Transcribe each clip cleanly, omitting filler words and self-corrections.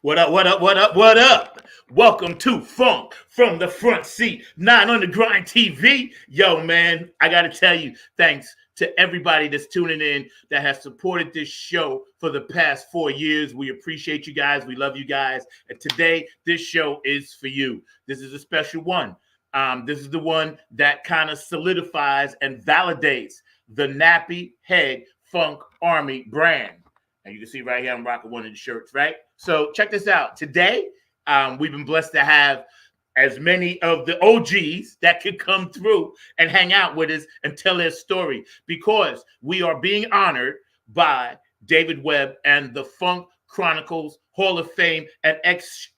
What up, what up, what up, what up? Welcome to Funk from the Front Seat, 9 on the Grind TV. Yo, man, I got to tell you, thanks to everybody that's tuning in that has supported this show for the past 4 years. We appreciate you guys. We love you guys. And today, this show is for you. This is a special one. This is the one that kind of solidifies and validates the Nappy Head Funk Army brand. And you can see right here, I'm rocking one of the shirts, right? So check this out. Today, we've been blessed to have as many of the OGs that could come through and hang out with us and tell their story, because we are being honored by David Webb and the Funk Chronicles Hall of Fame and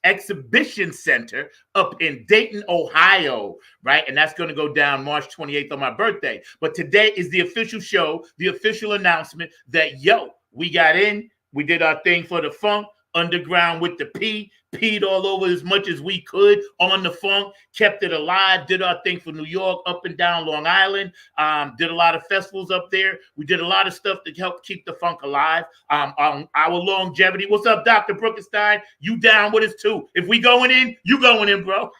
Exhibition Center up in Dayton, Ohio, right? And that's going to go down March 28th on my birthday. But today is the official show, the official announcement that, yo, we got in, we did our thing for the funk, underground with the peed all over as much as we could on the funk, kept it alive, did our thing for New York, up and down Long Island, did a lot of festivals up there. We did a lot of stuff to help keep the funk alive. On our longevity. What's up, Dr. Brookenstein? You down with us too? If we going in, you going in, bro.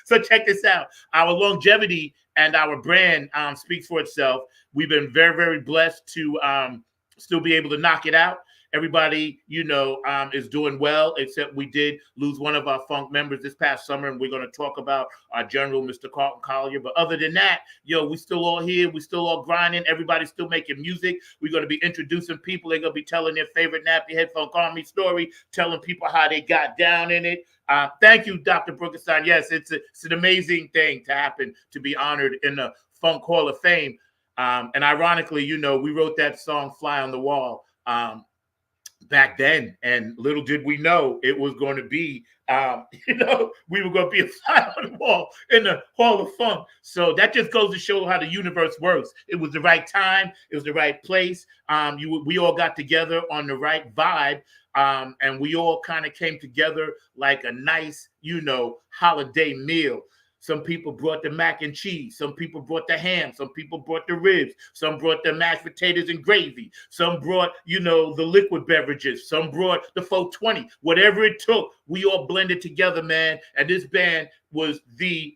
So check this out. Our longevity and our brand speaks for itself. We've been very, very blessed to still be able to knock it out. Everybody, is doing well, except we did lose one of our funk members this past summer, and we're going to talk about our general, Mr. Carlton Collier. But other than that, we still all here. We still all grinding. Everybody's still making music. We're going to be introducing people. They're going to be telling their favorite Nappy Head Funk Army story, telling people how they got down in it. Thank you, Dr. Brookenstein. Yes, it's an amazing thing to happen, to be honored in the Funk Hall of Fame. And ironically, we wrote that song "Fly on the Wall" back then, and little did we know it was going to be, we were going to be a fly on the wall in the Hall of Funk. So that just goes to show how the universe works. It was the right time. It was the right place. We all got together on the right vibe. And we all kind of came together like a nice, holiday meal. Some people brought the mac and cheese. Some people brought the ham. Some people brought the ribs. Some brought the mashed potatoes and gravy. Some brought, the liquid beverages. Some brought the 420. Whatever it took, we all blended together, man. And this band was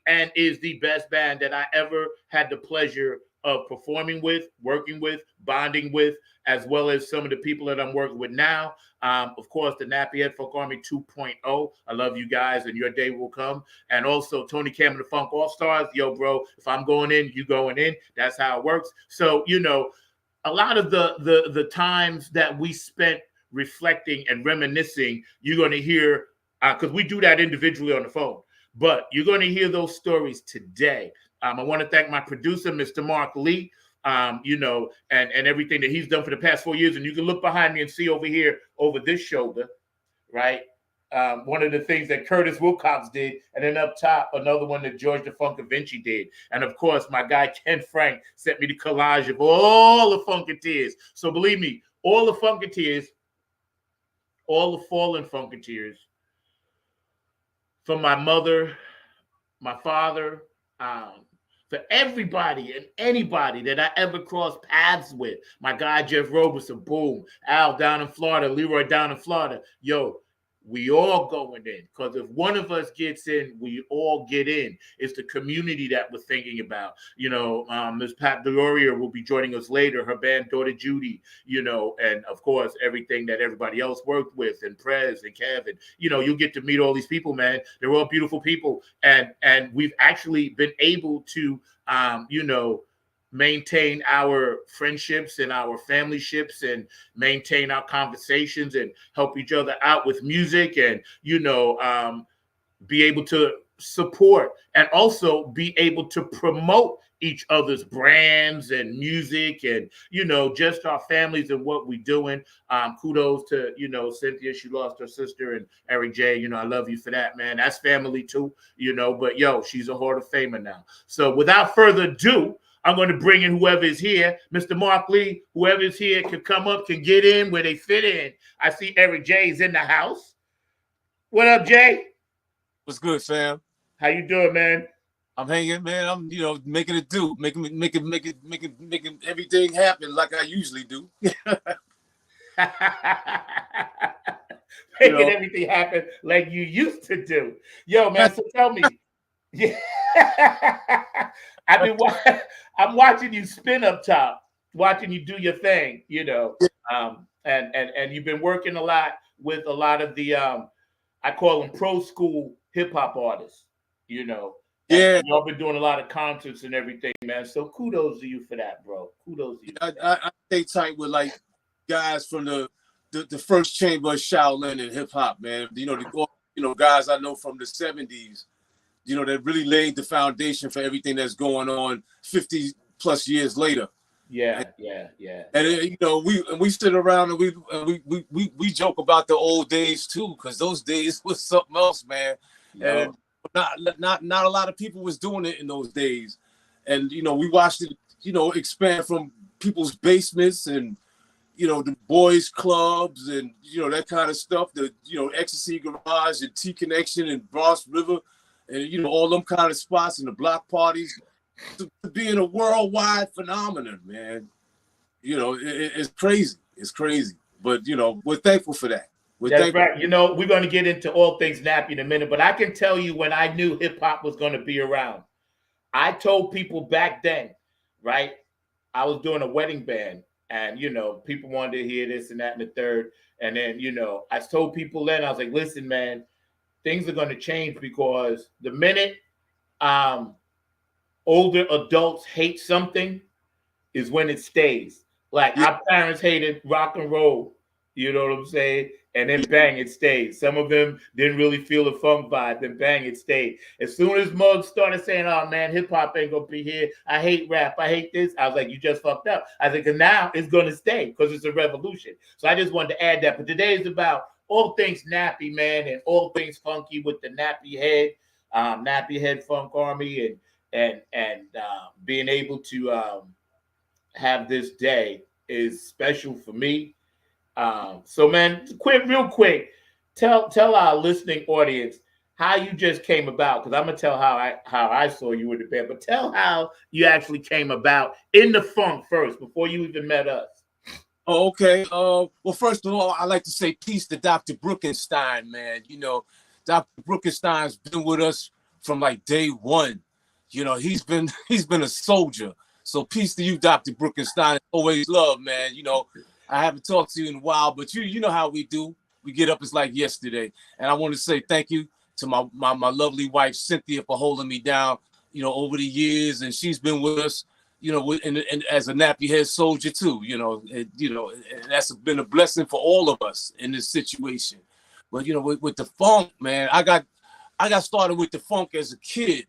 and is the best band that I ever had the pleasure of performing with, working with, bonding with, as well as some of the people that I'm working with now. Of course, the Nappy Head Funk Army 2.0. I love you guys, and your day will come. And also Tony Cam and the Funk All-Stars. Yo, bro, if I'm going in, you going in. That's how it works. So, a lot of the times that we spent reflecting and reminiscing, you're going to hear, because we do that individually on the phone, but you're going to hear those stories today. I want to thank my producer, Mr. Mark Lee, and everything that he's done for the past 4 years. And you can look behind me and see over here, over this shoulder, right? One of the things that Curtis Wilcox did, and then up top, another one that George the Funkavinci did. And of course, my guy Ken Frank sent me the collage of all the Funketeers. So believe me, all the Funketeers, all the fallen Funketeers, from my mother, my father, for everybody and anybody that I ever crossed paths with. My guy, Jeff Roberson, boom. Al down in Florida, Leroy down in Florida. Yo, we all going in, because if one of us gets in, we all get in. It's the community that we're thinking about. Ms. Pat Deloria will be joining us later, her band Daughter Judy, and of course, everything that everybody else worked with, and Prez and Kevin. You'll get to meet all these people, man. They're all beautiful people. And we've actually been able to, maintain our friendships and our family ships, and maintain our conversations, and help each other out with music, and be able to support and also be able to promote each other's brands and music, and just our families and what we're doing. Kudos to Cynthia, she lost her sister, and Eric J, I love you for that, man. That's family too, but yo, she's a Hall of Famer now. So without further ado, I'm going to bring in whoever is here. Mr. Mark Lee, whoever is here can come up, can get in where they fit in. I see Eric J is in the house. What up, Jay? What's good, fam? How you doing, man? I'm hanging, man. I'm, making it do, making everything happen like I usually do. You making know, everything happen like you used to do. Yo, man. So tell me, yeah, I've been I'm watching you spin up top, watching you do your thing. And you've been working a lot with a lot of the I call them pro school hip hop artists. You know, and yeah. y'all been doing a lot of concerts and everything, man. So kudos to you for that, bro. Kudos to you. I stay tight with like guys from the first chamber of Shaolin and hip hop, man. Guys I know from the '70s. That really laid the foundation for everything that's going on 50 plus years later. Yeah, yeah, yeah. And we sit around and we joke about the old days too, because those days was something else, man. And not a lot of people was doing it in those days. And we watched it, expand from people's basements and the boys clubs and that kind of stuff. The Ecstasy Garage and T Connection and Bronx River and all them kind of spots and the block parties to being a worldwide phenomenon, man. It's crazy. It's crazy. But we're thankful for that. That's right. We're going to get into all things nappy in a minute, but I can tell you when I knew hip hop was going to be around. I told people back then, right? I was doing a wedding band, and people wanted to hear this and that and the third. And then, I told people then, I was like, listen, man, things are going to change because the minute older adults hate something is when it stays. Like our parents hated rock and roll, you know what I'm saying? And then bang, it stayed. Some of them didn't really feel the funk vibe, then bang, it stayed. As soon as Muggs started saying, oh man, hip hop ain't gonna be here. I hate rap, I hate this. I was like, you just fucked up. I think now it's gonna stay because it's a revolution. So I just wanted to add that. But today is about all things nappy, man, and all things funky with the nappy head funk army, and being able to have this day is special for me. So man, real quick, tell our listening audience how you just came about, because I'm gonna tell how I saw you in the band, but tell how you actually came about in the funk first before you even met us. Oh, okay. Well, first of all, I like to say peace to Dr. Bruckenstein, man. Dr. Bruckenstein's been with us from like day one. He's been a soldier. So peace to you, Dr. Bruckenstein. Always love, man. I haven't talked to you in a while, but you know how we do. We get up, it's like yesterday. And I want to say thank you to my lovely wife, Cynthia, for holding me down, over the years. And she's been with us, and as a nappy head soldier too, and that's been a blessing for all of us in this situation. But, with the funk, man, I got started with the funk as a kid.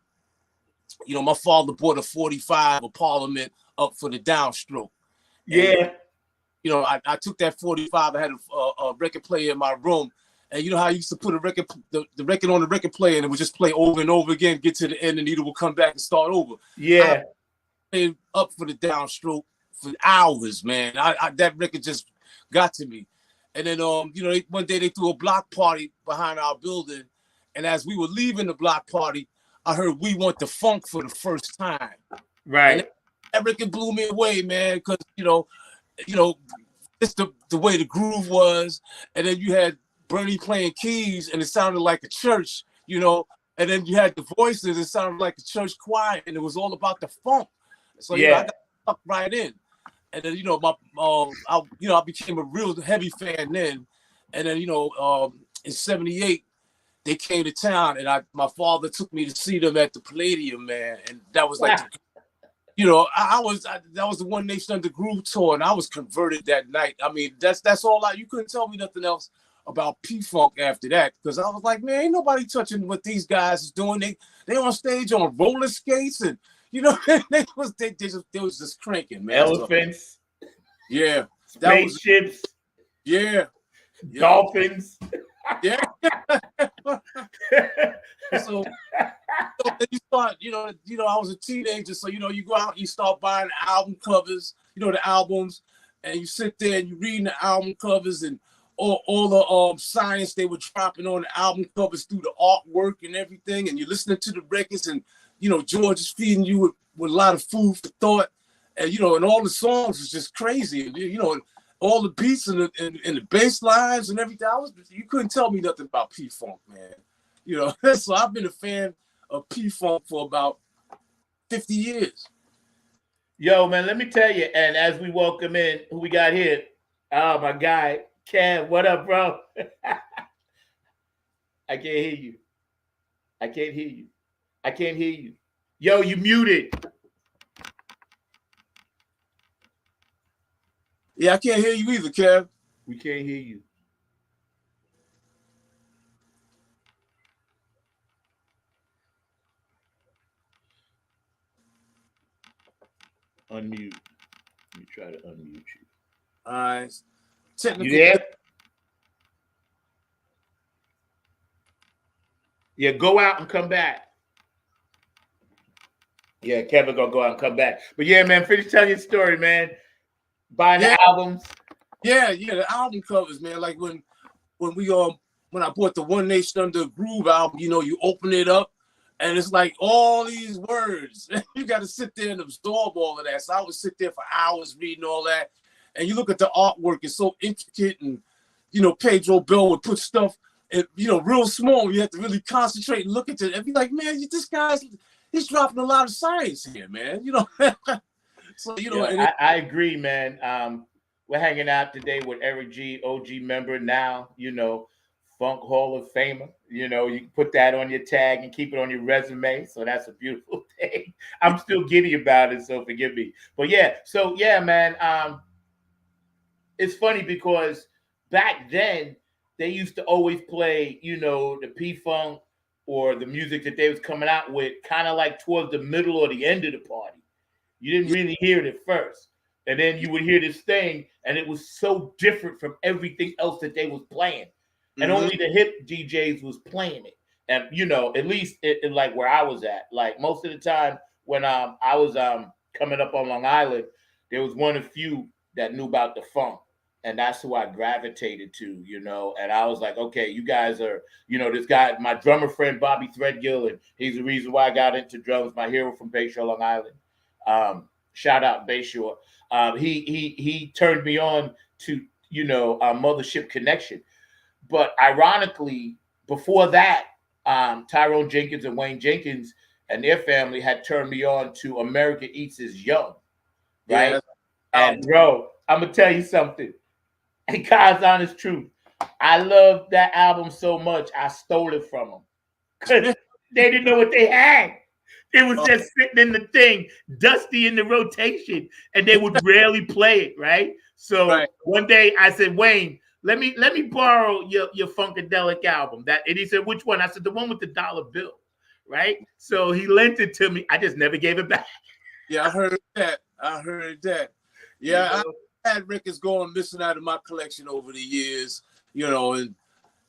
My father bought a 45 of Parliament up for the downstroke. Yeah. And, I took that 45. I had a record player in my room, and how I used to put the record on the record player, and it would just play over and over again, get to the end, and needle would come back and start over. Yeah. I played up for the downstroke for hours, man. That record just got to me. And then, one day they threw a block party behind our building, and as we were leaving the block party, I heard "We Want the Funk" for the first time. Right. And that record blew me away, man, because it's the way the groove was, and then you had Bernie playing keys, and it sounded like a church, and then you had the voices, it sounded like a church choir, and it was all about the funk. So I got stuck right in, and then I became a real heavy fan then, and then in '78 they came to town, and my father took me to see them at the Palladium, man, and that was like. That was the One Nation Under Groove tour, and I was converted that night. I mean, that's all you couldn't tell me nothing else about P-Funk after that, because I was like, man, ain't nobody touching what these guys is doing. They on stage on roller skates, and they was just cranking, man. Elephants. Yeah. Spaceships. Yeah. Dolphins. Yeah. So you start, I was a teenager, so you go out, you start buying album covers, the albums, and you sit there and you reading the album covers and all the science they were dropping on the album covers through the artwork and everything, and you're listening to the records, and George is feeding you with a lot of food for thought, and and all the songs is just crazy, all the beats and the bass lines and everything. You couldn't tell me nothing about P-Funk, man. You know, so I've been a fan of P-Funk for about 50 years. Yo, man, let me tell you. And as we welcome in, who we got here? Oh, my guy, Kev. What up, bro? I can't hear you. I can't hear you. I can't hear you. Yo, you muted. Yeah, I can't hear you either, Kev. We can't hear you. Unmute. Let me try to unmute you. All right. Technical. You there? Yeah, go out and come back. Yeah, Kevin gonna go out and come back. But yeah, man, finish telling your story, man. Buying the albums. Yeah, the album covers, man. Like when I bought the One Nation Under Groove album, you know, you open it up and it's like all these words. You got to sit there and absorb all of that. So I would sit there for hours reading all that. And you look at the artwork, it's so intricate, and you know, Pedro Bill would put stuff in, you know, real small. You have to really concentrate and look at it and be like, man, this guy's he's dropping a lot of science here, man. You know. So you know, yeah, I agree, man. We're hanging out today with Eric G, OG member now, you know, Funk Hall of Famer. You know, you can put that on your tag and keep it on your resume. So that's a beautiful thing. I'm still giddy about it, so forgive me. But yeah, so yeah, man. It's funny because back then they used to always play, you know, the P-Funk or the music that they was coming out with kind of like towards the middle or the end of the party. You didn't really hear it at first. And then you would hear this thing, and it was so different from everything else that they was playing. And only the hip DJs was playing it. And, you know, at least in like where I was at, like most of the time when I was coming up on Long Island, there was one of few that knew about the funk. And that's who I gravitated to, you know. And I was like, okay, you guys are, you know, this guy, my drummer friend, Bobby Threadgill, and he's the reason why I got into drums, my hero from Bayshore, Long Island. Shout out Bayshore. He turned me on to, you know, Mothership Connection. But ironically, before that, Tyrone Jenkins and Wayne Jenkins and their family had turned me on to America Eats is Young, right? Yeah. And bro, I'm gonna tell you something. And God's honest truth, I love that album so much, I stole it from them because they didn't know what they had. It was just sitting in the thing, dusty in the rotation, and they would rarely play it, right? So one day I said, Wayne, let me borrow your Funkadelic album. And he said, which one? I said, the one with the dollar bill, right? So he lent it to me. I just never gave it back. Yeah, I heard that. Yeah, you know? I had records going missing out of my collection over the years, you know, and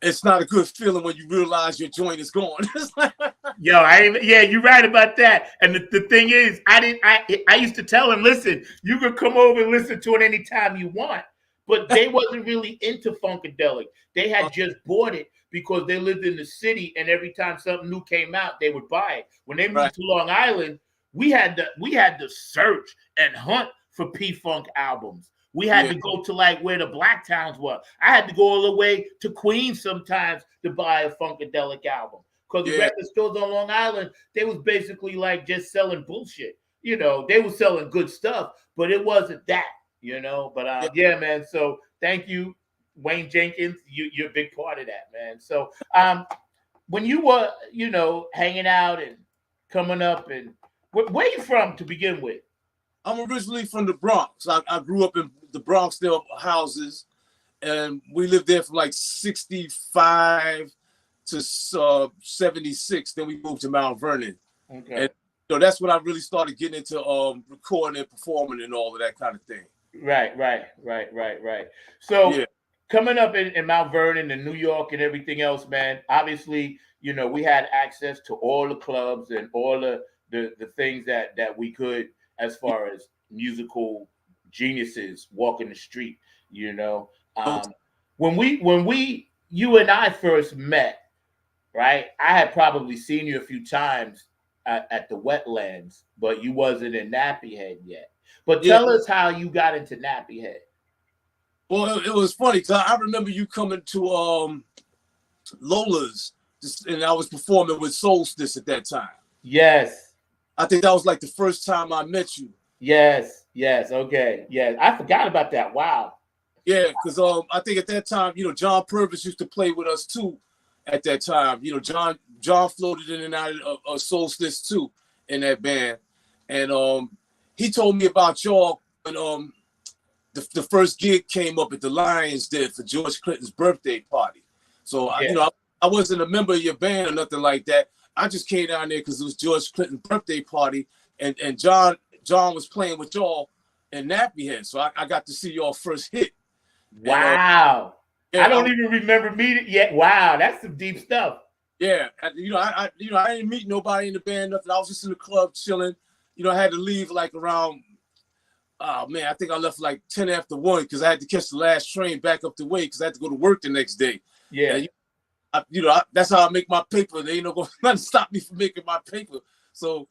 it's not a good feeling when you realize your joint is gone. Yeah, you're right about that. And the thing is, I used to tell him, listen, you can come over and listen to it anytime you want. But they wasn't really into Funkadelic. They had just bought it because they lived in the city, and every time something new came out, they would buy it. When they moved to Long Island, we had to search and hunt for P-Funk albums. We had to go to like where the Black Towns were. I had to go all the way to Queens sometimes to buy a Funkadelic album. Because the record stores on Long Island, they was basically like just selling bullshit. You know, they were selling good stuff, but it wasn't that, you know. But yeah, man. So thank you, Wayne Jenkins. You're a big part of that, man. So when you were, you know, hanging out and coming up, and where you from to begin with? I'm originally from the Bronx. I grew up in the Bronx, there were houses, and we lived there from like 65 to 76. Then we moved to Mount Vernon. Okay. And so that's when I really started getting into recording and performing and all of that kind of thing. Right. So coming up in Mount Vernon and New York and everything else, man, obviously, you know, we had access to all the clubs and all the things that we could as far as musical geniuses walking the street, you know. When you and I first met, right, I had probably seen you a few times at the Wetlands, but you wasn't in Nappy Head yet. But tell us how you got into Nappy Head. Well, it was funny because I remember you coming to Lola's, and I was performing with Solstice at that time. Yes. I think that was like the first time I met you. Yes. Okay. Yeah, I forgot about that. Wow. Yeah, because I think at that time, John Purvis used to play with us too. At that time, John floated in and out of Solstice too in that band, and he told me about y'all when the first gig came up at the Lions did for George Clinton's birthday party. So Yeah. I wasn't a member of your band or nothing like that. I just came down there because it was George Clinton's birthday party, and John was playing with y'all in Nappy Head, so I got to see y'all first hit. Wow. And, I don't even remember meeting yet. Wow, that's some deep stuff. Yeah, I didn't meet nobody in the band, nothing. I was just in the club chilling. I had to leave like around. Oh man, I think I left like 10 after 1 because I had to catch the last train back up the way because I had to go to work the next day. Yeah. And, that's how I make my paper. They ain't no going to stop me from making my paper. So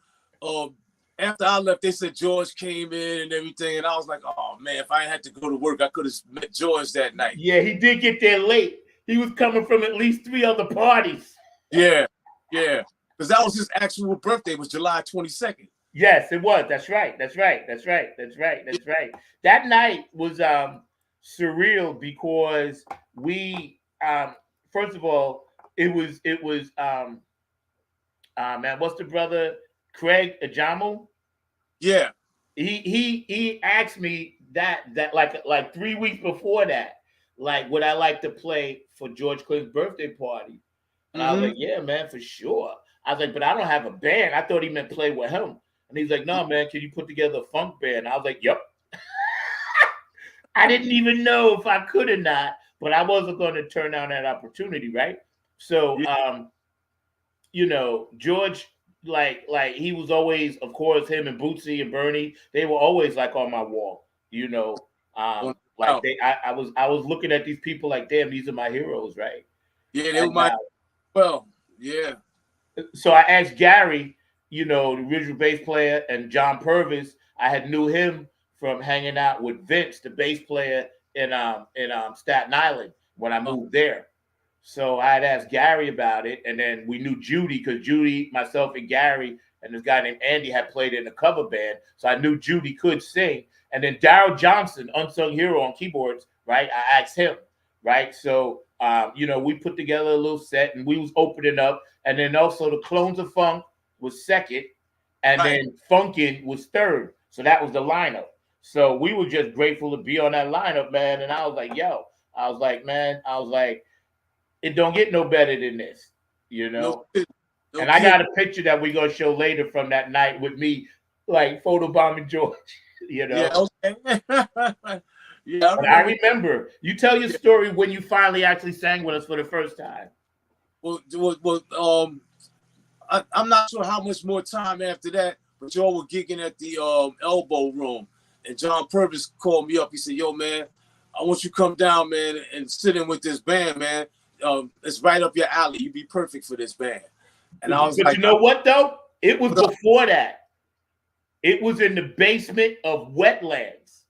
after I left, they said George came in and everything, and I was like, oh man, if I had to go to work, I could have met George that night. Yeah, he did get there late. He was coming from at least 3 other parties. Yeah, because that was his actual birthday. Was July 22nd. Yes, it was. That's right. That night was surreal because we first of all, it was man, what's the brother? Craig Ajamu? Yeah. He asked me that like 3 weeks before that, like, would I like to play for George Clinton's birthday party? And I was like, yeah, man, for sure. I was like, but I don't have a band. I thought he meant play with him. And he's like, no, man, can you put together a funk band? I was like, yep. I didn't even know if I could or not, but I wasn't going to turn down that opportunity, right? So, George, like he was always, of course, him and Bootsy and Bernie, they were always like on my wall, I was looking at these people like, damn, these are my heroes, right? Yeah, they were my, well, yeah. So I asked Gary, the original bass player, and John Purvis. I had knew him from hanging out with Vince, the bass player in Staten Island when I moved there. So I had asked Gary about it, and then we knew Judy because Judy, myself, and Gary, and this guy named Andy had played in a cover band. So I knew Judy could sing. And then Daryl Johnson, unsung hero on keyboards, right? I asked him, right? So we put together a little set, and we was opening up, and then also the Clones of Funk was second, and then Funkin' was third. So that was the lineup. So we were just grateful to be on that lineup, man. And I was like, it don't get no better than this, No and I got a picture that we're gonna show later from that night with me, like photobombing George, Yeah, okay. Yeah, I remember. You tell your story when you finally actually sang with us for the first time. Well, I'm not sure how much more time after that, but y'all were gigging at the Elbow Room, and John Purvis called me up. He said, "Yo, man, I want you to come down, man, and sit in with this band, man. It's right up your alley. You'd be perfect for this band." And I was like, you know what though? It was before that. It was in the basement of Wetlands.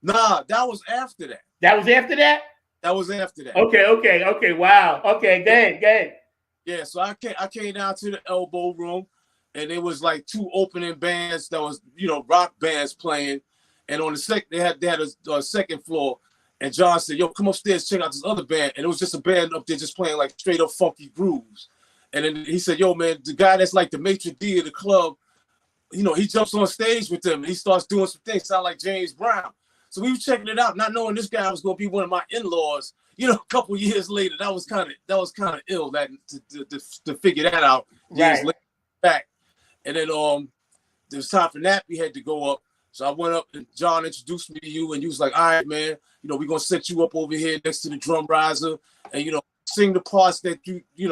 Nah, that was after that. That was after that? That was after that. Okay. Wow. Okay, go ahead. Yeah, so I came down to the Elbow Room, and it was like 2 opening bands that was, rock bands playing. And on the second, they had a second floor. And John said, "Yo, come upstairs, check out this other band." And it was just a band up there just playing like straight up funky grooves. And then he said, "Yo, man, the guy that's like the maitre d' of the club, he jumps on stage with them and he starts doing some things sound like James Brown." So we were checking it out, not knowing this guy was going to be one of my in-laws. A couple years later, that was kind of ill that to figure that out years later back. And then there was time for Nappy Head to go up. So I went up and John introduced me to you, and you was like, "All right, man, we're gonna set you up over here next to the drum riser, and sing the parts that if you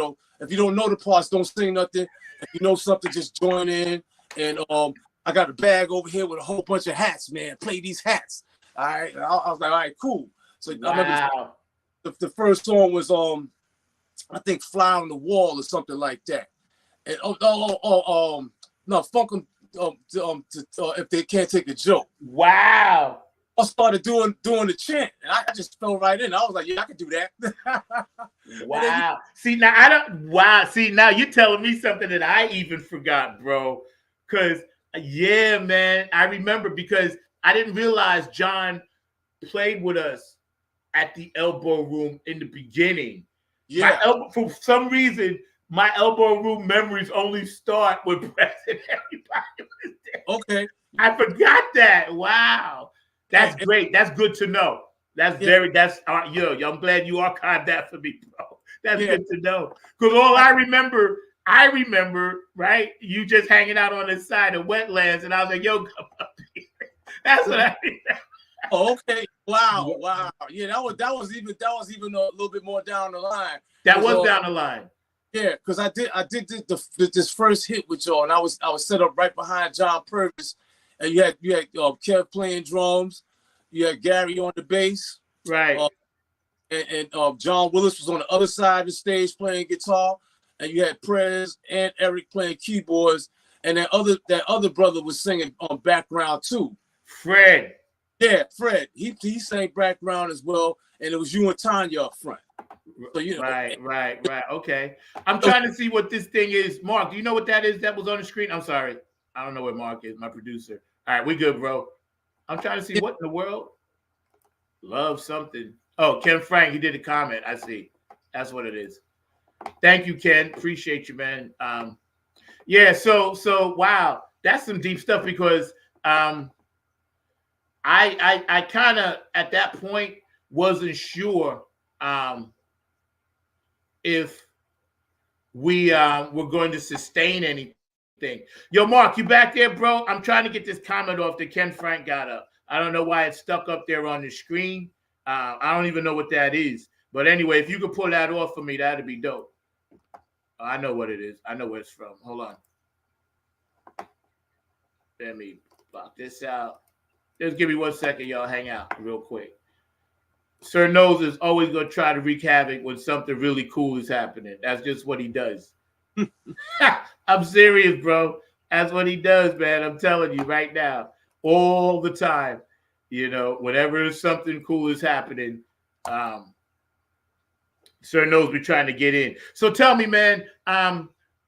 don't know the parts, don't sing nothing. If you know something, just join in. And I got a bag over here with a whole bunch of hats, man. Play these hats." All right. I was like, "All right, cool." So I remember the first song was I think "Fly on the Wall" or something like that. And no, Funk 'em if they can't take a joke. Wow. I started doing the chant, and I just fell right in. I was like, yeah, I can do that. Wow. See, now I don't. Wow. See, now you're telling me something that I even forgot, bro. Because yeah, man, I remember because I didn't realize John played with us at the Elbow Room in the beginning. Yeah. For some reason, my Elbow Room memories only start with President everybody was there. Okay. I forgot that. Wow. That's great. That's good to know. That's yo, I'm glad you archived that for me, bro. That's good to know. Because all I remember, right? You just hanging out on the side of wetlands, and I was like, yo, come up here. That's what I remember. Oh, okay. Wow. Yeah, that was even a little bit more down the line. That was down the line. Yeah, because I did this first hit with y'all, and I was set up right behind John Purvis, and you had Kev playing drums, you had Gary on the bass, right, and John Willis was on the other side of the stage playing guitar, and you had Prez and Eric playing keyboards, and that other brother was singing on background too. Fred. Yeah, Fred. He sang background as well, and it was you and Tanya up front. So, you know, right. Okay. I'm trying to see what this thing is. Mark, do you know what that is that was on the screen? I'm sorry. I don't know where Mark is, my producer. All right, we good, bro. I'm trying to see what in the world. Love something. Oh, Ken Frank, he did a comment. I see. That's what it is. Thank you, Ken. Appreciate you, man. Yeah, so wow. That's some deep stuff because I kind of at that point wasn't sure if we were going to sustain anything. Yo, Mark, you back there, bro? I'm trying to get this comment off that Ken Frank got up. I don't know why it's stuck up there on the screen. I don't even know what that is. But anyway, if you could pull that off for me, that'd be dope. I know what it is. I know where it's from. Hold on. Let me block this out. Just give me 1 second, y'all. Hang out real quick. Sir Nose is always going to try to wreak havoc when something really cool is happening. That's just what he does. I'm serious, bro. That's what he does, man. I'm telling you right now. All the time. You know, whenever something cool is happening, Sir Nose be trying to get in. So tell me, man,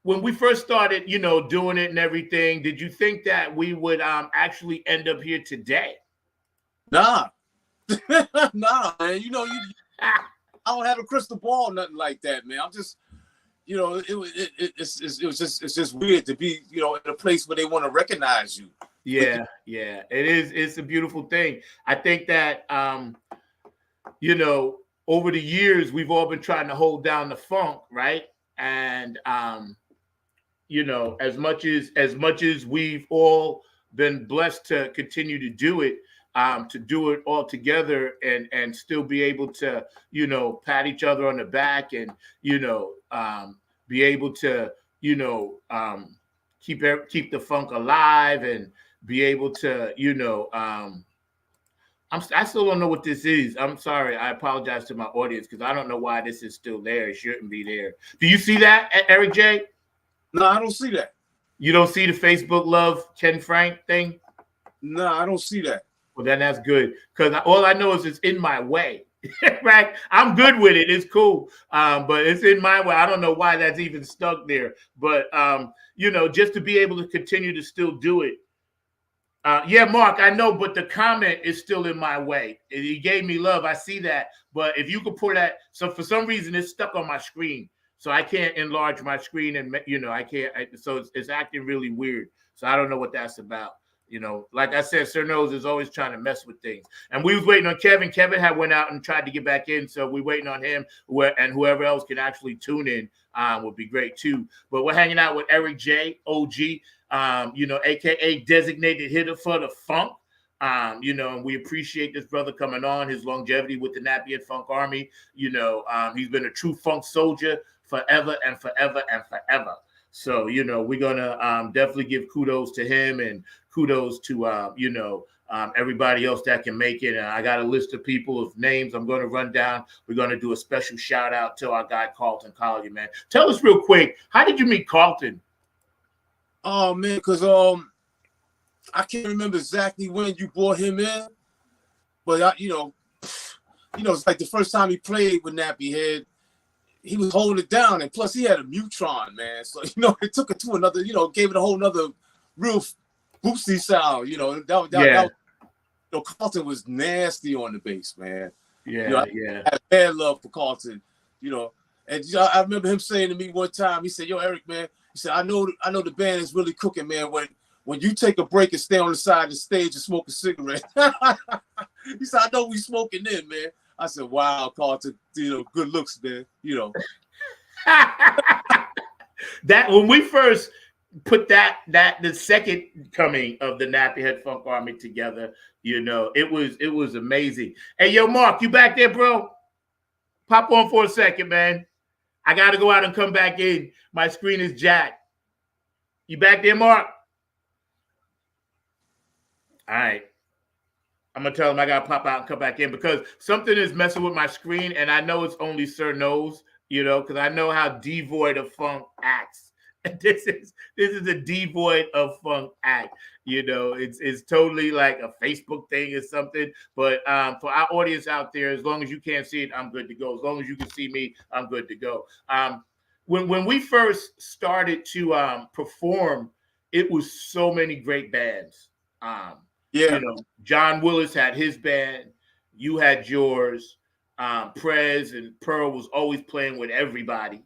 when we first started, you know, doing it and everything, did you think that we would actually end up here today? Nah. Nah, man. You know, I don't have a crystal ball, nothing like that, man. I'm just, you know, it's just weird to be, you know, in a place where they want to recognize you. Yeah. It is. It's a beautiful thing. I think that, you know, over the years, we've all been trying to hold down the funk, right? And, you know, as much as we've all been blessed to continue to do it all together and still be able to, you know, pat each other on the back and, you know, be able to, you know, keep the funk alive and be able to, you know, I still don't know what this is. I'm sorry. I apologize to my audience because I don't know why this is still there. It shouldn't be there. Do you see that, Eric J? No, I don't see that. You don't see the Facebook love Ken Frank thing? No, I don't see that. Well, then that's good because all I know is it's in my way. Right? I'm good with it. It's cool. But it's in my way. I don't know why that's even stuck there. But, you know, just to be able to continue to still do it. Yeah, Mark, I know, but the comment is still in my way. He gave me love. I see that. But if you could pull that. So for some reason, it's stuck on my screen. So I can't enlarge my screen and, you know, I can't. So it's acting really weird. So I don't know what that's about. You know, like I said, Sir Nose is always trying to mess with things. And we was waiting on Kevin. Kevin had went out and tried to get back in. So we're waiting on him. And whoever else can actually tune in would be great too. But we're hanging out with Eric J, OG, you know, AKA designated hitter for the funk. You know, and we appreciate this brother coming on, his longevity with the Nappy and Funk Army. You know, he's been a true funk soldier forever and forever and forever. So, you know, we're going to definitely give kudos to him and kudos to, you know, everybody else that can make it. And I got a list of people of names I'm going to run down. We're going to do a special shout out to our guy, Carlton Collier, man. Tell us real quick, how did you meet Carlton? Oh, man, because I can't remember exactly when you brought him in, but it's like the first time he played with Nappy Head, he was holding it down, and plus he had a Mutron, man. So it took it to another, gave it a whole nother real boosty sound. That Carlton was nasty on the bass, man. Yeah, I had bad love for Carlton, And I remember him saying to me one time, he said, "Yo, Eric, man," he said, I know the band is really cooking, man. When you take a break and stay on the side of the stage and smoke a cigarette." He said, "I know we smoking in, man." I said, "Wow, Carlton, good looks, man." That when we first put the second coming of the Nappy Head Funk Army together, it was amazing. Hey, yo, Mark, you back there, bro? Pop on for a second, man. I got to go out and come back in. My screen is jacked. You back there, Mark? All right. I'm going to tell him I got to pop out and come back in because something is messing with my screen, and I know it's only Sir knows, because I know how devoid of funk acts. And this is a devoid of funk act. It's totally like a Facebook thing or something. But for our audience out there, as long as you can't see it, I'm good to go. As long as you can see me, I'm good to go. When we first started to perform, it was so many great bands. John Willis had his band. You had yours. Prez and Pearl was always playing with everybody.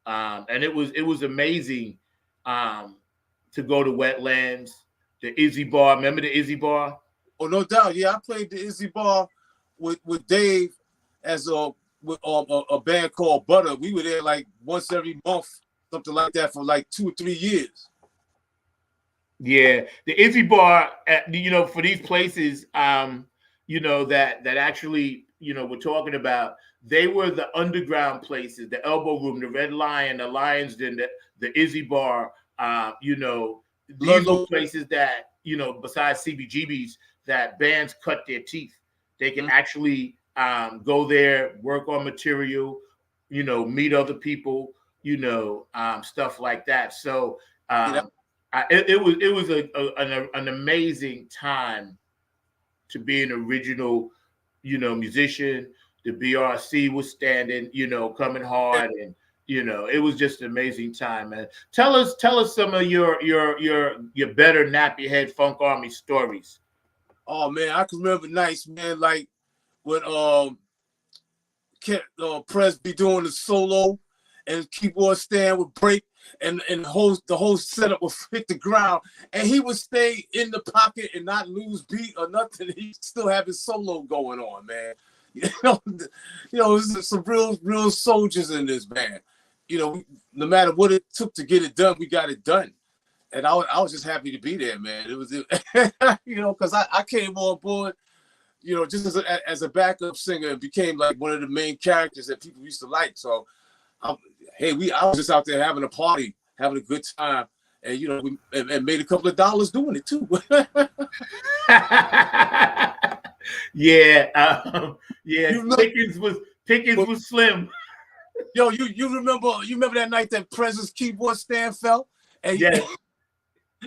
And it was amazing to go to Wetlands, the Izzy Bar. Remember the Izzy Bar? Oh, no doubt. Yeah, I played the Izzy Bar with Dave as a band called Butter. We were there like once every month, something like that, for like 2 or 3 years. Yeah, the Izzy Bar, for these places, that actually, we're talking about, they were the underground places, the Elbow Room, the Red Lion, the Lions Den, the Izzy Bar, these were places that, besides CBGBs, that bands cut their teeth. They can actually go there, work on material, meet other people, stuff like that. So it was an amazing time to be an original, musician. The BRC was standing, coming hard, and it was just an amazing time, man. Tell us some of your better Nappy Head Funk Army stories. Oh man, I can remember nights, man, like when Prez be doing the solo and keyboard stand would break and the whole setup would hit the ground, and he would stay in the pocket and not lose beat or nothing. He still have his solo going on, man. There's some real soldiers in this band. No matter what it took to get it done, we got it done. And I was just happy to be there, man. It was, because I came on board, just as a backup singer, and became like one of the main characters that people used to like. So, I was just out there having a party, having a good time, and and made a couple of dollars doing it too. Yeah. Pickens was slim. Yo, you remember that night that Prez's keyboard stand fell? And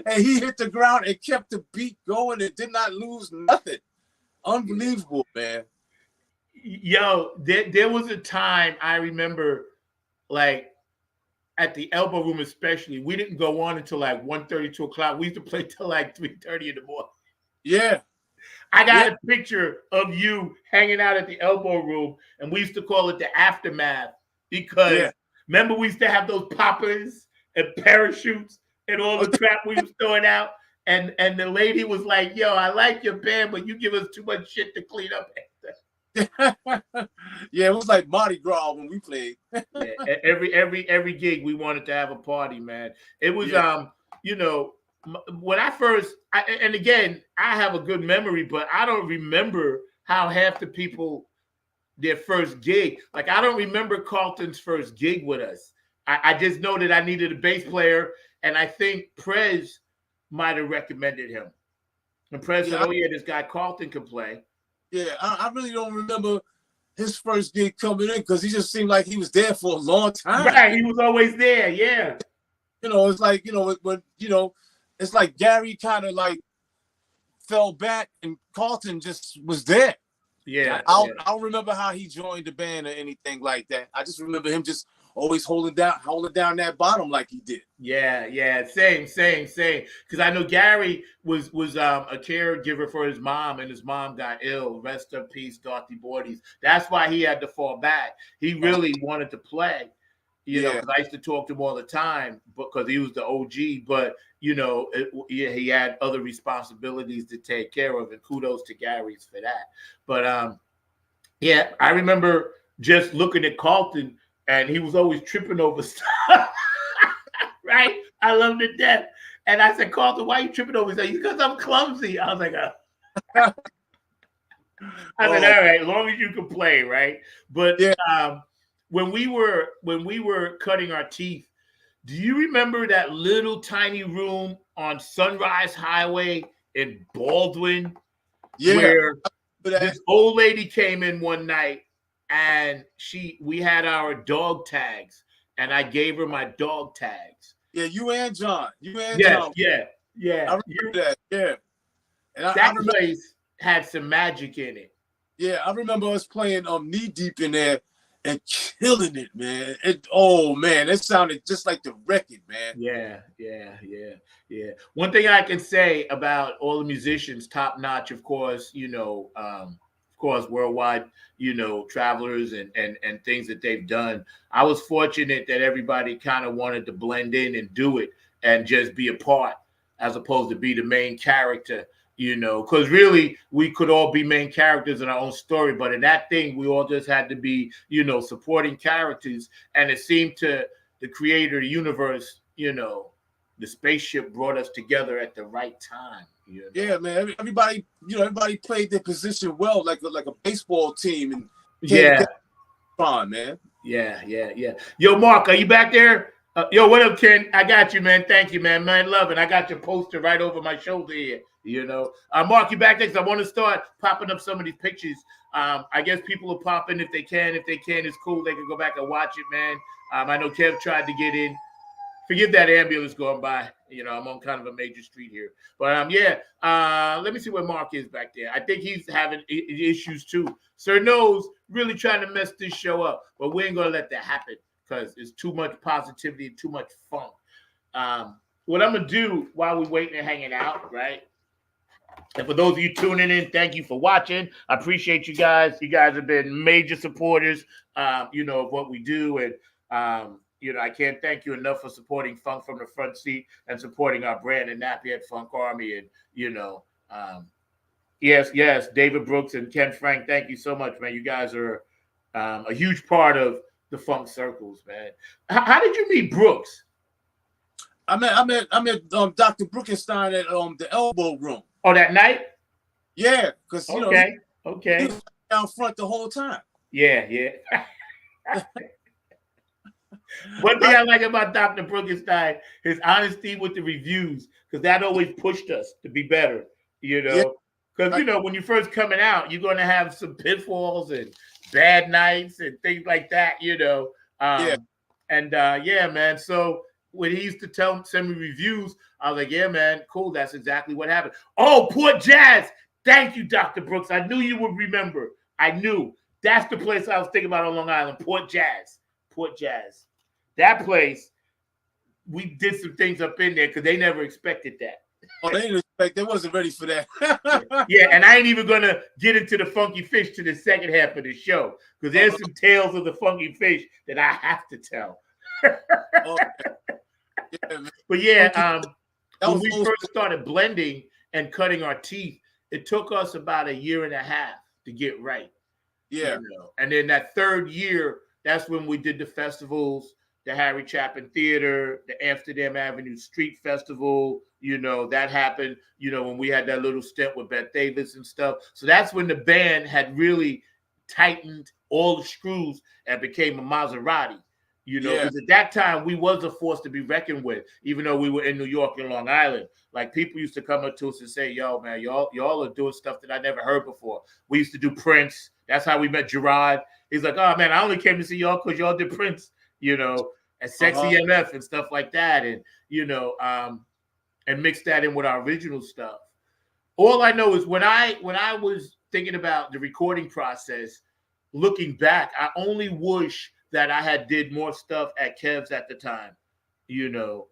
and he hit the ground and kept the beat going and did not lose nothing. Unbelievable, man. Yo, there was a time I remember, like at the Elbow Room especially, we didn't go on until like 1:30, 2 o'clock. We used to play till like 3:30 in the morning. Yeah. I got a picture of you hanging out at the Elbow Room, and we used to call it the aftermath because remember we used to have those poppers and parachutes and all the crap we was throwing out, and the lady was like, "Yo, I like your band, but you give us too much shit to clean up after." Yeah, it was like Mardi Gras when we played. Every gig we wanted to have a party, man. It was when I first, and again, I have a good memory, but I don't remember how half the people, their first gig, like I don't remember Carlton's first gig with us. I just know that I needed a bass player, and I think Prez might have recommended him. And Prez said, "Oh yeah, this guy Carlton can play." Yeah, I really don't remember his first gig coming in because he just seemed like he was there for a long time. Right, he was always there. Yeah, it's like when it's like Gary kind of like fell back and Carlton just was there. Yeah, I don't remember how he joined the band or anything like that. I just remember him just always holding down that bottom like he did. yeah. Same. Because I know Gary was a caregiver for his mom, and his mom got ill. Rest in peace, Dorothy Bordes. That's why he had to fall back. He really wanted to play, Yeah. because I used to talk to him all the time because he was the OG. But he had other responsibilities to take care of, and kudos to Gary's for that. But yeah, I remember just looking at Carlton, and he was always tripping over stuff. Right? I love him to death. And I said, Carlton, why are you tripping over? He's like, because I'm clumsy. I was like, I said, all right, as long as you can play, right? But when we were cutting our teeth, do you remember that little tiny room on Sunrise Highway in Baldwin? Yeah. Where this old lady came in one night, and we had our dog tags, and I gave her my dog tags. Yeah, you and John. John. Yeah. I remember that. Yeah. And that place had some magic in it. Yeah, I remember us playing Knee Deep in there and killing it, man. It sounded just like the record, man. Yeah. One thing I can say about all the musicians, top notch, of course, worldwide, travelers and things that they've done. I was fortunate that everybody kind of wanted to blend in and do it and just be a part, as opposed to be the main character. Because really we could all be main characters in our own story, but in that thing we all just had to be, supporting characters. And it seemed to the creator of the universe, the spaceship brought us together at the right time. Yeah, man. Everybody played their position well, like a baseball team, and fun, man. Yeah. Yo, Mark, are you back there? Yo, what up, Ken? I got you, man. Thank you, man. Love it. I got your poster right over my shoulder here. Mark, you back there? Because I want to start popping up some of these pictures. I guess people are popping if they can. If they can, it's cool. They can go back and watch it, man. I know Kev tried to get in. Forgive that ambulance going by. I'm on kind of a major street here. But let me see where Mark is back there. I think he's having issues too. Sir Knows really trying to mess this show up, but we ain't gonna let that happen because it's too much positivity and too much fun. What I'm gonna do while we're waiting and hanging out, right? And for those of you tuning in, thank you for watching. I appreciate you guys. You guys have been major supporters, of what we do. And, I can't thank you enough for supporting Funk from the Front Seat and supporting our brand and Nappy Head Funk Army. And, yes, David Brooks and Ken Frank, thank you so much, man. You guys are a huge part of the funk circles, man. How did you meet Brooks? I met Dr. Bruckenstein at the Elbow Room. Oh, that night? Yeah, because okay. He was down front the whole time. Yeah. One thing I like about Dr. Bruckenstein, his honesty with the reviews, because that always pushed us to be better, Because, when you're first coming out, you're going to have some pitfalls and bad nights and things like that, man. So when he used to send me reviews, I was like, yeah, man, cool. That's exactly what happened. Oh, Port Jazz. Thank you, Dr. Brooks. I knew you would remember. I knew. That's the place I was thinking about on Long Island, Port Jazz. That place, we did some things up in there because they never expected that. Oh, they didn't expect. They wasn't ready for that. Yeah, and I ain't even going to get into the Funky Fish to the second half of the show because there's some tales of the Funky Fish that I have to tell. But when we first started blending and cutting our teeth, it took us about a year and a half to get right. Yeah. And then that third year, that's when we did the festivals, the Harry Chapin Theater, the Amsterdam Avenue Street Festival. That happened, when we had that little stint with Bette Davis and stuff. So that's when the band had really tightened all the screws and became a Maserati. Because at that time we was a force to be reckoned with, even though we were in New York and Long Island. Like people used to come up to us and say, yo, man, y'all are doing stuff that I never heard before. We used to do Prince. That's how we met Gerard. He's like, oh man, I only came to see y'all because y'all did Prince, and Sexy MF and stuff like that. And, and mix that in with our original stuff. All I know is when I was thinking about the recording process, looking back, I only wish that I had did more stuff at Kev's at the time, you know,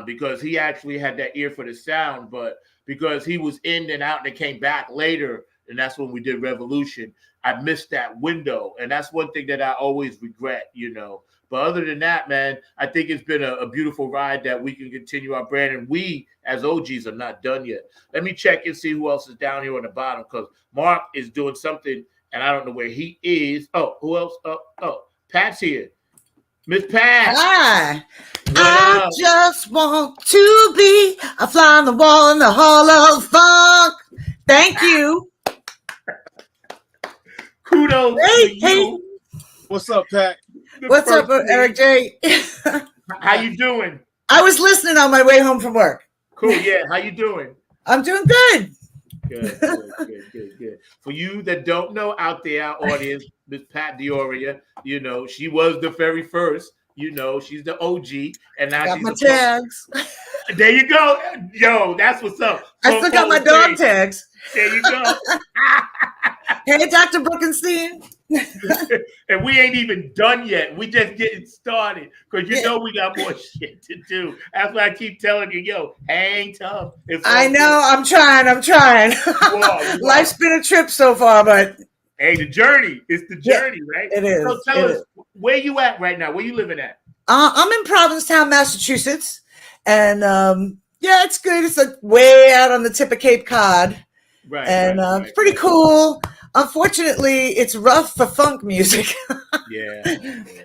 because he actually had that ear for the sound, but because he was in and out and came back later, and that's when we did Revolution, I missed that window. And that's one thing that I always regret, you know. But other than that, man, I think it's been a beautiful ride that we can continue our brand. And we, as OGs, are not done yet. Let me check and see who else is down here on the bottom, because Mark is doing something, and I don't know where he is. Oh, who else? Oh, Pat's here. Miss Pat. Hi. I just want to be a fly on the wall in the Hall of Funk. Thank you. Kudos to you. What's up, Pat? What's up, Eric J? How you doing? I was listening on my way home from work. Cool, yeah. How you doing? I'm doing good. Good. For you that don't know out there, our audience, Miss Pat Dioria, you know, she was the very first. You know, she's the OG, and now got she's my tags. There you go. Yo, that's what's up. I still got my dog tags. There you go. Hey, Dr. Bruckenstein. And we ain't even done yet. We just getting started, because you know we got more shit to do. That's why I keep telling you, yo, hang tough. I know. I'm trying. Life's been a trip so far, but hey, the journey. It's the journey, right? It is. So tell us, where you at right now? Where you living at? I'm in Provincetown, Massachusetts. And yeah, it's good. It's like way out on the tip of Cape Cod. Right. And it's pretty cool. Unfortunately, it's rough for funk music. Yeah.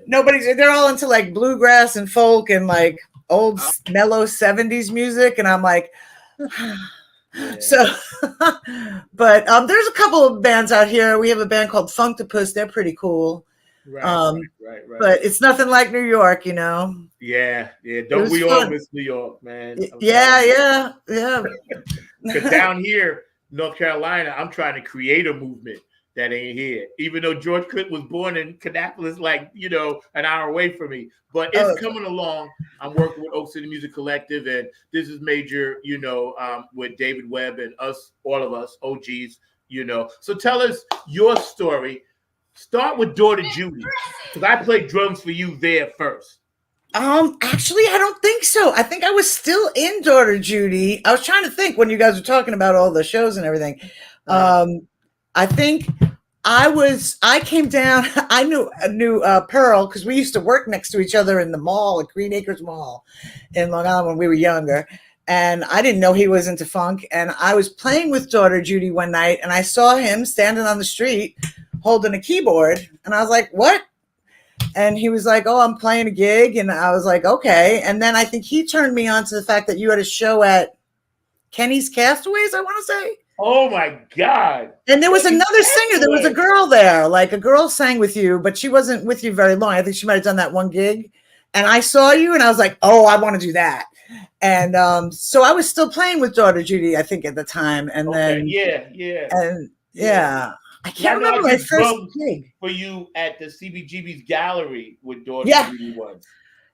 They're all into like bluegrass and folk and like old mellow 70s music. And I'm like, so, but there's a couple of bands out here. We have a band called Funktopus. They're pretty cool. Right. But it's nothing like New York, you know? Yeah. Don't we all miss New York, man? Yeah. Because down here, North Carolina, I'm trying to create a movement that ain't here. Even though George Clinton was born in Kannapolis, like, you know, an hour away from me. But it's coming along. I'm working with Oak City Music Collective, and this is major, you know, with David Webb and us, all of us, OGs, you know. So tell us your story. Start with Daughter Judy, because I played drums for you there first. Actually, I don't think so. I think I was still in Daughter Judy. I was trying to think when you guys were talking about all the shows and everything. I think I came down. I knew Pearl, because we used to work next to each other in the mall at Green Acres Mall in Long Island when we were younger. And I didn't know he was into funk. And I was playing with Daughter Judy one night, and I saw him standing on the street holding a keyboard. And I was like, what? And he was like, oh, I'm playing a gig. And I was like, okay. And then I think he turned me on to the fact that you had a show at Kenny's Castaways, I want to say. Oh, my God. And there was another singer. There was a girl there. Like, a girl sang with you, but she wasn't with you very long. I think she might have done that one gig. And I saw you, and I was like, oh, I want to do that. And so I was still playing with Daughter Judy, I think, at the time. And then I can't remember my first gig. For you at the CBGB's gallery with Daughter Judy once.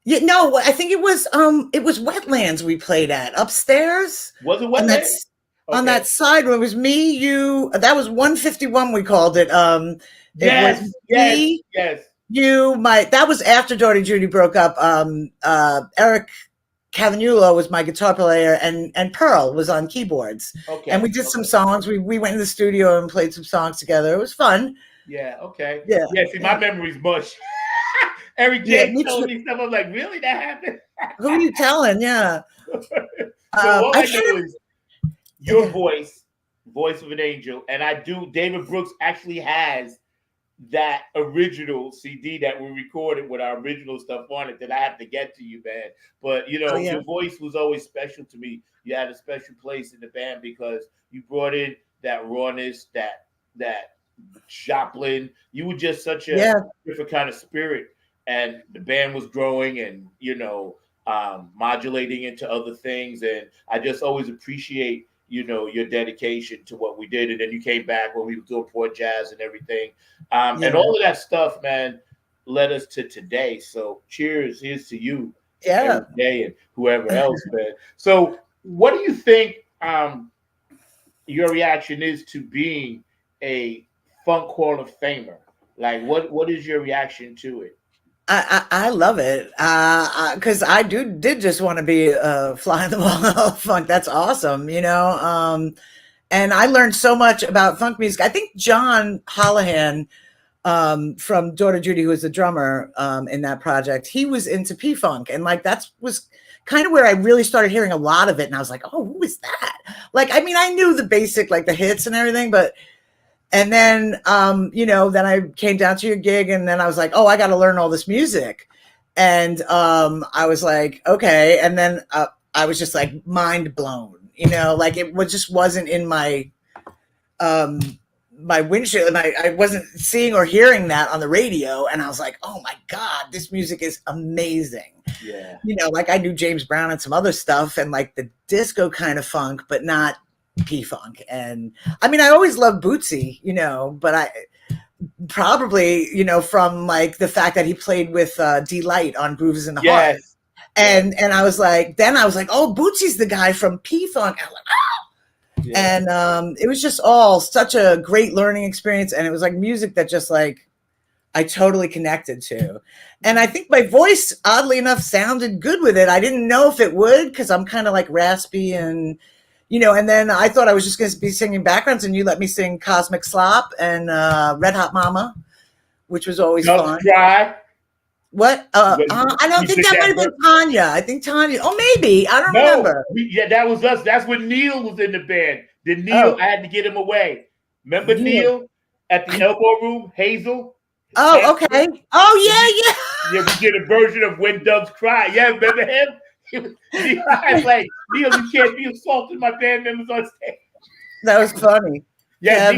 Yeah, no, I think it was Wetlands we played at upstairs. Was it Wetlands? On that side, it was me, you. That was 151. We called it. Yes. You. That was after Daughter Judy broke up. Eric Cavanulo was my guitar player, and Pearl was on keyboards. Okay. And we did some songs. We went in the studio and played some songs together. It was fun. Yeah. Okay. Yeah. See, my memory's mush. Eric J told me stuff. I'm like, really? That happened? Who are you telling? Yeah. All I know is your voice of an angel, and David Brooks actually has that original CD that we recorded with our original stuff on it that I have to get to you, man. But, you know, your voice was always special to me. You had a special place in the band because you brought in that rawness, that Joplin. You were just such a different kind of spirit. And the band was growing and, you know, modulating into other things. And I just always appreciate, you know, your dedication to what we did. And then you came back when we were doing Port Jazz and everything. And all of that stuff, man, led us to today. So here's to you. Yeah. Day and whoever else, man. So what do you think your reaction is to being a Funk Hall of Famer. Like, what is your reaction to it? I love it because I did just want to be a fly in the wall of funk. That's awesome, you know. And I learned so much about funk music. I think John Holohan from Daughter Judy, who was the drummer in that project, he was into P-Funk. And like that was kind of where I really started hearing a lot of it. And I was like, oh, who is that? Like, I mean, I knew the basic, like the hits and everything, but and then you know, then I came down to your gig and then I was like, oh, I got to learn all this music. And I was like, okay. And then I was just like mind blown, you know, like just wasn't in my my windshield, and I wasn't seeing or hearing that on the radio. And I was like, oh my God, this music is amazing. Yeah. You know, like I knew James Brown and some other stuff and like the disco kind of funk, but not P-Funk. And I mean, I always loved Bootsy, you know, but I probably, you know, from like the fact that he played with D-Light on Grooves in the Heart. And I was like, oh, Bootsy's the guy from P-Funk. I was like, yeah. And it was just all such a great learning experience. And it was like music that just like I totally connected to. And I think my voice, oddly enough, sounded good with it. I didn't know if it would because I'm kind of like raspy and, you know, and then I thought I was just going to be singing backgrounds and you let me sing Cosmic Slop and Red Hot Mama, which was always fun. Try. What? I don't think that might have been Tanya. I think Tanya. Oh, maybe. I don't remember. Yeah, that was us. That's when Neil was in the band. Then Neil, I had to get him away. Remember Neil at the Elbow Room? Hazel? Oh, okay. Oh, yeah. Yeah, we did a version of When Doves Cry. Yeah, remember him? I was like, Neil, you can't be assaulting my band members on stage. That was funny. Yeah,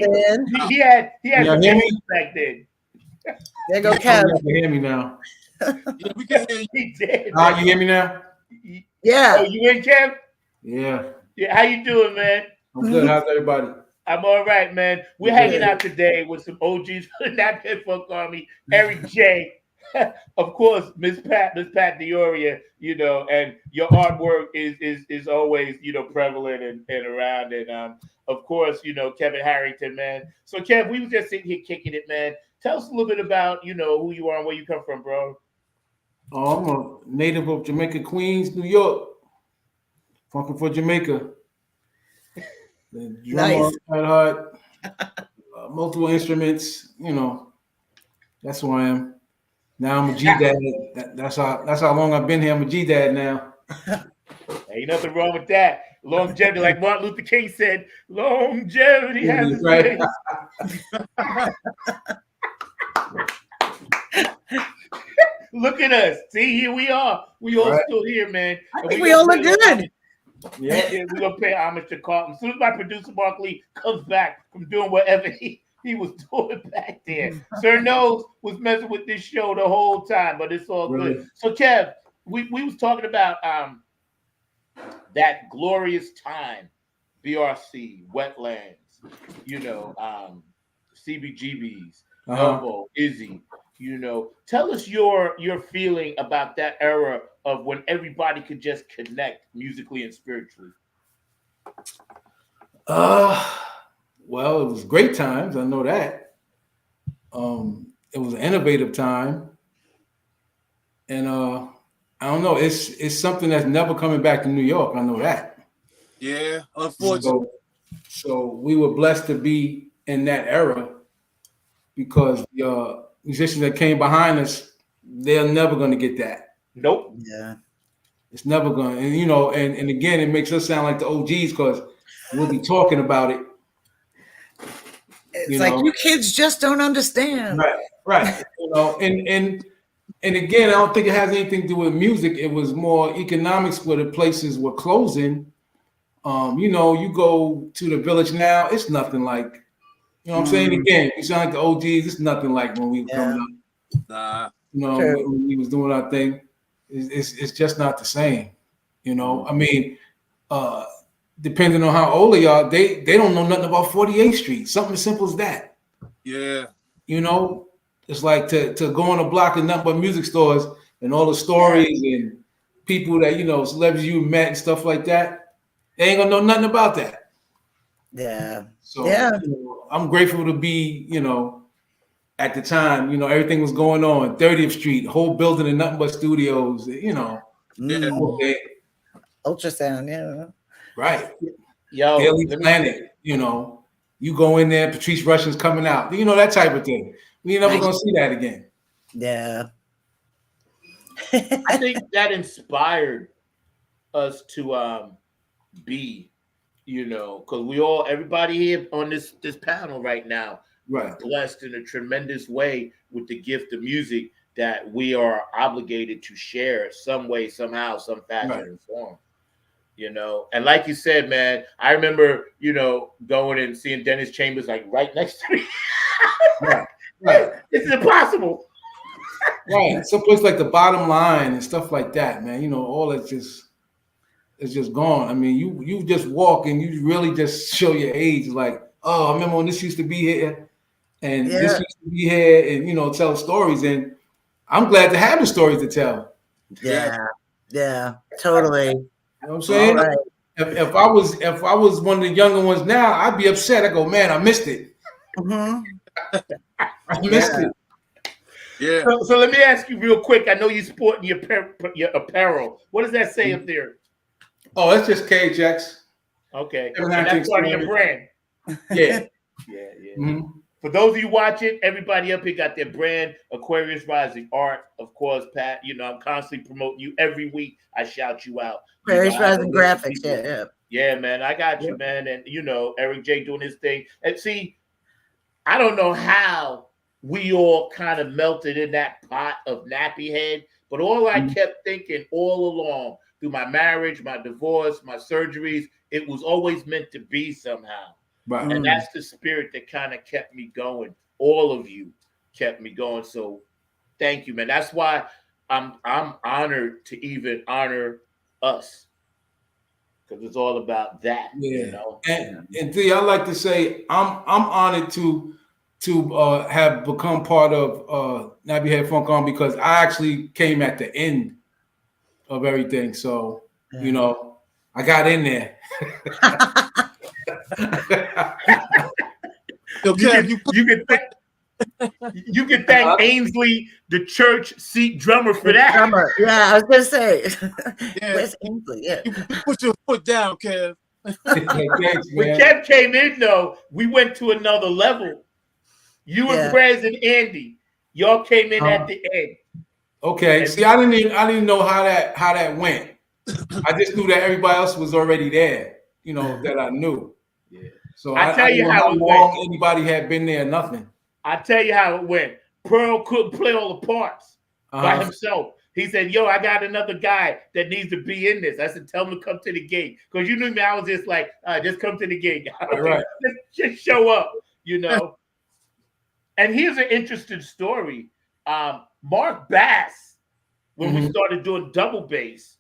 he had some games back then. There you go, Kev. You can hear me now. Yeah, we can hear you. He did. You hear me now? Yeah. Oh, you in, Kev? Yeah. Yeah. How you doing, man? I'm good. How's everybody? I'm all right, man. We're hanging out today with some OGs for the Nap Head Funk Army. Eric J. Of course, Miss Pat Dioria, you know, and your artwork is always, you know, prevalent and around. And of course, you know, Kevin Harrington, man. So Kev, we was just sitting here kicking it, man. Tell us a little bit about, you know, who you are and where you come from, bro. Oh, I'm a native of Jamaica, Queens, New York. Funking for Jamaica. The drummer, heart, multiple instruments, you know. That's who I am. Now I'm a G-Dad. That's how long I've been here. I'm a G-Dad now. Ain't nothing wrong with that. Longevity, like Martin Luther King said, longevity has its right. Look at us. See, here we are. We all still here, man. I think we all look good. Yeah, we're going to pay homage to Carlton. As soon as my producer, Mark Lee, comes back from doing whatever he was doing back there. Sir Nose was messing with this show the whole time, but it's all good. So, Kev, we was talking about that glorious time, BRC, Wetlands, you know, CBGBs, Elbow, Izzy, you know. Tell us your feeling about that era of when everybody could just connect musically and spiritually. Well, it was great times. I know that. It was an innovative time. And I don't know, it's something that's never coming back to New York. I know that. Yeah, unfortunately. So we were blessed to be in that era because the musicians that came behind us, they're never going to get that. Nope. Yeah. It's never going to. And, you know, and again, it makes us sound like the OGs because we'll be talking about it. It's like, you kids just don't understand. Right. You know, and again, I don't think it has anything to do with music. It was more economics where the places were closing. You know, you go to the Village now, it's nothing like, you know what I'm saying? Again, you sound like the OGs, it's nothing like when we were coming up. Nah. You know, when we was doing our thing. It's just not the same. You know, I mean, depending on how old they are, they don't know nothing about 48th Street. Something as simple as that. Yeah. You know, it's like to go on a block of nothing but music stores and all the stories and people that, you know, celebrities you met and stuff like that. They ain't gonna know nothing about that. Yeah. So Yeah. I'm grateful to be, at the time, everything was going on. 30th Street, whole building and nothing but studios, whole day. Ultrasound, yeah. Right. Yo, Daily Planet, you go in there, Patrice Russian's coming out, that type of thing. We ain't never gonna see that again. Yeah. I think that inspired us to be, because everybody here on this panel right now, right, blessed in a tremendous way with the gift of music that we are obligated to share some way, somehow, some fashion and form. And like you said, man, I remember, going and seeing Dennis Chambers like right next to me. right. This is impossible. Right. Someplace like the Bottom Line and stuff like that, man. All that's just gone. I mean, you just walk and you really just show your age. Like, oh, I remember when this used to be here and this used to be here, and tell stories. And I'm glad to have the stories to tell. Yeah, totally. You know what I'm saying? Right. If I was one of the younger ones now, I'd be upset. I go, man, I missed it. Mm-hmm. I missed it. Yeah. So let me ask you real quick. I know you're sporting your apparel. What does that say up there? Oh, that's just KHX. Okay. And that's part of your brand. Yeah. Yeah. Mm-hmm. For those of you watching, everybody up here got their brand, Aquarius Rising Art. Of course, Pat, I'm constantly promoting you every week. I shout you out. Aquarius Rising Graphics, yeah. Yeah, man, I got you, man. And, Eric J doing his thing. And see, I don't know how we all kind of melted in that pot of nappy head, but all I kept thinking all along through my marriage, my divorce, my surgeries, it was always meant to be somehow. Right. And that's the spirit that kind of kept me going. All of you kept me going. So thank you, man. That's why I'm honored to even honor us. Because it's all about that. Yeah. And Thea, I like to say I'm honored to have become part of Nappy Head Funk On, because I actually came at the end of everything. So, I got in there. You can thank Ainsley, the church seat drummer, for that. Yeah, I was gonna say. Where's Ainsley? Yeah. You put your foot down, Kev. Thanks, when Kev came in, though, we went to another level. You and Prez and Andy, y'all came in at the end. Okay. See, I didn't know how that went. I just knew that everybody else was already there. That I knew. Yeah. So I tell you how long anybody had been there. Nothing. I tell you how it went. Pearl couldn't play all the parts by himself. He said, "Yo, I got another guy that needs to be in this." I said, "Tell him to come to the gig," because you knew me. I was just like, "Just come to the gig. Right. Just show up." And here's an interesting story. Mark Bass, when we started doing double bass,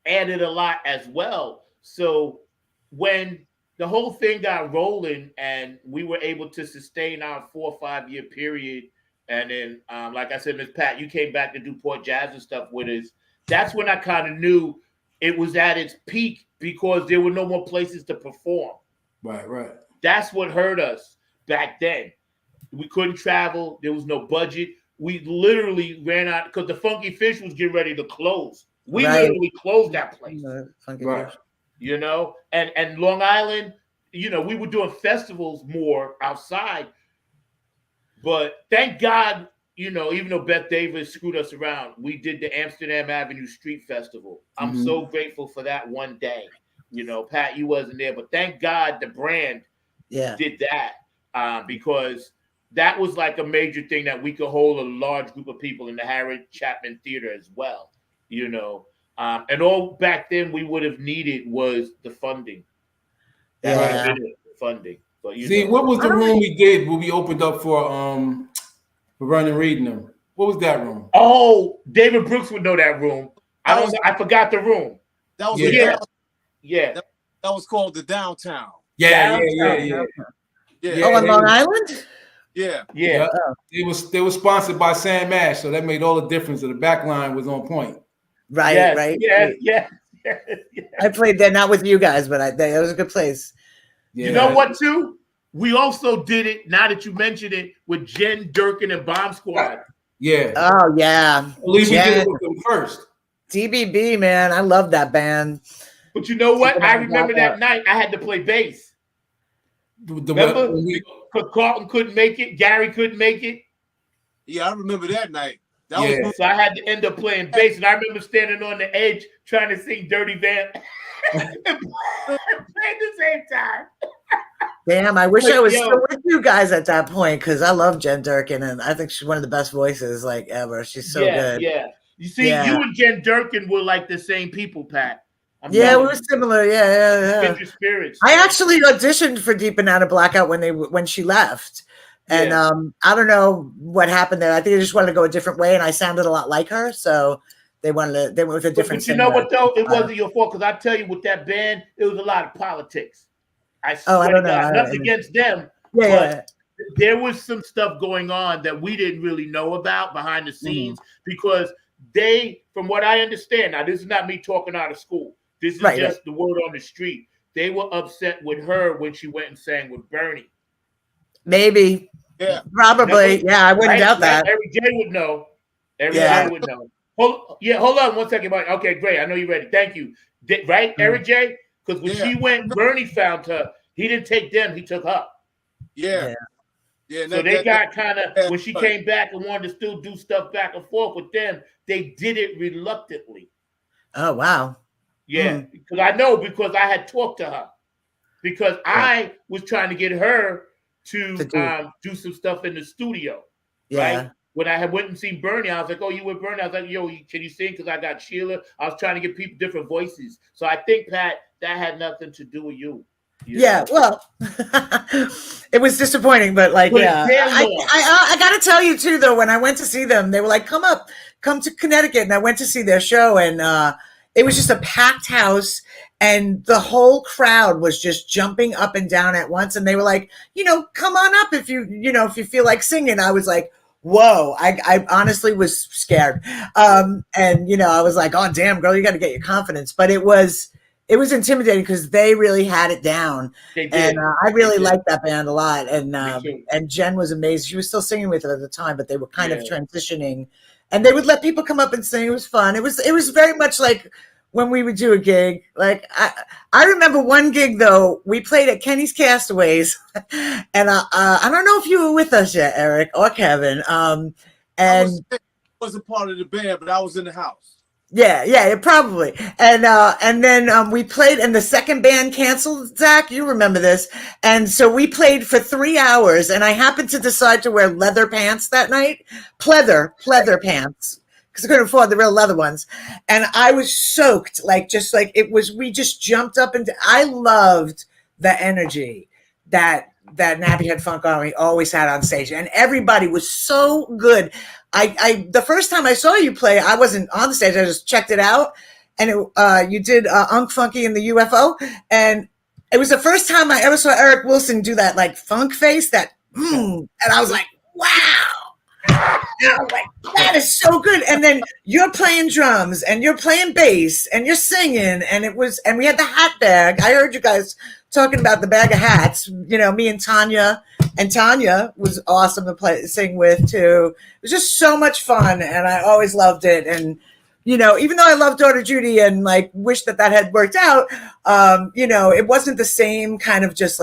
added a lot as well. So when the whole thing got rolling and we were able to sustain our 4 or 5 year period, and then, like I said, Miss Pat, you came back to do Port Jazz and stuff with us. That's when I kind of knew it was at its peak, because there were no more places to perform. Right. That's what hurt us back then. We couldn't travel. There was no budget. We literally ran out because the Funky Fish was getting ready to close. We literally closed that place. Right. And Long Island, we were doing festivals more outside. But thank God, even though Beth Davis screwed us around, we did the Amsterdam Avenue Street Festival. I'm so grateful for that one day. Pat, you wasn't there, but thank God the brand did that, because that was like a major thing that we could hold a large group of people in the Harriet Chapman Theater as well. And all back then we would have needed was the funding. Funding. But what was the room we did when we opened up for Vernon Reed and them? What was that room? Oh, David Brooks would know that room. I forgot the room. That was that was called the Downtown. Yeah. Oh, on Long Island? Yeah. They were sponsored by Sam Ash, so that made all the difference. The back line was on point. Right. Yes. I played there, not with you guys, but that was a good place. Yeah. You know what, too? We also did it, now that you mentioned it, with Jen Durkin and Bomb Squad. Yeah. Oh, yeah. I believe we did it with them first. DBB, man. I love that band. But you know what? I remember that night I had to play bass. Remember? Because Carlton couldn't make it. Gary couldn't make it. Yeah, I remember that night. That was so I had to end up playing bass. And I remember standing on the edge trying to sing Dirty Van and play at the same time. Damn, I wish I was still with you guys at that point, because I love Jen Durkin, and I think she's one of the best voices like ever. She's so good. Yeah. You see, you and Jen Durkin were like the same people, Pat. We were similar. Yeah. Spirits. I actually auditioned for Deep and Out of Blackout when she left. And I don't know what happened there. I think they just wanted to go a different way, and I sounded a lot like her, so they went with a different. But you know what though? It wasn't your fault, because I tell you, with that band, it was a lot of politics. I swear to God, nothing against them, but there was some stuff going on that we didn't really know about behind the scenes, because they, from what I understand, now this is not me talking out of school. This is just the word on the street. They were upset with her when she went and sang with Bernie. Maybe. Yeah. Probably. Yeah, I wouldn't doubt that. Every J would know. Every J would know. Hold on 1 second. Okay, great. I know you're ready. Thank you. Right, Eric J? Because when she went, Bernie found her. He didn't take them. He took her. Yeah. So they got kind of, when she came back and wanted to still do stuff back and forth with them, they did it reluctantly. Oh, wow. Yeah, because I know, because I had talked to her. Because I was trying to get her to do some stuff in the studio. Right? When I had went and seen Bernie, I was like, oh, you with Bernie? I was like, yo, can you sing? Because I got Sheila. I was trying to get people different voices. So I think, Pat, that had nothing to do with you. Well, it was disappointing, but I got to tell you too, though, when I went to see them, they were like, come to Connecticut. And I went to see their show, and it was just a packed house, and the whole crowd was just jumping up and down at once. And they were like, come on up if you feel like singing. I was like, whoa, I honestly was scared. And, I was like, oh, damn, girl, you got to get your confidence. But it was intimidating, because they really had it down. They did. And I really liked that band a lot. And Jen was amazing. She was still singing with it at the time, but they were kind of transitioning. And they would let people come up and sing. It was fun. It was very much like when we would do a gig. Like I remember one gig, though. We played at Kenny's Castaways, and I don't know if you were with us yet, Eric or Kevin. And I wasn't part of the band, but I was in the house. Yeah, probably. And then we played, and the second band canceled. Zach, you remember this. And so we played for 3 hours, and I happened to decide to wear leather pants that night. Pleather pants, because I couldn't afford the real leather ones. And I was soaked, we just jumped up, and I loved the energy that Nappy Head Funk Army always had on stage, and everybody was so good. The first time I saw you play, I wasn't on the stage. I just checked it out, and you did Unk Funky in the UFO, and it was the first time I ever saw Eric Wilson do that funk face, and I was like, wow. And I was like, that is so good. And then you're playing drums, and you're playing bass, and you're singing, and we had the hat bag. I heard you guys talking about the bag of hats, me and Tanya was awesome to sing with too. It was just so much fun, and I always loved it. And, even though I love Daughter Judy and wish that had worked out, it wasn't the same kind of just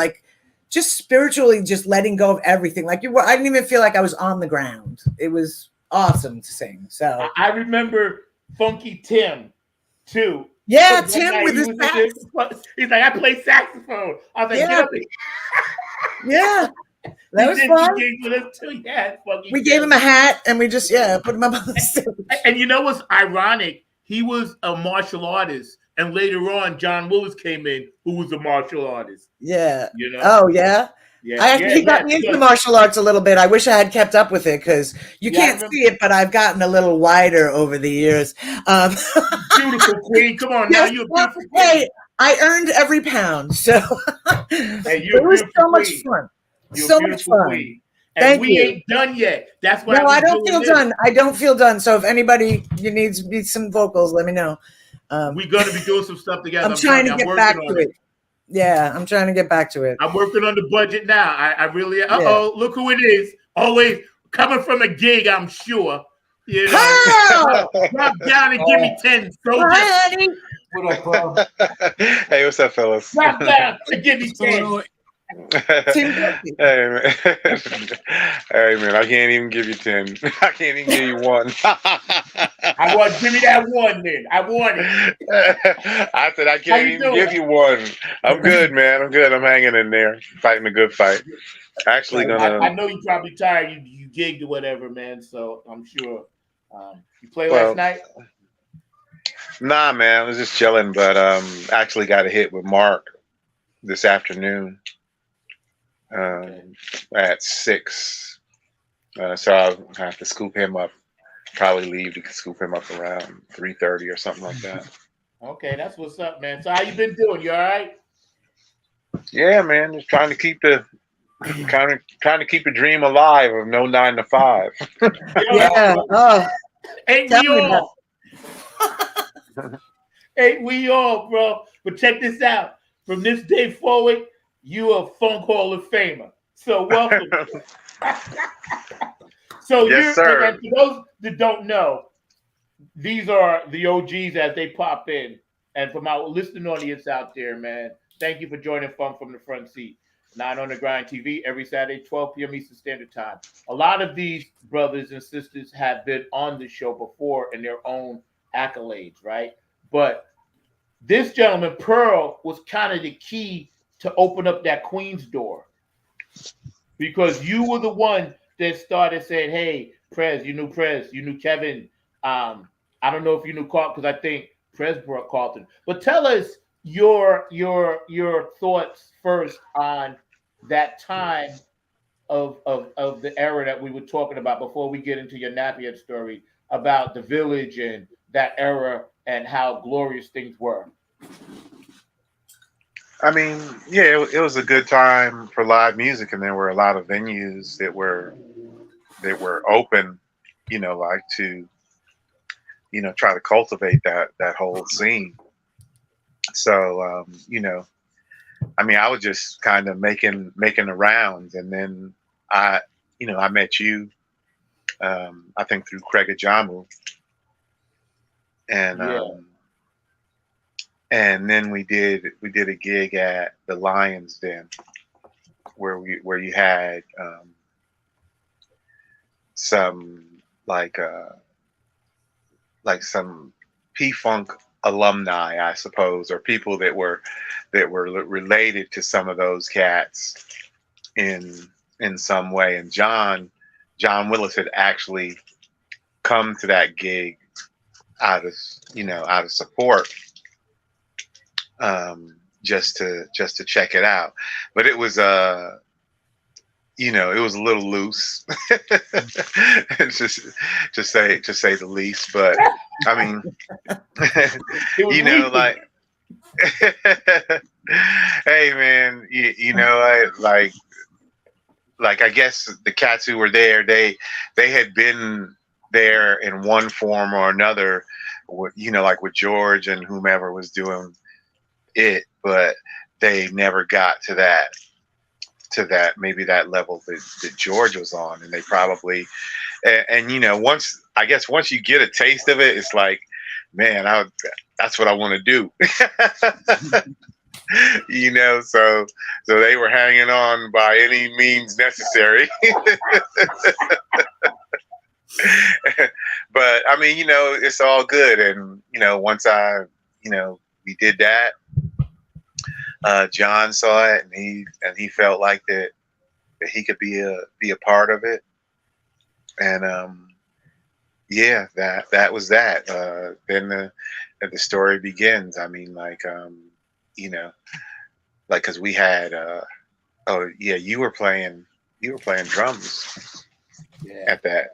spiritually just letting go of everything. I didn't even feel like I was on the ground. It was awesome to sing. So I remember Funky Tim too. Yeah, Tim with his sax. He's like, I play saxophone. I was like, get up here. Yeah. That was fun. We gave him a hat, and we just put him up on the stage. And you know what's ironic? He was a martial artist, and later on, John Lewis came in, who was a martial artist. Yeah. Oh yeah. Yeah. He got me into martial arts a little bit. I wish I had kept up with it, because you can't see it, but I've gotten a little wider over the years. Beautiful queen. Come on, now you're a beautiful queen. Hey, I earned every pound, so it was so much fun. So much fun. Queen. And we ain't done yet. That's why. No, I don't feel done. I don't feel done. So if anybody needs some vocals, let me know. We're gonna be doing some stuff together. I'm trying to I'm get working back on to it. Yeah, I'm trying to get back to it. I'm working on the budget now. I really. Look who it is. Always coming from a gig. I'm sure. You know. Carl! Drop down and give me 10, soldier. Hi, honey. What up, Carl? Hey, what's up, fellas? Drop down and give me 10. Team Brookie. Hey, man. Hey, man, I can't even give you 10. I can't even give you 1. I want give me that 1 then. I want it. I said I How can't you even doing? give you 1. I'm good, man. I'm good. I'm hanging in there, fighting a good fight. Actually, I know you're probably tired. You gigged or whatever, man. So I'm sure. You play last night? Nah, man. I was just chilling, but actually got a hit with Mark this afternoon at 6. So I'll have to scoop him up. Probably leave to scoop him up around 3:30 or something like that. Okay, that's what's up, man. So how you been doing? You all right? Yeah, man. Just trying to keep the dream alive of no 9 to 5. Yeah. Oh, Ain't tell we me all? Ain't we all, bro? But check this out. From this day forward, you a Funk Hall of Famer. So welcome. So Yes, sir. And for those that don't know, these are the OGs as they pop in. And from our listening audience out there, man, thank you for joining Funk from the Front Seat. 9 on the Grind TV every Saturday, 12 p.m. Eastern Standard Time. A lot of these brothers and sisters have been on the show before in their own accolades, right? But this gentleman, Pearl, was kind of the key to open up that Queen's door, because you were the one that started saying, "Hey, Prez, you knew Kevin. I don't know if you knew Carlton, because I think Prez brought Carlton. But tell us your thoughts first on that time of the era that we were talking about before we get into your Napier story about the Village and that era and how glorious things were." I mean, yeah, it was a good time for live music, and there were a lot of venues that were open, like to, try to cultivate that whole scene. So, I mean, I was just kind of making the rounds, and then I met you, I think through Craig Ajamu, and and then we did a gig at the Lions Den, where you had some like some P-Funk alumni, I suppose, or people that were related to some of those cats in some way. And John Willis had actually come to that gig out of support, just to check it out. But it was it was a little loose, to say the least. But I mean, like, hey man, like I guess the cats who were there, they had been there in one form or another, like with George and whomever was doing it, but they never got to that maybe that level that George was on. And they probably and once you get a taste of it, it's like, man, that's what I want to do. So they were hanging on by any means necessary. But I mean, it's all good. And once we did that, John saw it, and he felt like that he could be a part of it. And yeah, that was that. Then the story begins. I mean, like, because we had oh yeah, you were playing drums. Yeah. At that.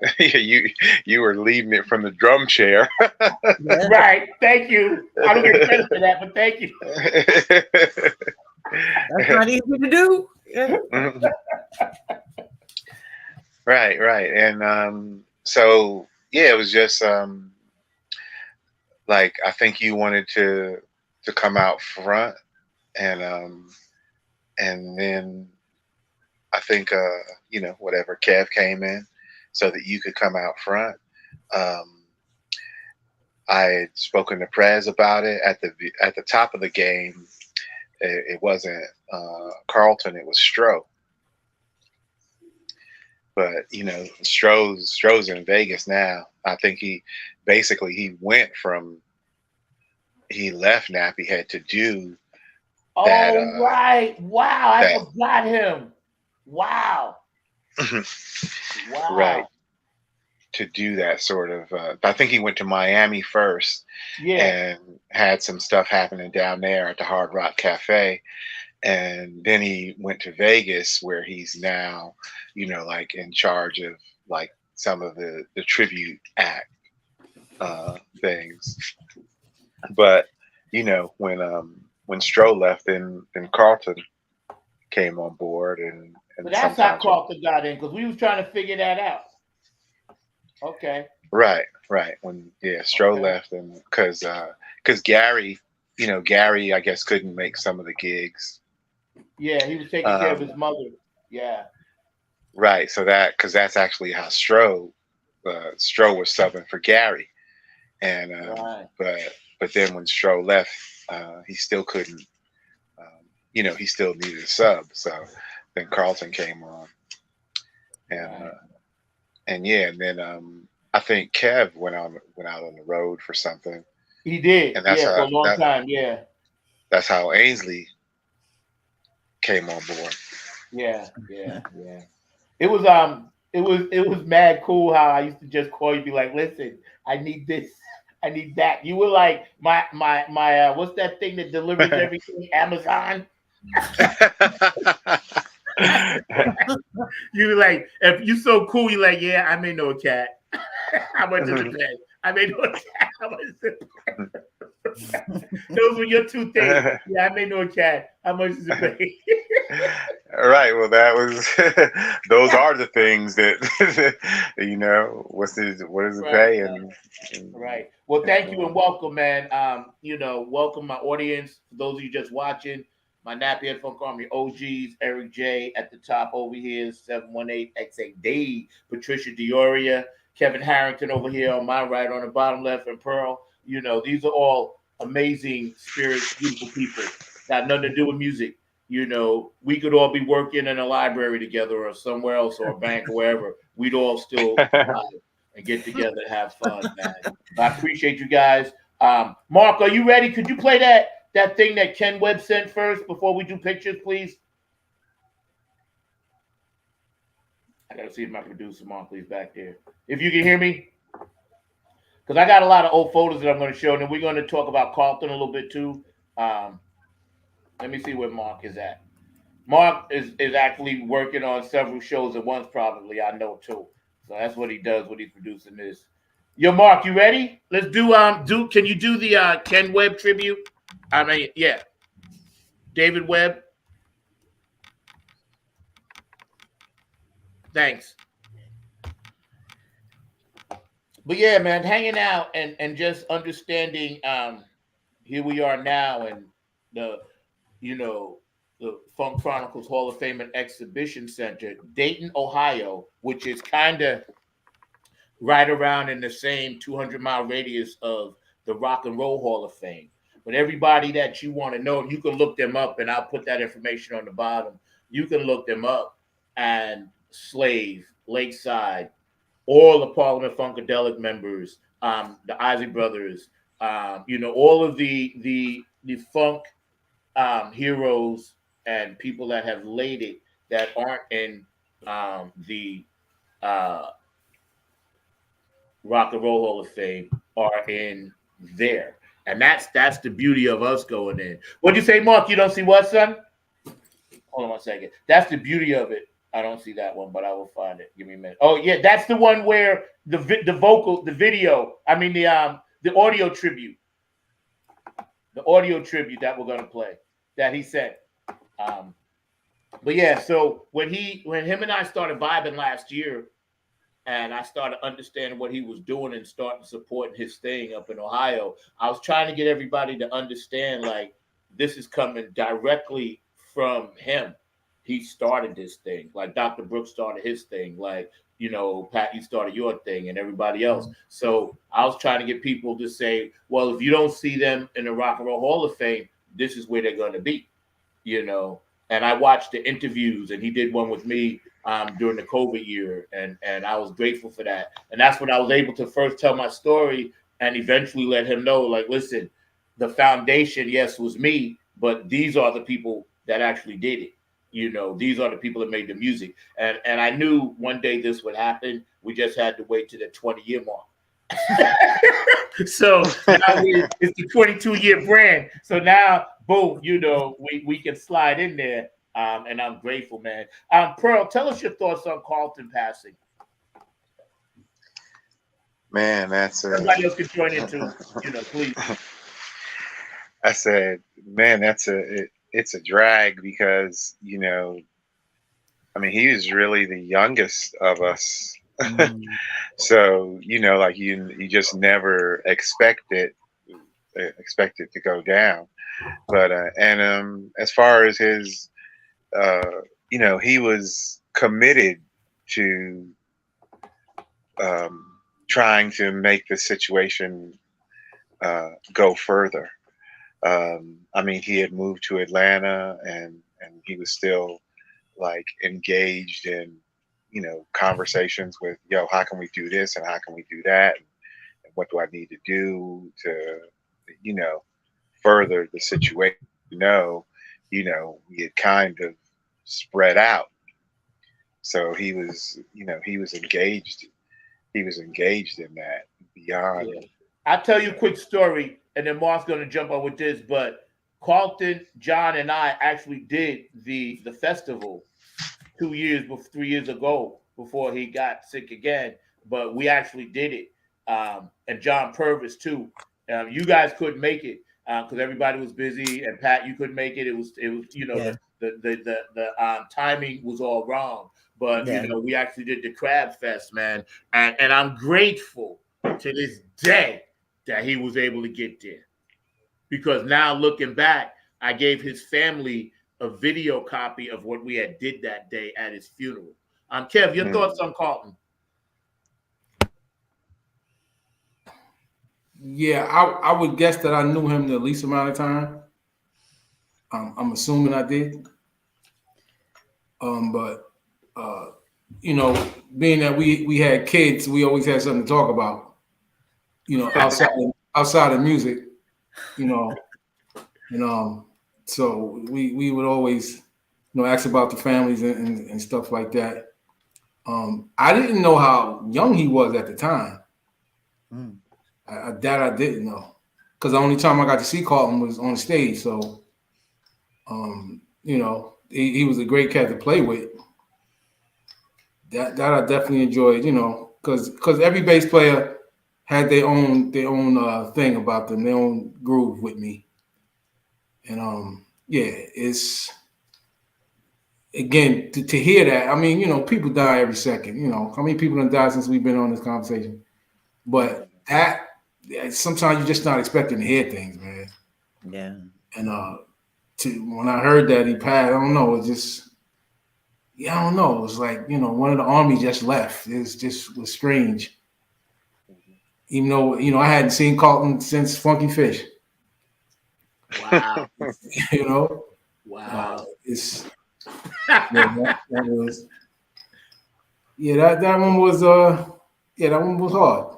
you were leading it from the drum chair. yeah. Right. Thank you. I don't get credit for that, but thank you. That's not easy to do. Yeah. Right. And so yeah, it was just like I think you wanted to come out front, and then I think whatever, Kev came in so that you could come out front. I had spoken to Prez about it at the top of the game. It wasn't Carlton, it was Stroh. But Stroh's in Vegas now. I think he left Nappy Head to do that. Right. Wow, I forgot him. Wow. Wow. Right. To do that sort of, I think he went to Miami first, and had some stuff happening down there at the Hard Rock Cafe, and then he went to Vegas, where he's now, like in charge of like some of the tribute act things. But when Stroh left, then Carlton came on board, and but that's how Carlton got in, because we was trying to figure that out. Okay. Right. When Stroh left, and because Gary, Gary, I guess, couldn't make some of the gigs. Yeah, he was taking care of his mother. Yeah. Right. So because that's actually how Stroh was subbing for Gary, and but then when Stroh left, he still couldn't. He still needed a sub. So then Carlton came on, and then I think Kev went out on the road for something. He did, and that's for a long time. Yeah, that's how Ainsley came on board. Yeah. It was mad cool how I used to just call you, be like, listen, I need this, I need that. You were like my what's that thing that delivers everything? Amazon. You were like, if you so cool, you're like, yeah, I may know a cat. How much is it pay? I may know a cat. How much is it pay? Those were your two things. Yeah, I may know a cat. How much is it pay? All right. Well, that was those are the things that what does it pay? And right. Well, thank you and welcome, man. Welcome my audience. For those of you just watching, my Nappy Head Funk Army OGs, Eric J at the top over here, 718XAD, Patricia Dioria, Kevin Harrington over here on my right, on the bottom left, and Pearl. These are all amazing spirits, beautiful people. Got nothing to do with music. We could all be working in a library together or somewhere else, or a bank or wherever. We'd all still and get together and have fun, man. I appreciate you guys. Mark, are you ready? Could you play that thing that Ken Webb sent first before we do pictures, please? I got to see if my producer, Mark, is back there. If you can hear me. Because I got a lot of old photos that I'm going to show, and then we're going to talk about Carlton a little bit too. Let me see where Mark is at. Mark is actually working on several shows at once, probably, I know too. So that's what he does when he's producing this. Yo, Mark, you ready? Let's can you do the Ken Webb tribute? David Webb. Thanks. But yeah, man, hanging out and just understanding here we are now, and the Funk Chronicles Hall of Fame and Exhibition Center, Dayton, Ohio, which is kind of right around in the same 200-mile radius of the Rock and Roll Hall of Fame. But everybody that you want to know, you can look them up, and I'll put that information on the bottom. You can look them up, and Slave, Lakeside, all the Parliament Funkadelic members, the Isley Brothers, all of the funk heroes and people that have laid it that aren't in the Rock and Roll Hall of Fame are in there. And that's the beauty of us going in. What'd you say, Mark? You don't see what, son? Hold on 1 second. That's the beauty of it. I don't see that one, but I will find it. Give me a minute. Oh, yeah, that's the one where the audio tribute. The audio tribute that we're gonna play that he sent. But yeah, so when him and I started vibing last year, and I started understanding what he was doing and starting supporting his thing up in Ohio. I was trying to get everybody to understand like this is coming directly from him. He started this thing, like Dr. Brooks started his thing, like Pat, you started your thing, and everybody else. So I was trying to get people to say, well, if you don't see them in the Rock and Roll Hall of Fame, this is where they're going to be, And I watched the interviews, and he did one with me during the COVID year, and I was grateful for that. And that's when I was able to first tell my story and eventually let him know, like, listen, the foundation, yes, was me, but these are the people that actually did it. These are the people that made the music. And I knew one day this would happen. We just had to wait to the 20-year mark. So now it's the 22-year brand. So now, boom, we can slide in there. And I'm grateful, man. Pearl, tell us your thoughts on Carlton passing. Man, that's everybody else can join in too. Please. I said, man, it's a drag because I mean, he was really the youngest of us. So like you just never expect it to go down. But as far as his he was committed to trying to make the situation go further. I mean, he had moved to Atlanta, and he was still like engaged in conversations with how can we do this and how can we do that, and what do I need to do to further the situation. We had kind of spread out, so he was engaged. He was engaged in that beyond. Yeah. I'll tell you a quick story, and then Mark's going to jump on with this. But Carlton, John, and I actually did the festival 3 years ago before he got sick again. But we actually did it, and John Purvis too. You guys couldn't make it because everybody was busy, and Pat, you couldn't make it. It was Yeah. the timing was all wrong. But we actually did the Crab Fest, man, and I'm grateful to this day that he was able to get there, because now looking back, I gave his family a video copy of what we had did that day at his funeral. Kev, your thoughts on Carlton? Yeah, I would guess that I knew him the least amount of time. I'm assuming I did. But being that we had kids, we always had something to talk about. Outside of music, so we would always, ask about the families and stuff like that. I didn't know how young he was at the time. I didn't know, because the only time I got to see Carlton was on stage. So, he was a great cat to play with. That I definitely enjoyed, because every bass player had their own thing about them, their own groove with me. And it's again to hear that. I mean, people die every second. How many people have died since we've been on this conversation? But that sometimes you're just not expecting to hear things, man. Yeah. And when I heard that he passed, I don't know. It just, I don't know. It was like one of the army just left. It was strange. Even though I hadn't seen Carlton since Funky Fish. Wow. Wow. It's that was that one was that one was hard.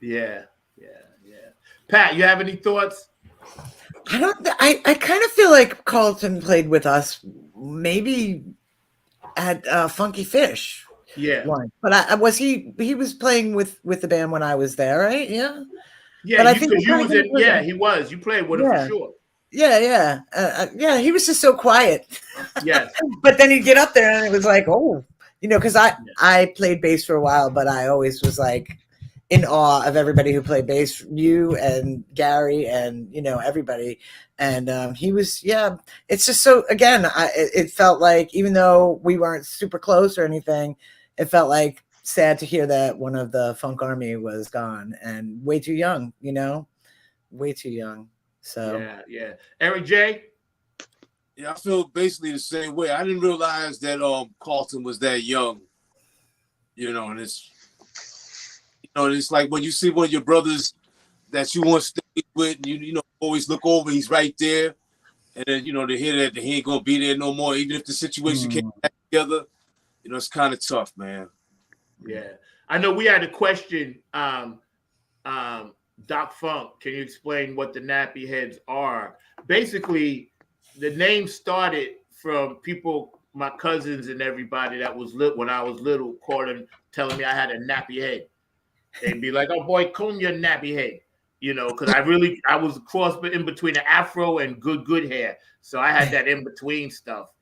Yeah. Pat, you have any thoughts? I kind of feel like Carlton played with us maybe at Funky Fish. Yeah. But he was playing with the band when I was there, right? Yeah. Yeah, but I think you was in. Yeah, he was. You played with him for sure. Yeah. He was just so quiet. Yes. But then he'd get up there and it was like, oh, because I played bass for a while, but I always was like in awe of everybody who played bass, you and Gary and everybody. And he was, it's just so, again, it felt like, even though we weren't super close or anything, it felt like sad to hear that one of the Funk Army was gone, and way too young, way too young. So yeah. Eric J. Yeah, I feel basically the same way. I didn't realize that Carlton was that young. And it's it's like when you see one of your brothers that you want to stay with, and you always look over, he's right there, and then to hear that he ain't gonna be there no more, even if the situation came back together, it's kind of tough, man. Yeah, I know we had a question. Doc Funk, can you explain what the nappy heads are? Basically, the name started from people, my cousins and everybody that was lit when I was little, calling, telling me I had a nappy head. They'd be like, "Oh boy, comb your nappy head," because I was a cross in between the afro and good hair, so I had that in between stuff,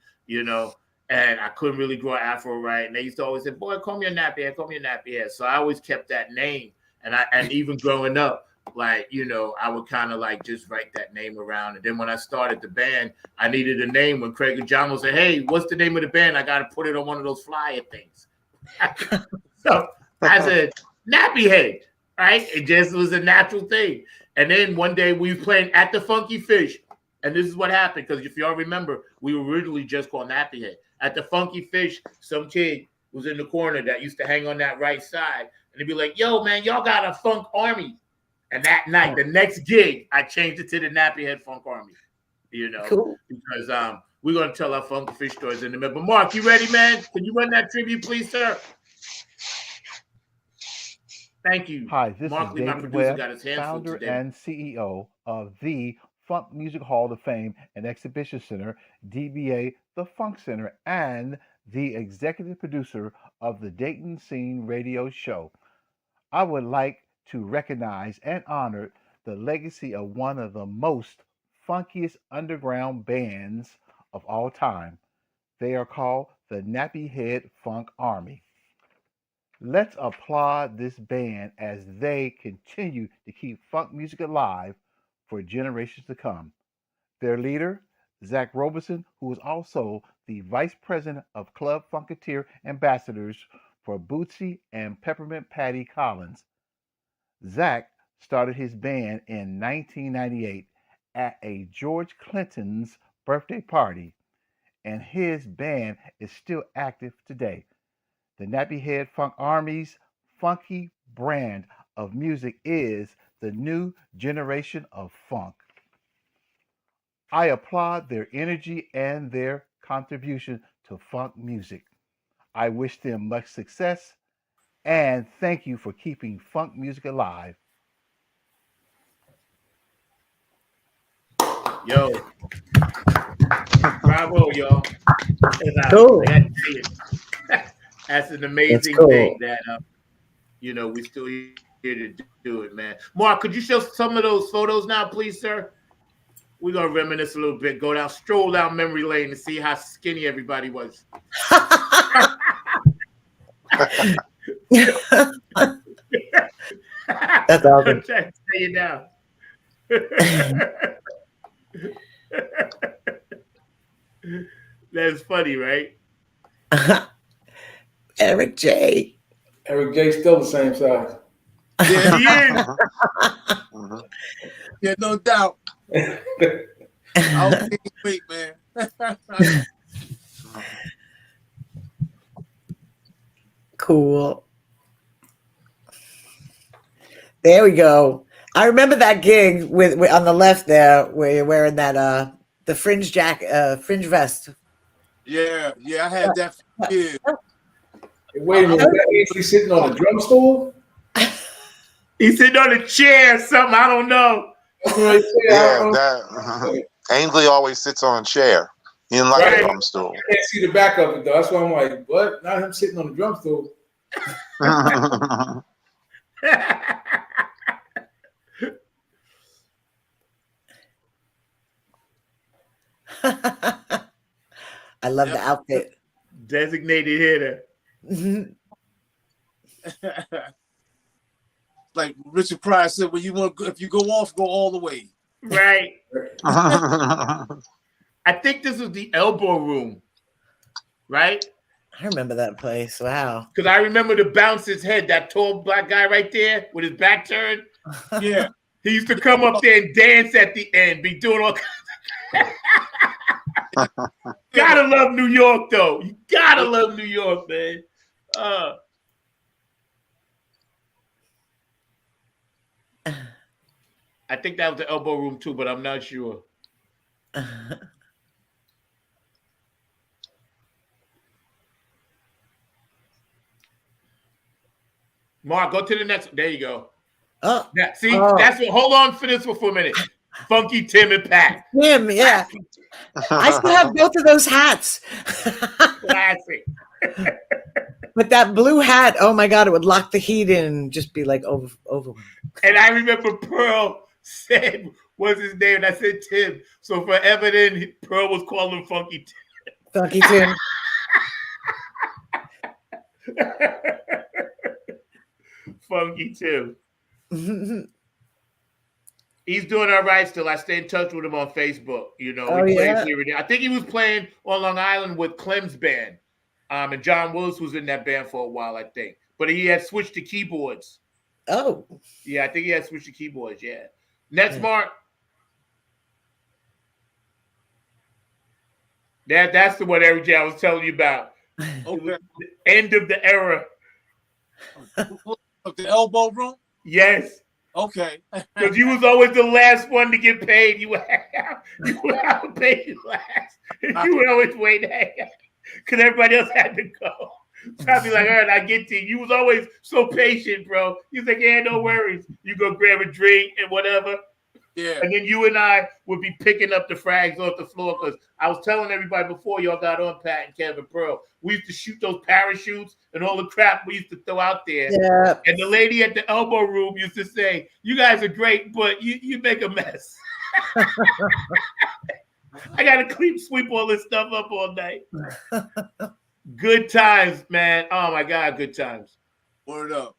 and I couldn't really grow an afro right. And they used to always say, "Boy, comb your nappy head, comb your nappy head." So I always kept that name, and even growing up, I would kind of just write that name around. And then when I started the band, I needed a name. When Craig and John would say, "Hey, what's the name of the band?" I got to put it on one of those flyer things. So I said, "Nappy Head," right? It just was a natural thing. And then one day we were playing at the Funky Fish. And this is what happened, because if y'all remember, we were originally just called Nappy Head. At the Funky Fish, some kid was in the corner that used to hang on that right side. And he'd be like, "Yo, man, y'all got a Funk Army." And that night, the next gig, I changed it to the Nappy Head Funk Army, cool. Because we're going to tell our Funky Fish stories in the middle. But Mark, you ready, man? Can you run that tribute, please, sir? Thank you. Hi, this Mark is Lee, my David producer, Webb, got his hands full founder today. and CEO of the Funk Music Hall of Fame and Exhibition Center, DBA The Funk Center, and the executive producer of the Dayton Scene Radio Show. I would like to recognize and honor the legacy of one of the most funkiest underground bands of all time. They are called the Nappy Head Funk Army. Let's applaud this band as they continue to keep funk music alive for generations to come. Their leader, Zach Roberson, who is also the vice president of Club Funketeer Ambassadors for Bootsy and Peppermint Patty Collins. Zach started his band in 1998 at a George Clinton's birthday party, and his band is still active today. The Nappy Head Funk Army's funky brand of music is the new generation of funk. I applaud their energy and their contribution to funk music. I wish them much success and thank you for keeping funk music alive. Yo, bravo, y'all. Cool. I got to see it. That's an amazing cool. thing that we're still here to do it, man. Mark, could you show some of those photos now, please, sir? We're gonna reminisce a little bit, stroll down memory lane to see how skinny everybody was. That's awesome. I'm trying to stay you down. That's funny, right? Eric J. Eric J still the same size. Yeah, he is. Yeah, no doubt. I'll wait, man. Cool. There we go. I remember that gig with on the left there, where you're wearing that the fringe fringe vest. Yeah, I had that for years. Wait a minute, he's sitting on a drum stool? He's sitting on a chair or something. I don't know. Yeah, that Ainsley always sits on a chair. He didn't like a drum stool. I can't see the back of it though. That's why I'm like, what? Not him sitting on the drum stool. I love the outfit. Designated hitter. Like Richard Pryor said, when you want, if you go off, go all the way. Right. I think this was the elbow room, right? I remember that place. Wow. Because I remember the bouncer's head, that tall black guy right there with his back turned. Yeah. He used to come up there and dance at the end, be doing all Gotta love New York, though. You gotta love New York, man. I think that was the elbow room too, but I'm not sure. Mark, go to the next. There you go. Oh, Now, see, that's what. Hold on for this one for a minute. Funky Tim and Pat. Tim, yeah. I still have both of those hats. Classic. But that blue hat, oh my God, it would lock the heat in and just be like over. And I remember Pearl said, what's his name? And I said Tim. So forever then, Pearl was calling him Funky Tim. Funky Tim. Funky Tim. He's doing all right still. I stay in touch with him on Facebook. You know, he plays here and there. I think he was playing on Long Island with Clem's band. And John Willis was in that band for a while, I think. But he had switched to keyboards. Oh. Yeah, I think he had switched to keyboards, yeah. Next, Mark. That's the one, Eric J, I was telling you about. Okay. The end of the era. Of the elbow room? Yes. Okay. Because you was always the last one to get paid. You would have paid last. You would always wait because everybody else had to go. So I'd be like, all right, I get to you. You was always so patient, bro. You was like, yeah, no worries. You go grab a drink and whatever. Yeah. And then you and I would be picking up the frags off the floor because I was telling everybody before y'all got on, Pat and Kevin Pearl, we used to shoot those parachutes and all the crap we used to throw out there. Yeah. And the lady at the elbow room used to say, you guys are great, but you make a mess. I got to sweep all this stuff up all night. Good times, man. Oh, my God, good times. Word up.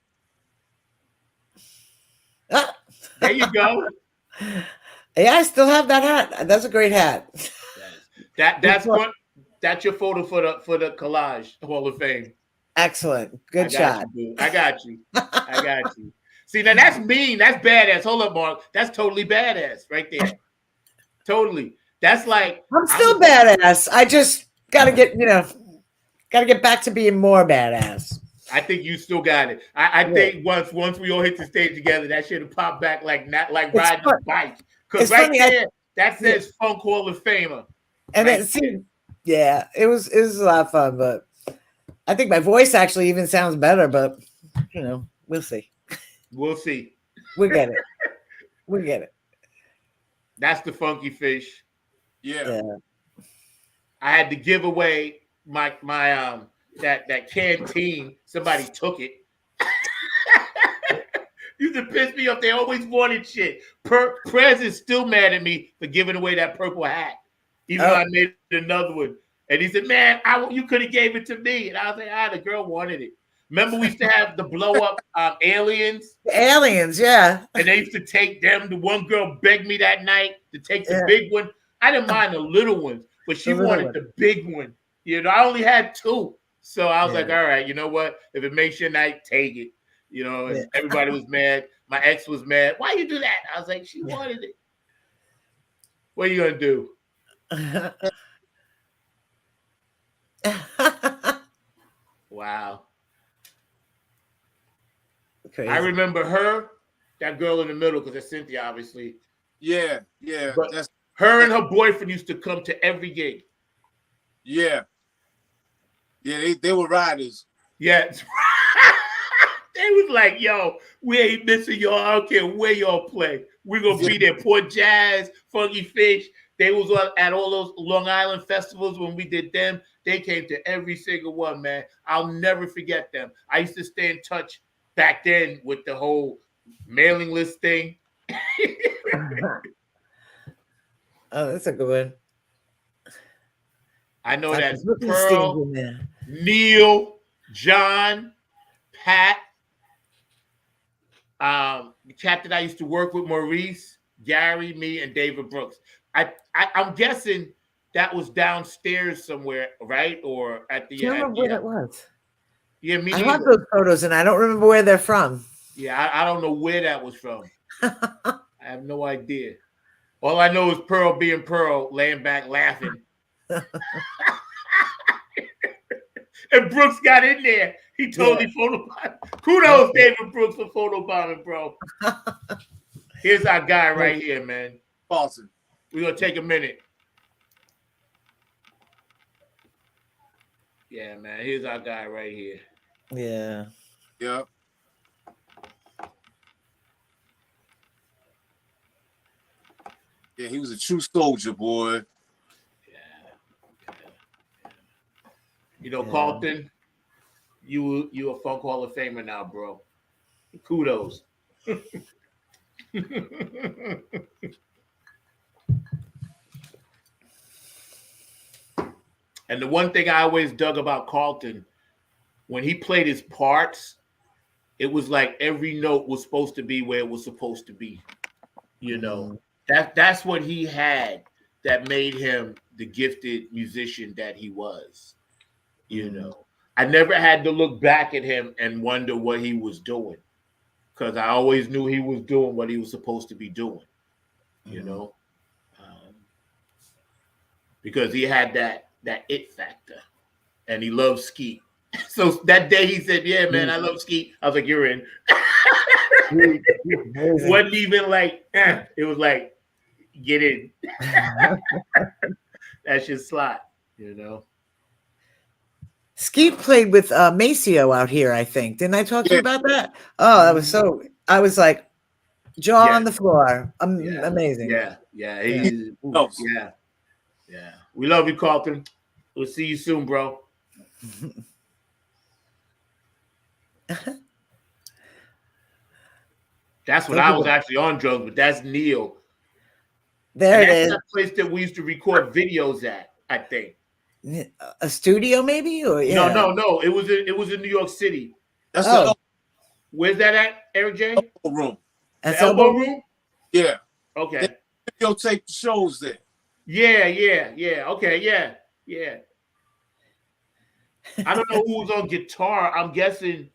There you go. Yeah, I still have that hat. That's a great hat. That's your photo for the collage Hall of Fame. Excellent. Good shot. I got you. See, now that's mean. That's badass. Hold up, Mark. That's totally badass right there. Totally. That's like I'm still badass. I just gotta get back to being more badass. I think you still got it. I think once we all hit the stage together, that should have popped back like riding a bike. Because right funny, there, that says Funk Hall of Famer. And right it was a lot of fun, but I think my voice actually even sounds better, but we'll see. We'll see. We get it. We get it. That's the Funky Fish. Yeah. I had to give away my that canteen. Somebody took it. Used to piss me off. They always wanted shit. Prez is still mad at me for giving away that purple hat, even though I made another one. And he said, "Man, you could have gave it to me." And I was like, the girl wanted it. Remember, we used to have the blow up aliens. The aliens, yeah. And they used to take them. The one girl begged me that night to take the big one. I didn't mind the little ones, but she wanted the big one. I only had two. So I was like, all right, you know what? If it makes your night, take it. And everybody was mad. My ex was mad. Why you do that? I was like, she wanted it. What are you going to do? Wow. Crazy. I remember her, that girl in the middle, because it's Cynthia, obviously. Yeah. But her and her boyfriend used to come to every gig. Yeah. Yeah, they were riders. Yeah. They was like, yo, we ain't missing y'all. I don't care where y'all play. We're going to be there. Port Jazz, Funky Fish. They was at all those Long Island festivals when we did them. They came to every single one, man. I'll never forget them. I used to stay in touch back then with the whole mailing list thing. Oh, that's a good one. I know that Pearl, Neil, John, Pat, the captain I used to work with, Maurice, Gary, me, and David Brooks. I'm guessing that was downstairs somewhere, right? Or at the I can't remember where that was. Yeah, me I neither. have those photos, and I don't remember where they're from. Yeah, I don't know where that was from. I have no idea. All I know is Pearl being Pearl, laying back laughing. And Brooks got in there. He totally photobombed. Kudos, David Brooks, for photobombing, bro. Here's our guy right here, man. Awesome. We're going to take a minute. Yeah, man. Here's our guy right here. Yeah. Yeah. Yeah, he was a true soldier, boy. You know, Carlton, you a Funk Hall of Famer now, bro. Kudos. And the one thing I always dug about Carlton, when he played his parts, it was like every note was supposed to be where it was supposed to be. You know, that's what he had that made him the gifted musician that he was. You know, I never had to look back at him and wonder what he was doing, because I always knew he was doing what he was supposed to be doing. You know, because he had that it factor, and he loved Skeet. So that day he said, "Yeah, man, I love Skeet." I was like, "You're in." It wasn't even like, it was like, get in. That's your slot, you know. Skeet played with Maceo out here, I think. Didn't I talk to you about that? Oh, that was so. I was like, jaw on the floor. Amazing. Yeah. We love you, Carlton. We'll see you soon, bro. That's when I was actually on drugs, but that's Neil. There it is. That's the place that we used to record videos at, I think. A studio, maybe? Or No. It was in New York City. That's the Where's that at, Eric J? elbow room. The elbow room? Yeah. Okay. They videotape the shows there. Yeah. Okay, yeah. I don't know who was on guitar. I'm guessing,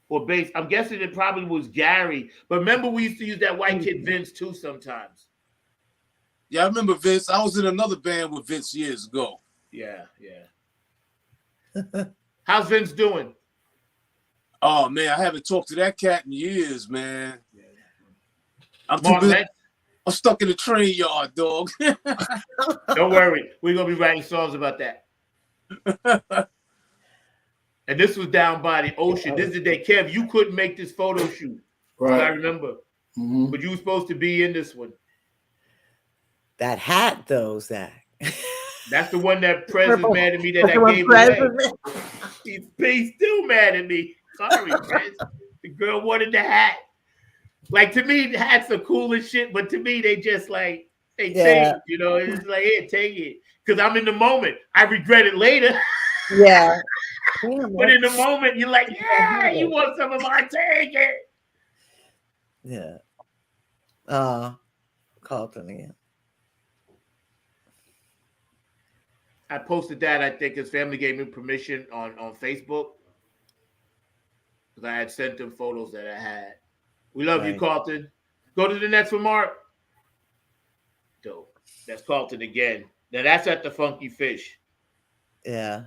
or bass. I'm guessing it probably was Gary. But remember, we used to use that white kid Vince too sometimes. Yeah, I remember Vince. I was in another band with Vince years ago. Yeah. How's Vince doing? Oh man, I haven't talked to that cat in years, man. I'm too Mark, busy. I'm stuck in the train yard, dog. Don't worry, we're gonna be writing songs about that. And this was down by the ocean. This is the day, Kev, you couldn't make this photo shoot. Right. I remember. But you were supposed to be in this one. That hat, though, Zach. That's the one that Prez is mad at me that I gave away. He's still mad at me. Sorry, Prez. The girl wanted the hat. Like, to me, the hats are cool as shit, but to me, they just like, they change, you know? It's like, here, take it. Because I'm in the moment. I regret it later. Yeah. But in the moment, you're like, yeah, you want some of my, take it. Yeah. Carlton again. I posted that, I think his family gave me permission on Facebook. Because I had sent them photos that I had. We love you, Carlton. Go to the next one, Mark. Dope. That's Carlton again. Now that's at the Funky Fish. Yeah.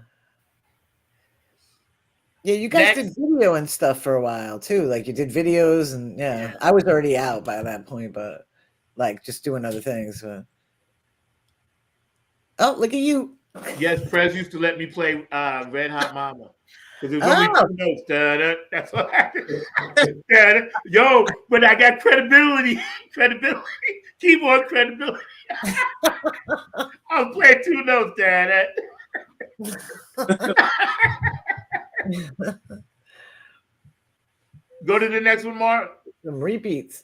Yeah, you guys did video and stuff for a while too. Like you did videos and I was already out by that point, but like just doing other things. Oh, look at you. Yes, Prez used to let me play Red Hot Mama. Because it was only 2 notes. Da-da. That's what happened. Yo, but I got credibility. Keyboard credibility. I'll play 2 notes, da-da. Go to the next one, Mark. Some repeats.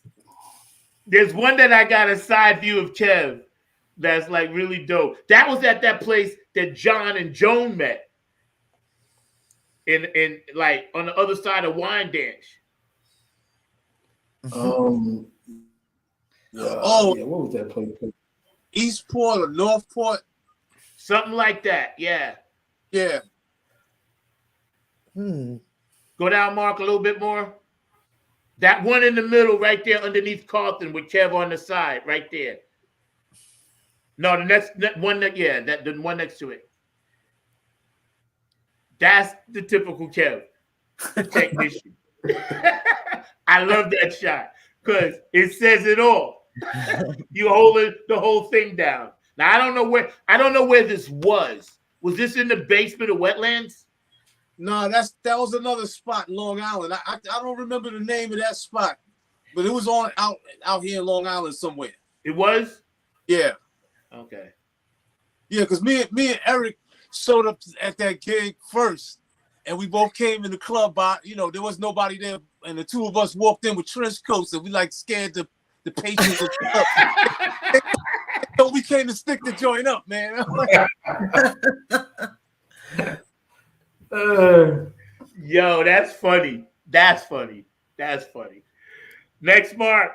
There's one that I got a side view of Kev that's like really dope. That was at that place that John and Joan met. In like on the other side of Wyandanch. What was that place? Eastport or Northport? Something like that. Yeah. Yeah. Go down, Mark, a little bit more. That one in the middle, right there underneath Carlton with Kev on the side, right there. No, the next one the one next to it. That's the typical Kev, the technician. I love that shot because it says it all. You hold the whole thing down. Now I don't know where this was. Was this in the basement of Wetlands? No, that was another spot in Long Island. I don't remember the name of that spot, but it was out here in Long Island somewhere. It was? Yeah. Okay. Yeah, because me and Eric showed up at that gig first, and we both came in the club by, there was nobody there, and the two of us walked in with trench coats, and we like scared the patrons of the club. So we came to stick the joint up, man. Yo, that's funny. That's funny. Next, Mark.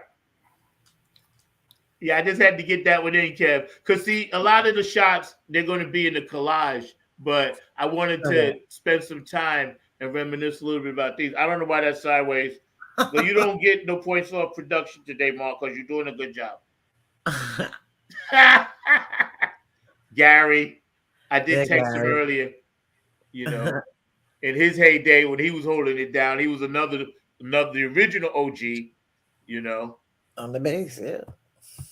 Yeah, I just had to get that one in, Kev. Because, see, a lot of the shots, they're going to be in the collage. But I wanted to spend some time and reminisce a little bit about these. I don't know why that's sideways. But you don't get no points off production today, Mark, because you're doing a good job. Gary, I did text him earlier. In his heyday when he was holding it down, he was the original OG, on the bass, yeah.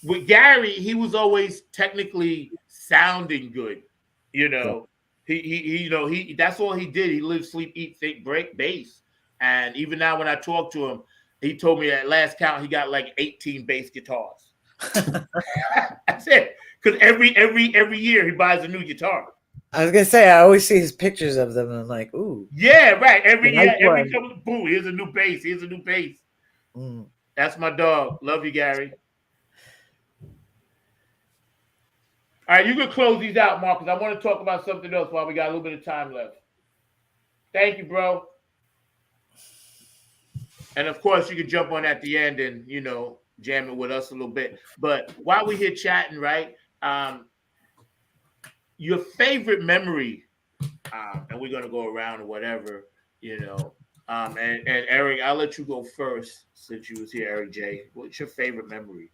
With Gary, he was always technically sounding good, He that's all he did. He lived, sleep, eat, think, break, bass. And even now, when I talk to him, he told me at last count he got like 18 bass guitars. That's it. Because every year he buys a new guitar. I was gonna say I always see his pictures of them and I'm like, ooh. Yeah, right. Every couple of boom, here's a new bass. That's my dog. Love you, Gary. All right, you can close these out, Mark, because I want to talk about something else while we got a little bit of time left. Thank you, bro. And of course, you can jump on at the end and jam it with us a little bit. But while we're here chatting, right? Your favorite memory, and we're gonna go around or whatever, and Eric, I'll let you go first since you was here, Eric J. What's your favorite memory?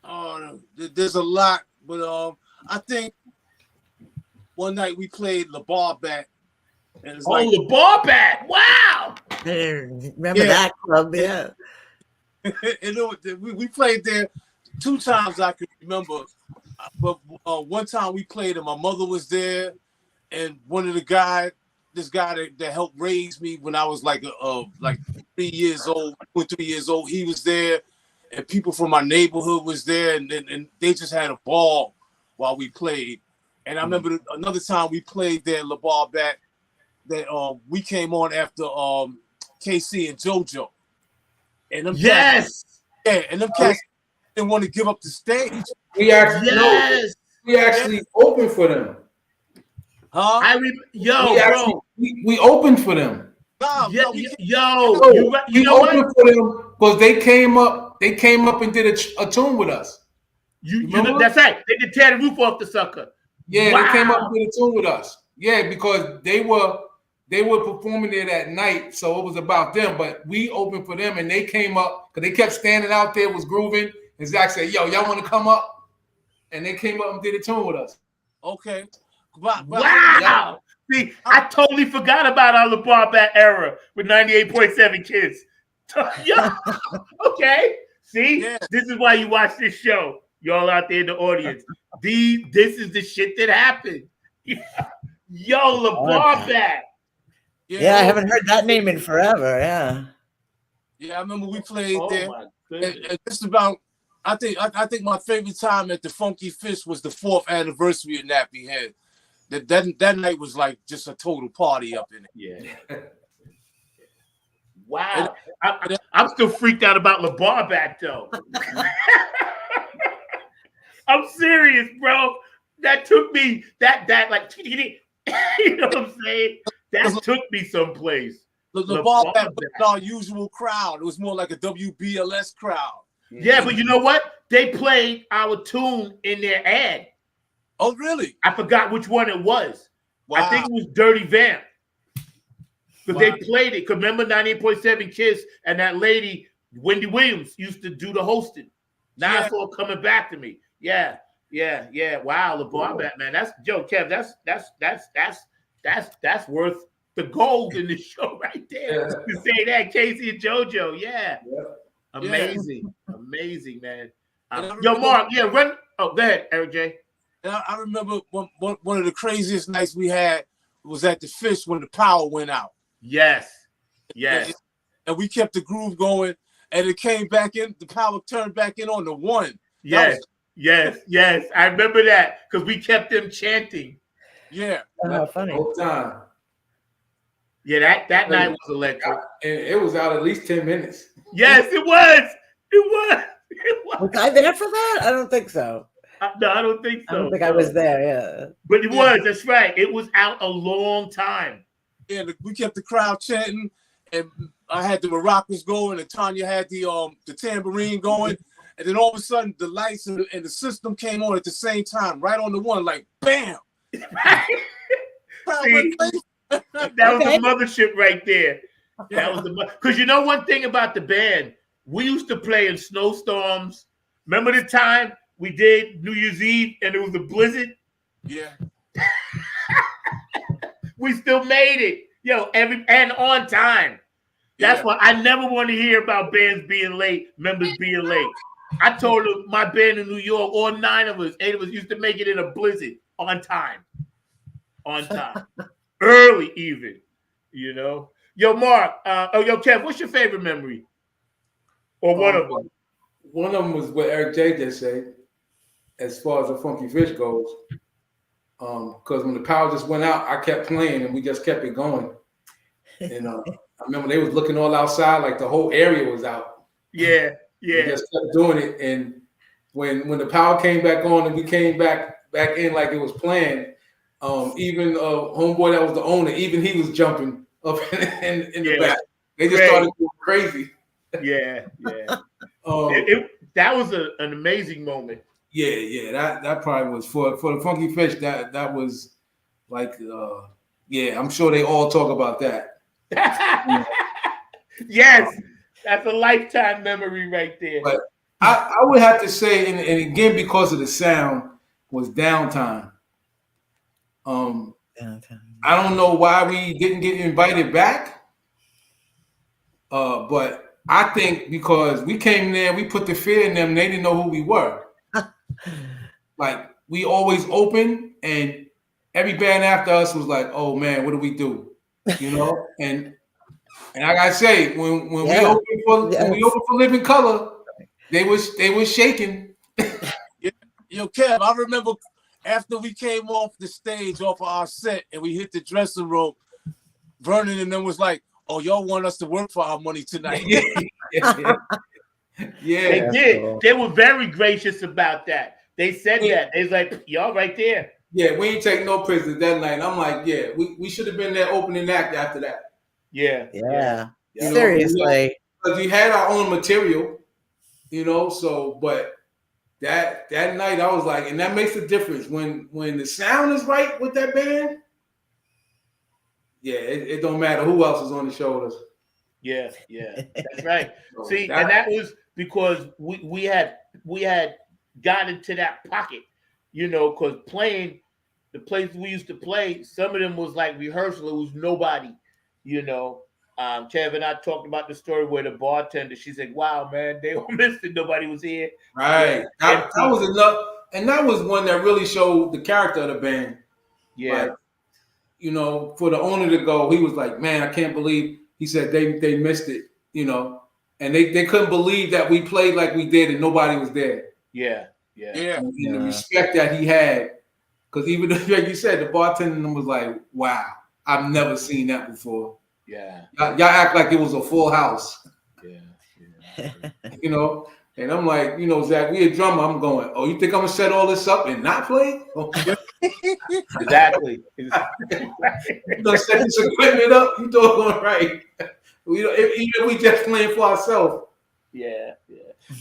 Oh, there's a lot, but I think one night we played La Bar Bat. And La Bar Bat! Wow! Remember that club? Yeah. We played there 2 times I could remember. But one time we played and my mother was there, and this guy that helped raise me when I was like 3 years old, 3 years old, he was there, and people from my neighborhood was there, and they just had a ball while we played. And I remember another time we played there, La Bar Bat, that we came on after KC and JoJo, and them cats didn't want to give up the stage. We actually opened for them. Huh? We opened for them. We opened for them because they came up and did a tune with us. That's right. They did tear the roof off the sucker. Yeah, They came up and did a tune with us. Yeah, because they were performing there that night, so it was about them. But we opened for them, and they came up because they kept standing out there, was grooving. And Zach said, "Yo, y'all want to come up?" And they came up and did a tune with us. Okay. Wow. See, I totally forgot about our La Bar Bat era with 98.7 Kids. Yeah. Okay. See, This is why you watch this show. Y'all out there in the audience. This is the shit that happened. Yo, La Bar Bat. Yeah, I haven't heard that name in forever. Yeah. Yeah, I remember we played there. And just about, I think my favorite time at the Funky Fish was the 4th anniversary of Nappy Head. That night was like just a total party up in it. Yeah. Wow. I'm still freaked out about La Bar Bat though. I'm serious, bro. That took me that like you know what I'm saying? That took me someplace. The Bar Bat was our usual crowd. It was more like a WBLS crowd. Yeah, but you know what? They played our tune in their ad. Oh, really? I forgot which one it was. Wow. I think it was Dirty Vamp. Because Wow. they played it. Because remember 98.7 Kiss and that lady, Wendy Williams, used to do the hosting. Now Yeah. it's all coming back to me. Yeah. Wow, LeBron, man. That's Joe Kev. That's worth the gold in the show right there. To say that, Casey and JoJo. Yeah. Amazing, man. Yo, Mark, run. Oh, go ahead, Eric J. And I remember one of the craziest nights we had was at the Fish when the power went out. Yes. And we kept the groove going, and it came back in. The power turned back in on the one. Yes. I remember that because we kept them chanting. Yeah. Oh, funny. Whole time. Yeah, that night was electric. And it was out at least 10 minutes. Yes, it was. Was I there for that? I don't think so. No, I don't think so. I don't think I was there. Yeah, but it was. That's right. It was out a long time. Yeah, we kept the crowd chanting, and I had the maracas going, and Tanya had the tambourine going, and then all of a sudden the lights and the system came on at the same time, right on the one, like bam. See, that was the mothership right there. That was because you know one thing about the band, we used to play in snowstorms. Remember the time we did New Year's Eve and it was a blizzard? Yeah. We still made it. Yo, and on time. That's why I never want to hear about bands being late, members being late. I told them my band in New York, all 8 of us used to make it in a blizzard on time. Early even, you know. Yo, Mark, yo, Kev, what's your favorite memory? Or one of them? One of them was what Eric J just said, as far as the Funky Fish goes. Because when the power just went out, I kept playing and we just kept it going. And I remember they was looking all outside, like the whole area was out. Yeah. We just kept doing it. And when the power came back on and we came back in like it was planned, even homeboy that was the owner, even he was jumping up in the back. They just started going crazy. Yeah. That was an amazing moment. Yeah. That probably was for the Funky Fish. That was like, I'm sure they all talk about that. Yes, that's a lifetime memory right there. But I would have to say, and again because of the sound, was Downtime. I don't know why we didn't get invited back, but I think because we came there, we put the fear in them, they didn't know who we were. Like we always open, and every band after us was like, "Oh man, what do we do?" You know, and like I say, when we opened for Living Color, they was shaking. Yo, Kev, I remember after we came off the stage, off of our set, and we hit the dressing room, Vernon and them was like, "Oh, y'all want us to work for our money tonight?" Yeah, they did. They were very gracious about that. They said that. They was like, "Y'all right there." Yeah, we ain't take no prisoners that night. I'm like, yeah, we should have been there opening act after that. Yeah. You know, Seriously. because we had our own material, you know. So, but that night I was like, and that makes a difference when the sound is right with that band. Yeah, it don't matter who else is on the shoulders. Yeah, that's right. See, and that was because we had got into that pocket, you know, because playing the places we used to play, some of them was like rehearsal. It was nobody, you know. Kev and I talked about the story where the bartender, she said, "Wow, man, they all missed it. Nobody was here." Right. That was enough, and that was one that really showed the character of the band. Yeah. Like, you know, for the owner to go, he was like, "Man, I can't believe." He said they missed it, you know, and they couldn't believe that we played like we did and nobody was there. Yeah. And the respect that he had, because even like you said, the bartender was like, "Wow, I've never seen that before." Yeah. Y'all act like it was a full house. Yeah. You know, and I'm like, you know, Zach, we a drummer. I'm going, "Oh, you think I'm gonna set all this up and not play?" Exactly. You gonna set this equipment up? You doing right? Even if we just playing for ourselves. Yeah.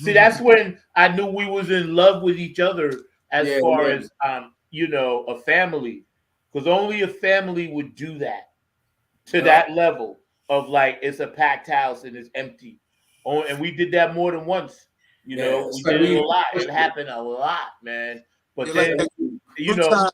See, that's when I knew we was in love with each other as far as a family, because only a family would do that to that level of like it's a packed house and it's empty. Oh, and we did that more than once. We it's did it a lot. like It happened a lot, man. But like then, that you good know, time.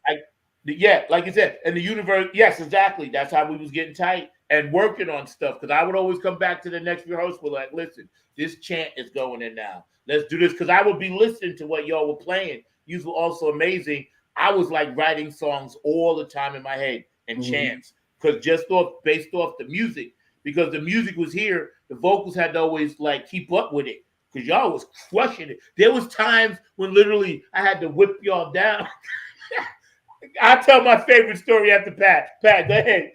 yeah, like you said, and the universe, yes, exactly. That's how we was getting tight and working on stuff. Because I would always come back to the next rehearsal like, listen, this chant is going in now. Let's do this. Because I would be listening to what y'all were playing. You were also amazing. I was like writing songs all the time in my head and chants. Because based off the music. Because the music was here, the vocals had to always like keep up with it. Because y'all was crushing it. There was times when literally I had to whip y'all down. I'll tell my favorite story after Pat. Pat, go ahead.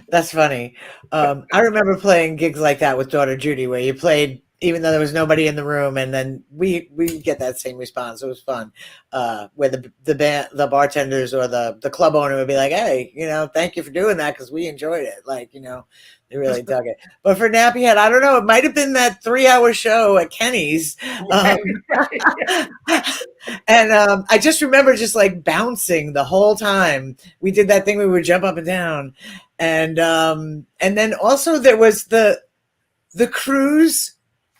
That's funny. I remember playing gigs like that with Daughter Judy, where you played even though there was nobody in the room, and then we get that same response. It was fun. Where the bartenders or the club owner would be like, "Hey, thank you for doing that because we enjoyed it." Like, they really dug it. But for Nappy Head, I don't know. It might have been that 3-hour show at Kenny's. And I just remember just like bouncing the whole time. We did that thing where we would jump up and down. And then also there was the cruise.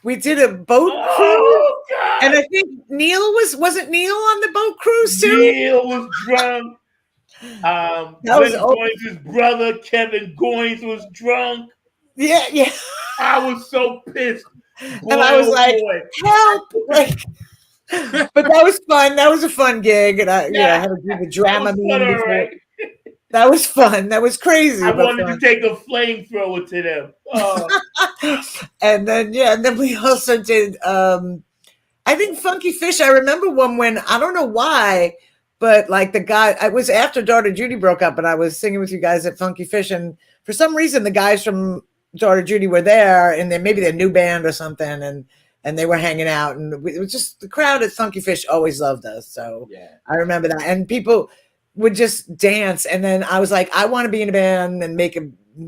We did a boat cruise. God. And I think Neil wasn't Neil on the boat cruise too? Neil was drunk. Glenn Goins' brother, Kevin Goins, was drunk. Yeah. I was so pissed. Boy, and I was like, help! Like, but that was fun. That was a fun gig. And I had to do the drama meeting before. Right? That was fun. That was crazy. I wanted to take a flamethrower to them. Oh. And then we also did I think Funky Fish. I remember one when I don't know why, but like the guy, it was after Daughter Judy broke up, and I was singing with you guys at Funky Fish, and for some reason the guys from Daughter Judy were there, and maybe their new band or something, and they were hanging out, and it was just the crowd at Funky Fish always loved us. So yeah. I remember that, and people would just dance, and then I was like, I want to be in a band and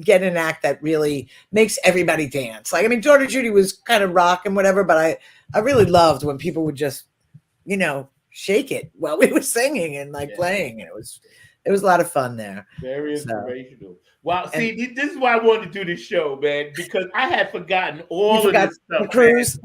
get an act that really makes everybody dance. Like, I mean, Daughter Judy was kind of rock and whatever, but I really loved when people would just, shake it while we were singing and playing. And it was a lot of fun there. Very inspirational. Wow. See, this is why I wanted to do this show, man, because I had forgotten all of this stuff. The cruise.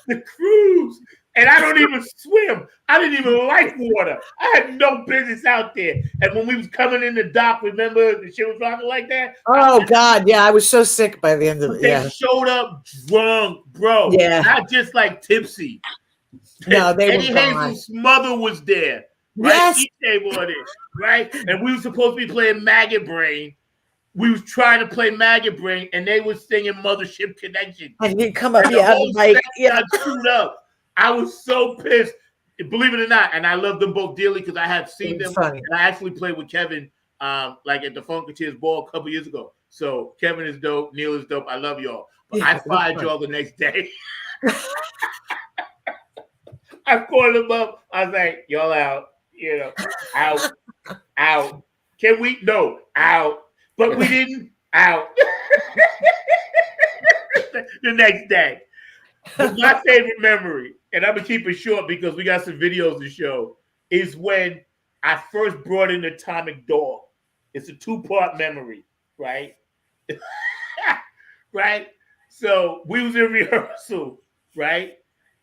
The cruise. And I don't even swim. I didn't even like water. I had no business out there. And when we was coming in the dock, remember the shit was rocking like that? Oh, God. Yeah, I was so sick by the end of it. They showed up drunk, bro. Yeah. Not just like tipsy. No, they Eddie were Hazel's mother was there. Right? Yes. He came on it, right? And we were supposed to be playing Maggot Brain. We was trying to play Maggot Brain, and they were singing Mothership Connection. And he'd come up, got screwed up. I was so pissed, believe it or not, and I love them both dearly because I have seen them. Funny. And I actually played with Kevin, like at the Funketeers Ball a couple years ago. So Kevin is dope, Neil is dope. I love y'all, but I fired y'all the next day. I called them up. I was like, y'all out, out. Can we? No, out. But we didn't, out. The next day. But my favorite memory, and I'm going to keep it short because we got some videos to show, is when I first brought in Atomic Dog. It's a 2-part memory, right? Right? So we was in rehearsal, right?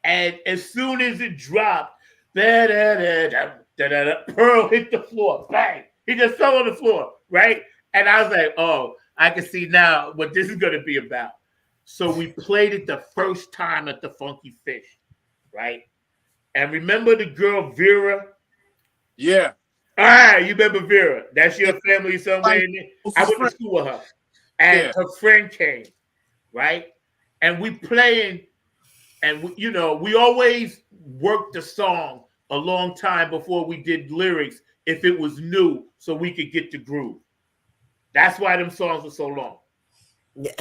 And as soon as it dropped, Pearl hit the floor. Bang! He just fell on the floor, right? And I was like, oh, I can see now what this is going to be about. So we played it the first time at the Funky Fish, right? And remember the girl Vera? Yeah. All right, you remember Vera. That's your family somewhere in there. I went to school with her. And her friend came, right? And we playing, and we always worked the song a long time before we did lyrics if it was new so we could get the groove. That's why them songs were so long. Yeah.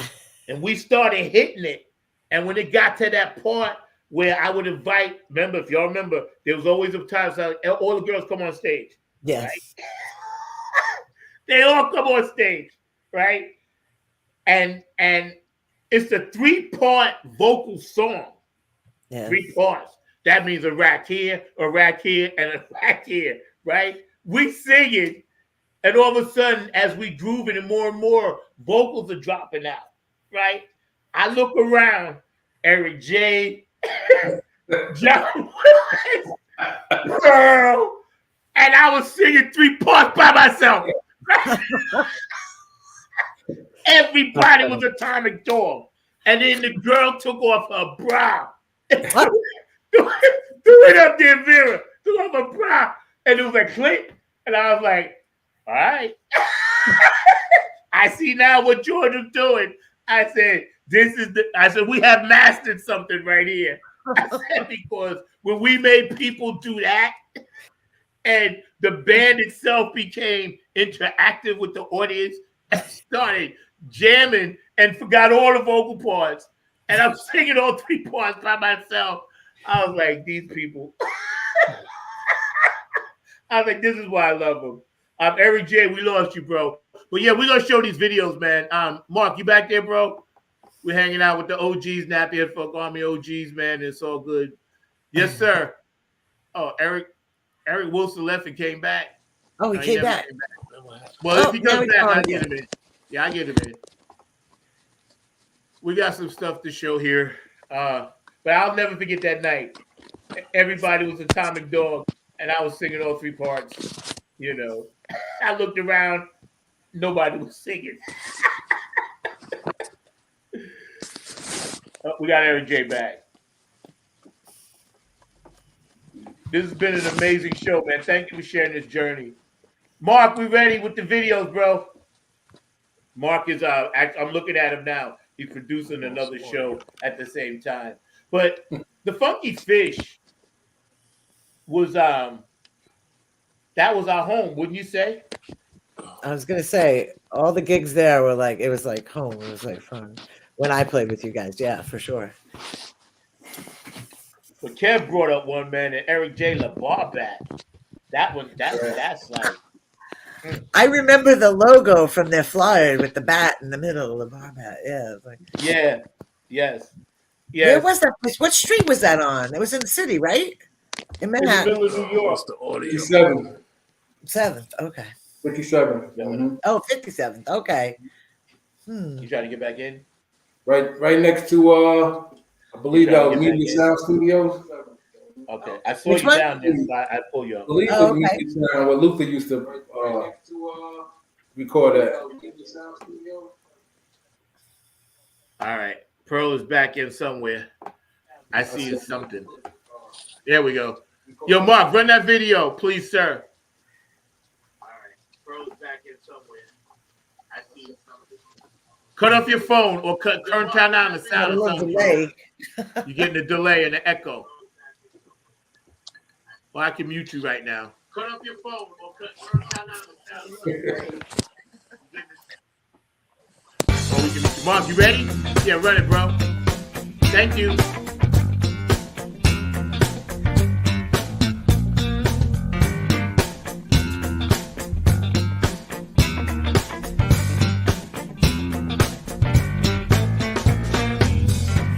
And we started hitting it. And when it got to that part where I would invite, remember, if y'all remember, there was always a time all the girls come on stage. Yes. Right? They all come on stage, right? And it's a 3-part vocal song. Yeah. 3 parts that means a rack here, and a rack here, right? We singing, and all of a sudden, as we grooving and more vocals are dropping out, right? I look around, Eric J, John Pearl, and I was singing 3 parts by myself. Everybody was Atomic Dog. And then the girl took off her bra. Threw it up there, Vera. Threw off her bra. And it was like click. And I was like, all right. I see now what George is doing. I said, we have mastered something right here. I said, because when we made people do that, and the band itself became interactive with the audience and started jamming and forgot all the vocal parts. And I'm singing all 3 parts by myself. I was like, these people. I was like, this is why I love them. Eric J, we lost you, bro. But yeah, we're going to show these videos, man. Mark, you back there, bro? We're hanging out with the OGs, Nappy Head Folk Army OGs, man. It's all good. Yes, sir. Oh, Eric Wilson left and came back. Oh, he came back. Well, if he comes back, I'll get him in. Yeah, I get him in. We got some stuff to show here. But I'll never forget that night. Everybody was Atomic Dog, and I was singing all 3 parts. You know, I looked around. Nobody was singing. We got Eric J back. This has been an amazing show, man. Thank you for sharing this journey. Mark, we ready with the videos, bro? Mark is I'm looking at him now. He's producing another show at the same time. But the Funky Fish was that was our home, wouldn't you say? I was gonna say all the gigs there were like, it was like home. It was like fun when I played with you guys. Yeah, for sure. But Kev brought up one, man, and Eric J. LaBarbat. That's like. I remember the logo from their flyer with the bat in the middle of the Barbat. Yeah, it was like, Yes. Where was that place? What street was that on? It was in the city, right? In Manhattan. In the middle of New York. 7th. Okay. 57. Mm-hmm. Oh, 57th. Okay. You trying to get back in? Right next to I believe that was Media Sound Studios. Okay, I saw you down there. So I pull you up. I believe it was Media Sound where Luther used to record at. All right, Pearl is back in somewhere. I see something. There we go. Yo, Mark, run that video, please, sir. All right, Pearl is back in somewhere. I see something. Cut off your phone or turn down the sound or something. You're getting a delay and an echo. Well, I can mute you right now. Cut off your phone or turn down the sound. Mark, you ready? Yeah, run it, bro. Thank you.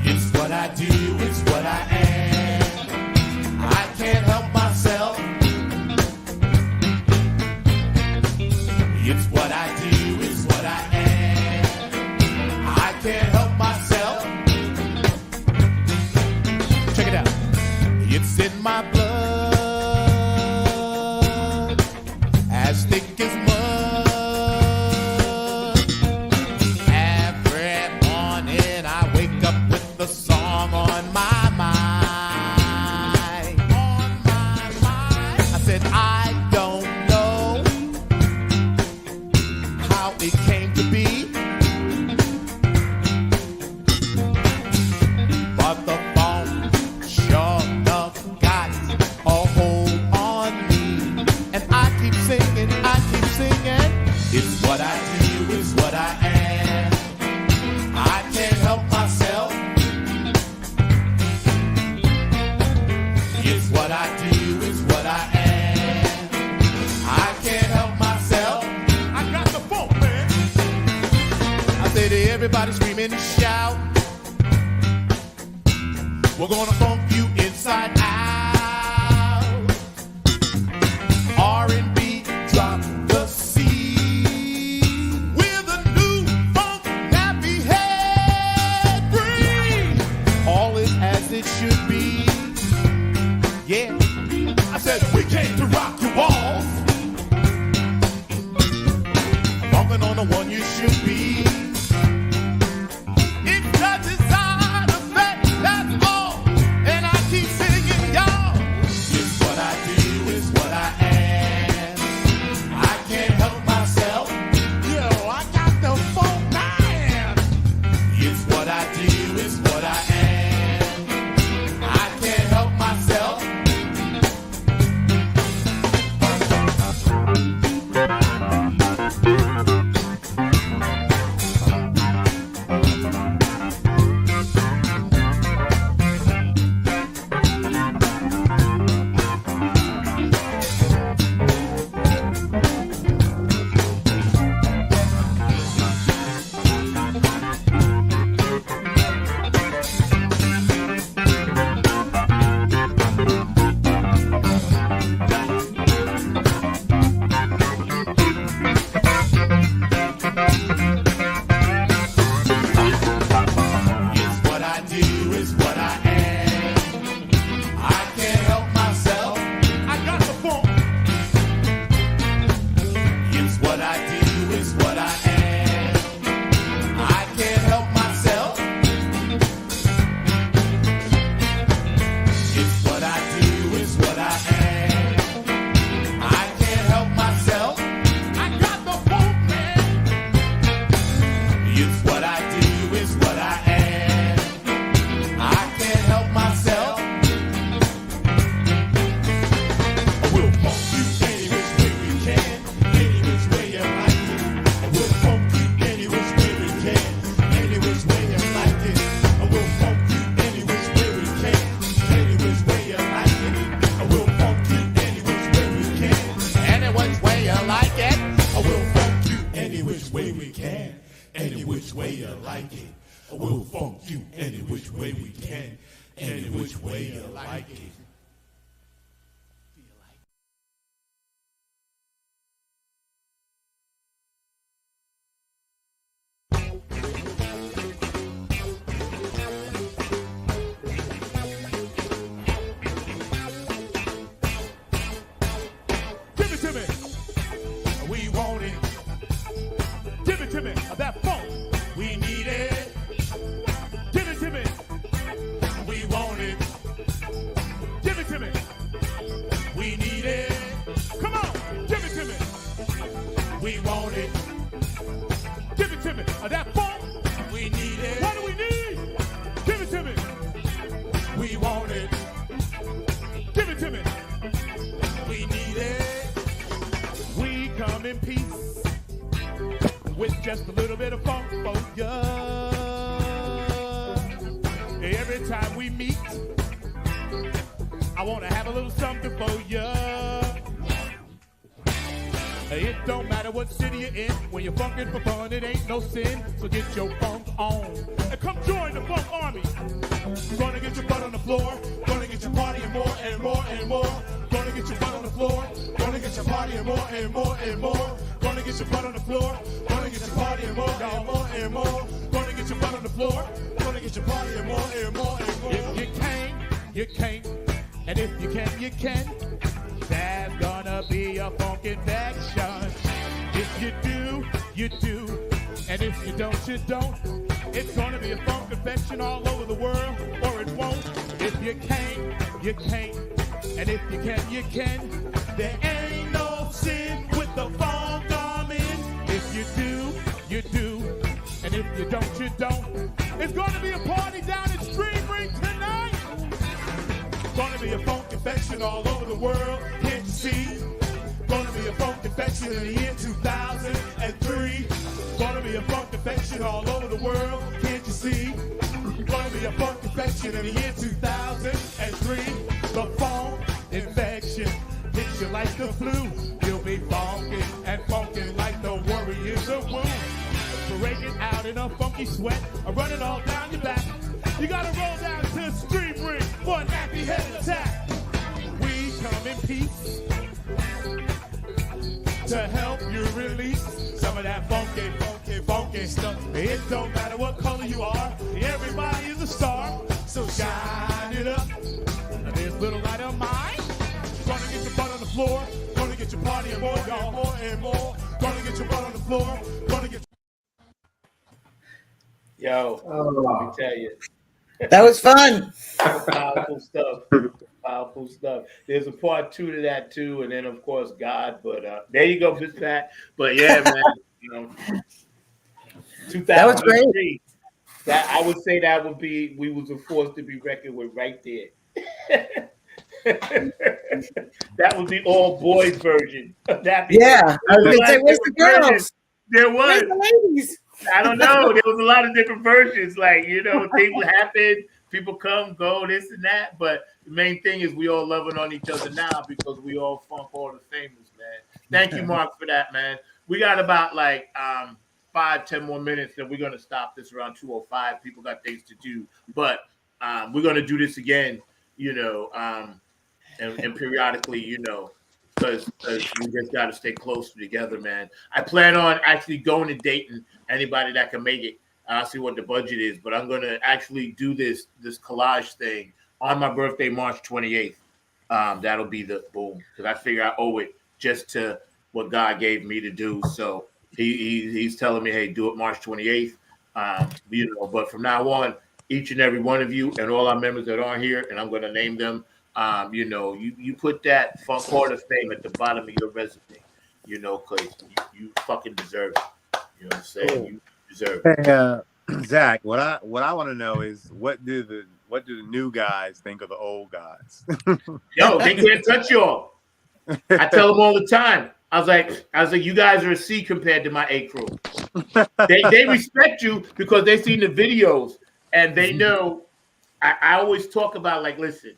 It's what I do, it's what I am. I can't help myself. It's what I do, it's what I am. I can't help myself. Check it out. It's in my blood, as thick as mud. Every morning I wake up with the song on my mind. On my mind. I said I don't know how it came to be, but the phone sure enough got a hold on me, and I keep singing, it's what I do, it's what I am. I can't help myself. It's what I do, it's what I am. I can't help myself. I got the funk, man. I say to everybody screaming and shout, we're gonna funk you inside out. it should be. It's the design effect, that's all. And I keep singing, y'all. It's what I do, it's what I am. I can't help myself. Yo, I got the funk man. It's what I do, it's what I am. I can't help myself. It's what I do, it's what I am. I can't help myself. I got the funk. It's what I do, it's what I am. I can't help myself. It's what I do, it's what I am. I can't help myself. I got the funk, man. It's what I do, it's what I am. I can't help myself. We'll funk you any which way we can, any which way you like it. We'll funk you any which way we can, any which way you like it. We'll funk you any which way we can, any which way you like it. We'll funk you any which way we can, any which way you like it. We'll funk you any which way we can, any which way you like it. We'll funk you any which way we can, any which way you like it. Give it to me. We want it. Give it to me. That funk. We need it. Give it to me. We want it. Give it to me. We need it. Come on. Give it to me. We want it. Give it to me. That funk. We need it. What do we need? Give it to me. We want it. Give it to me. We need it. We come in peace with just a little bit of funk for ya. Every time we meet, I want to have a little something for ya. It don't matter what city you're in, when you're funkin' for fun, it ain't no sin. So get your funk on and come join the funk army. Gonna get your butt on the floor, gonna get your party and more and more and more. Gonna get your butt on the floor, gonna get your party and more and more and more. Gonna get your butt on the floor, gonna get your party and more and more and more. Gonna get your butt on the floor, gonna get your party and more and more and more. If you can't, you can't, and if you can, you can. There's gonna be a funk infection. If you do, you do. And if you don't, you don't. It's gonna be a funk infection all over the world, or it won't. If you can't, you can't. And if you can, you can. There ain't no sin with the funk coming. If you do, you do. And if you don't, you don't. It's gonna be a party down at Stream Ring tonight. Gonna be a funk infection all over the world. Can't you see? Gonna be a funk infection in the year 2003. Gonna be a funk infection all over the world. Can't you see? Gonna be a funk infection in the year 2003. The funk infection hits you like the flu. You'll be funkin' and funkin' like the Warriors of Woo. Breaking out in a funky sweat, running all down your back. You gotta roll down to the Stream Ring for a nappy head attack. We come in peace to help you release some of that funky, funky, funky stuff. It don't matter what color you are, everybody is a star. So shine it up. This little light of mine, gonna get your butt on the floor, gonna get your party and more, y'all, more and more. Gonna get your butt on the floor, gonna get Yo, let me tell you. That was fun. Powerful stuff. Powerful stuff. There's a part 2 to that too, and then of course God. But there you go, Miss Pat. But yeah, man, you know, That was great. 2003. That I would say that would be we was a force to be reckoned with right there. That was the all boys version of that. Yeah, I was gonna say, where's the girls? There Where's was. the ladies? I don't know. There was a lot of different versions. Like, you know, things happen. People come, go, this and that. But the main thing is we all loving on each other now because we all funk all the famous, man. Thank you, Mark, for that, man. We got about like 5-10 more minutes, and we're gonna stop this around 2:05. People got things to do, but we're gonna do this again, you know, and periodically, you know, because we just got to stay closer together, man. I plan on actually going to Dayton. Anybody that can make it, I'll see what the budget is. But I'm going to actually do this collage thing on my birthday, March 28th. That'll be the boom, because I figure I owe it just to what God gave me to do. So he's telling me, hey, do it March 28th. You know, but from now on, each and every one of you and all our members that are here, and I'm going to name them. You know, you put that Funk Hall of Fame at the bottom of your resume, you know, because you fucking deserve it. You know what I'm saying? Cool. You deserve it. Hey, Zach, what I want to know is what do the new guys think of the old guys? Yo, they can't touch y'all. I tell them all the time. I was like, you guys are a C compared to my A crew. They respect you because they seen the videos and they know. I always talk about, like, listen.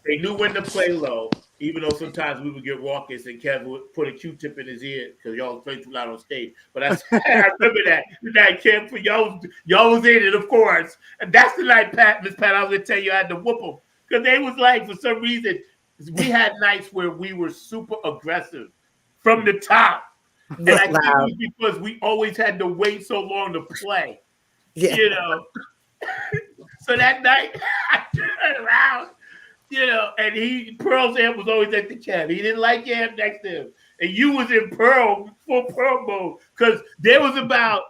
They knew when to play low, even though sometimes we would get raucous and Kev would put a Q-tip in his ear because y'all was playing too loud on stage. But I remember that. The night Kev, y'all was in it, of course. And that's the night, Miss Pat, I was going to tell you I had to whoop them. Because they was like, for some reason, we had nights where we were super aggressive from the top. And I think it was because we always had to wait so long to play. Yeah. You know? So that night, I turned around. You know, and Pearl's amp was always at the cab. He didn't like your amp next to him. And you was in full Pearl mode. Because there was about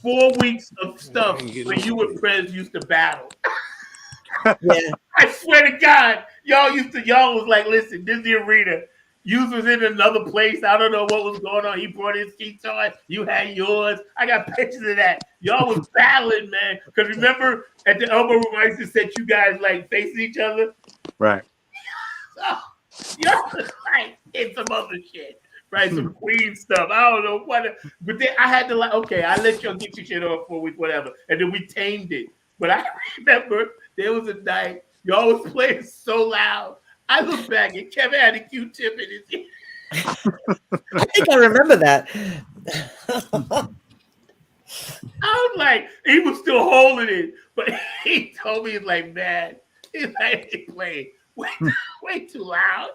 4 weeks of stuff when you and Prez used to battle. Yeah. I swear to God, y'all was like, listen, this is the arena. You was in another place. I don't know what was going on. He brought his seats on. You had yours. I got pictures of that. Y'all was battling, man. Because remember, at the elbow room, I used to set you guys like facing each other. Right. So, y'all was like in some other shit. Right? Some Queen stuff. I don't know what. But then I had to like, okay, I let y'all get your shit off for a week, whatever. And then we tamed it. But I remember there was a night y'all was playing so loud. I look back and Kevin had a Q-tip in his ear. I think I remember that. I was like, he was still holding it, but he told me, he's like, man, he's like, he playing way too loud.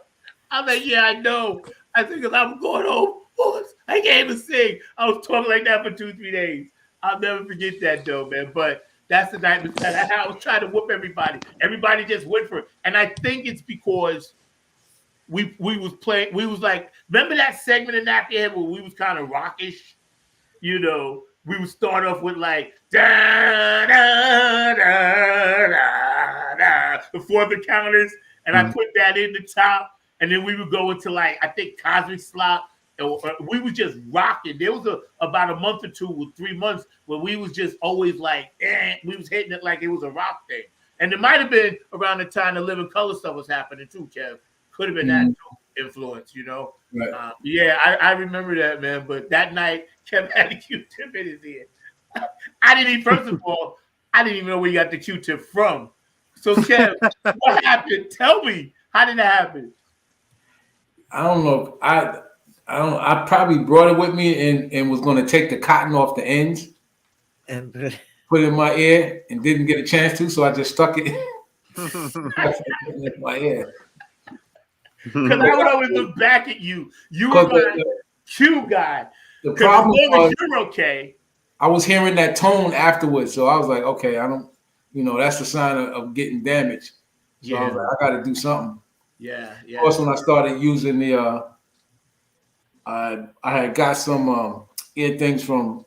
I'm like, yeah, I know. I think because I'm going home. I can't even sing. I was talking like that for 2-3 days. I'll never forget that though, man. But that's the night that I was trying to whoop everybody. Everybody just went for it. And I think it's because we was playing, we was like, remember that segment in that where we was kind of rockish? You know, we would start off with like, da, da, da, da, da, before the counters. And I put that in the top. And then we would go into like, I think Cosmic Slop. We was just rocking. There was about a month or 2 or 3 months where we was just always like, we was hitting it like it was a rock thing. And it might have been around the time the Living Color stuff was happening too, Kev. Could have been that influence, you know? Right. Yeah, I remember that, man. But that night, Kev had a Q-tip in his ear. I didn't even, first of all, I didn't even know where you got the Q-tip from. So, Kev, what happened? Tell me. How did that happen? I don't know. I probably brought it with me and was going to take the cotton off the ends and put it in my ear and didn't get a chance to, so I just stuck it in my ear. Because I would always look back at you. You were my Q guy. The problem was you're okay. I was hearing that tone afterwards, so I was like, okay, I don't, that's a sign of getting damaged. So I was like, I got to do something. Yeah. Of course, when I started using the I had got some ear things from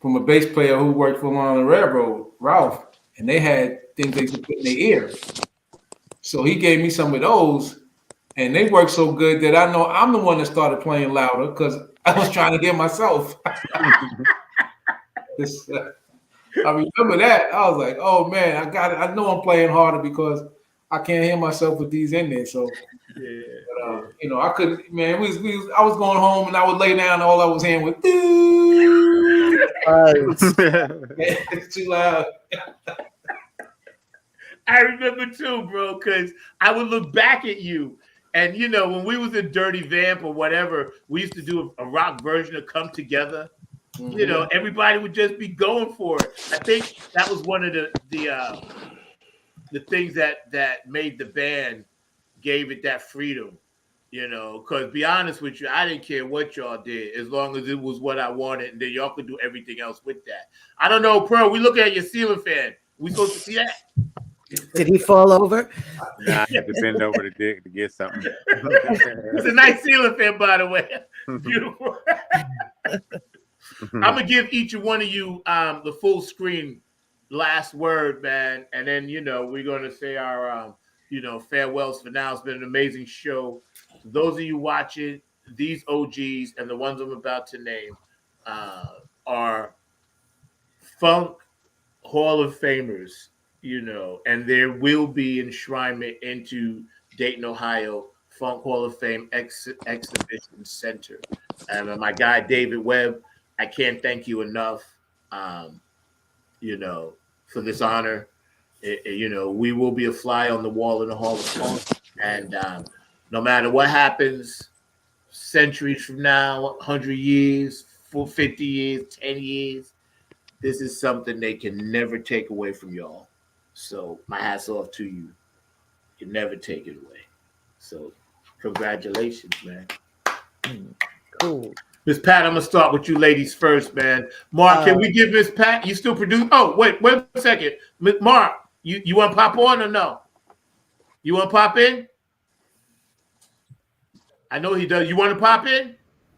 from a bass player who worked for him on the railroad, Ralph, and they had things they could put in their ear. So he gave me some of those, and they worked so good that I know I'm the one that started playing louder because I was trying to hear myself. I remember that. I was like, oh man, I got it. I know I'm playing harder because I can't hear myself with these in there. So, you know, I couldn't, man, I was going home and I would lay down and all I was hearing was, it's too loud. I remember too, bro, because I would look back at you. And, you know, when we was in Dirty Vamp or whatever, we used to do a rock version of Come Together. Mm-hmm. You know, everybody would just be going for it. I think that was one of the things that made the band, gave it that freedom, you know, because be honest with you, I didn't care what y'all did as long as it was what I wanted, and then y'all could do everything else with that. I don't know, Pearl, we looking at your ceiling fan. We supposed to see that? Did he fall over? Nah, I had to bend over the dick to get something. It's a nice ceiling fan, by the way. Beautiful. I'm gonna give each one of you the full screen last word, man, and then you know we're gonna say our farewells for now. It's been an amazing show. Those of you watching, these OGs and the ones I'm about to name are Funk Hall of Famers. You know, and there will be enshrinement into Dayton, Ohio, Funk Hall of Fame Exhibition Center. And my guy, David Webb, I can't thank you enough, you know, for this honor. You know, we will be a fly on the wall in the Hall of Fame. And no matter what happens, centuries from now, 100 years, 50 years, 10 years, this is something they can never take away from y'all. So my hat's off to you. You never take it away. So congratulations, man. Cool. Miss Pat, I'm gonna start with you ladies first, man. Mark, can we give Miss Pat? You still produce? Oh, wait a second. Mark, you want to pop on or no? You want to pop in? I know he does. You want to pop in?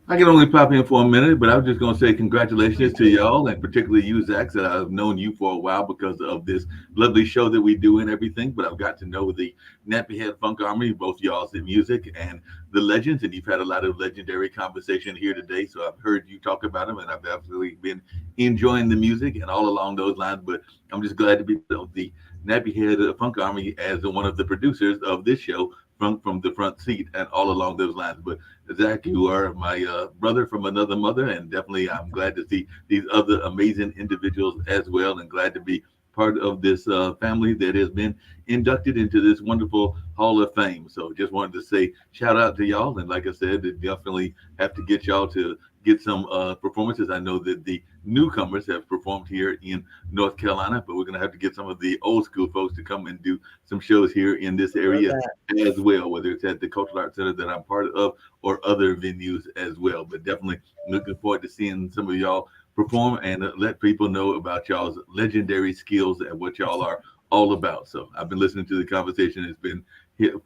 I can only pop in for a minute, but I was just going to say congratulations to y'all, and particularly you, Zach, that I've known you for a while because of this lovely show that we do and everything. But I've got to know the Nappy Head Funk Army, both y'all's in music and the legends, and you've had a lot of legendary conversation here today. So I've heard you talk about them, and I've absolutely been enjoying the music and all along those lines. But I'm just glad to be the Nappy Head Funk Army as one of the producers of this show from the front seat and all along those lines. But Zach, you are my brother from another mother, and definitely I'm glad to see these other amazing individuals as well, and glad to be part of this family that has been inducted into this wonderful Hall of Fame. So just wanted to say shout out to y'all, and like I said, definitely have to get y'all to get some performances. I know that the newcomers have performed here in North Carolina, but we're going to have to get some of the old school folks to come and do some shows here in this area as well, whether it's at the Cultural Arts Center that I'm part of or other venues as well. But definitely looking forward to seeing some of y'all perform and let people know about y'all's legendary skills and what y'all are all about. So I've been listening to the conversation. It's been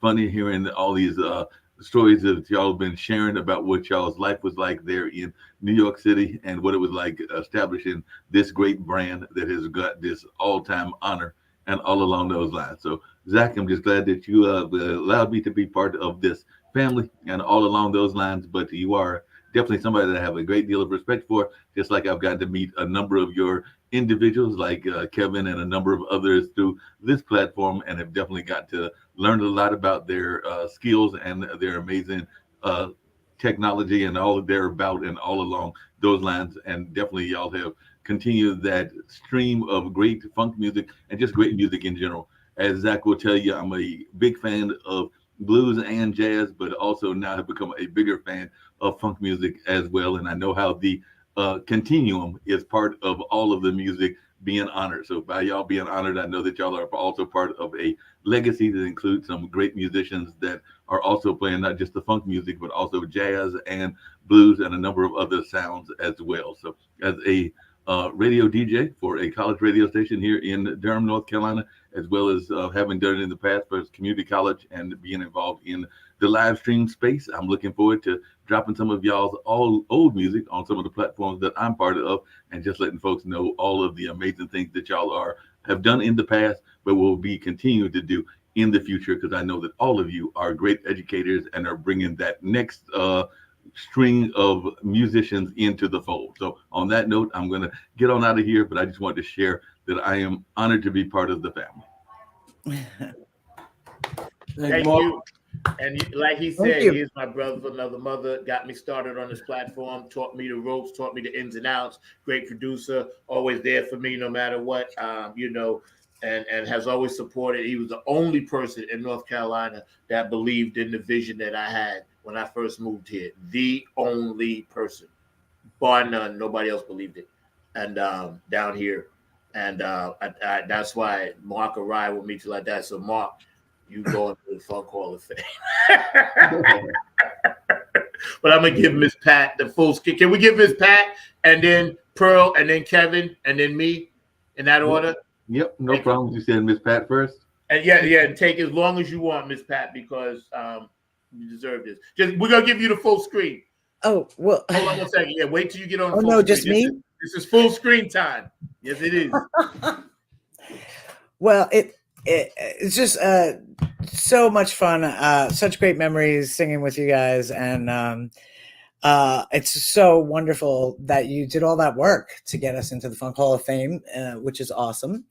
funny hearing all these stories that y'all have been sharing about what y'all's life was like there in New York City and what it was like establishing this great brand that has got this all-time honor and all along those lines. So Zach, I'm just glad that you allowed me to be part of this family and all along those lines, but you are definitely somebody that I have a great deal of respect for, just like I've gotten to meet a number of your individuals like Kevin and a number of others through this platform, and have definitely got to learn a lot about their skills and their amazing technology and all they're about and all along those lines. And definitely y'all have continued that stream of great funk music and just great music in general. As Zach will tell you, I'm a big fan of blues and jazz, but also now have become a bigger fan of funk music as well. And I know how the continuum is part of all of the music being honored. So by y'all being honored, I know that y'all are also part of a legacy that includes some great musicians that are also playing not just the funk music, but also jazz and blues and a number of other sounds as well. So as a radio DJ for a college radio station here in Durham, North Carolina, as well as having done it in the past for community college and being involved in the live stream space. I'm looking forward to dropping some of y'all's old music on some of the platforms that I'm part of, and just letting folks know all of the amazing things that y'all have done in the past, but will be continuing to do in the future, because I know that all of you are great educators and are bringing that next string of musicians into the fold. So on that note, I'm going to get on out of here, but I just wanted to share that I am honored to be part of the family. Thank you. And like he said, he's my brother from another mother, got me started on this platform, taught me the ropes, taught me the ins and outs, great producer, always there for me no matter what, and has always supported. He was the only person in North Carolina that believed in the vision that I had when I first moved here. The only person, bar none, nobody else believed it. And down here. And that's why Mark arrived with me till I died. So Mark, you go into the Funk Hall of Fame. But I'm going to give Miss Pat the full skill. Can we give Miss Pat and then Pearl and then Kevin and then me in that order? Yep, no problem. You said Miss Pat first? And yeah, and take as long as you want, Miss Pat, because you deserve this. We're going to give you the full screen. Oh, well. Hold on 1 second. Yeah, wait till you get on full no, screen. just me? This is full screen time. Yes, it is. Well, it's just so much fun. Such great memories singing with you guys. And it's so wonderful that you did all that work to get us into the Funk Hall of Fame, which is awesome.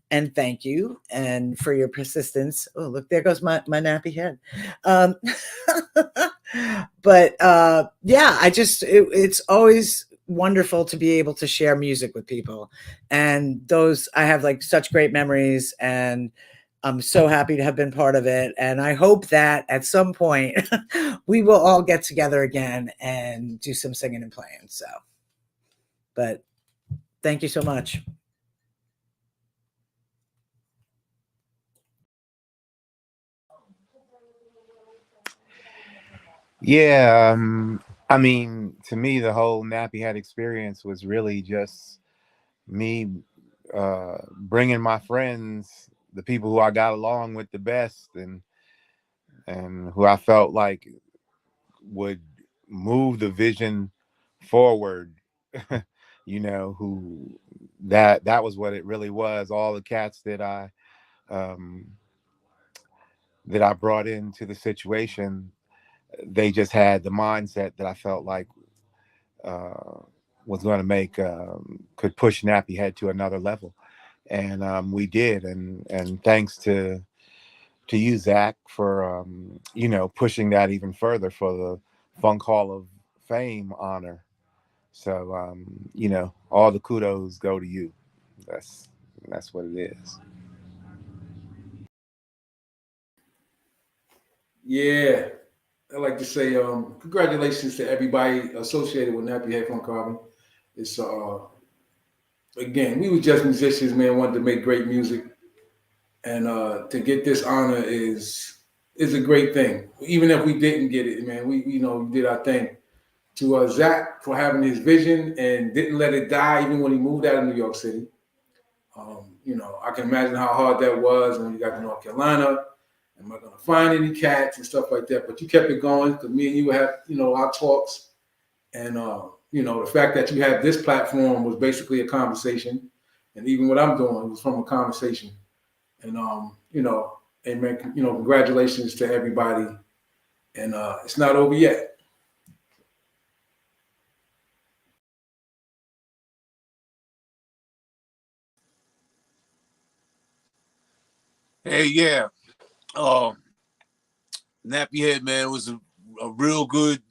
And thank you, and for your persistence. Oh, look, there goes my nappy head. But yeah, it's always wonderful to be able to share music with people. And I have like such great memories, and I'm so happy to have been part of it. And I hope that at some point we will all get together again and do some singing and playing. So, but thank you so much. Yeah, I mean, to me, the whole Nappy Head experience was really just me bringing my friends, the people who I got along with the best, and who I felt like would move the vision forward. Who that was what it really was. All the cats that I brought into the situation, they just had the mindset that I felt like was going to make could push Nappy Head to another level, and we did. And thanks to you, Zach, for pushing that even further for the Funk Hall of Fame honor. So all the kudos go to you. That's what it is. Yeah, I'd like to say congratulations to everybody associated with Nappy Head Funk Carbon. It's again, we were just musicians, man, wanted to make great music, and to get this honor is a great thing. Even if we didn't get it, man, we did our thing. To Zach for having his vision and didn't let it die, even when he moved out of New York City. I can imagine how hard that was when you got to North Carolina. Am I going to find any cats and stuff like that? But you kept it going, because me and you have, our talks. And, the fact that you have this platform was basically a conversation. And even what I'm doing was from a conversation. And, and man, congratulations to everybody. And it's not over yet. Hey, yeah. Nappy Head, man, it was a real good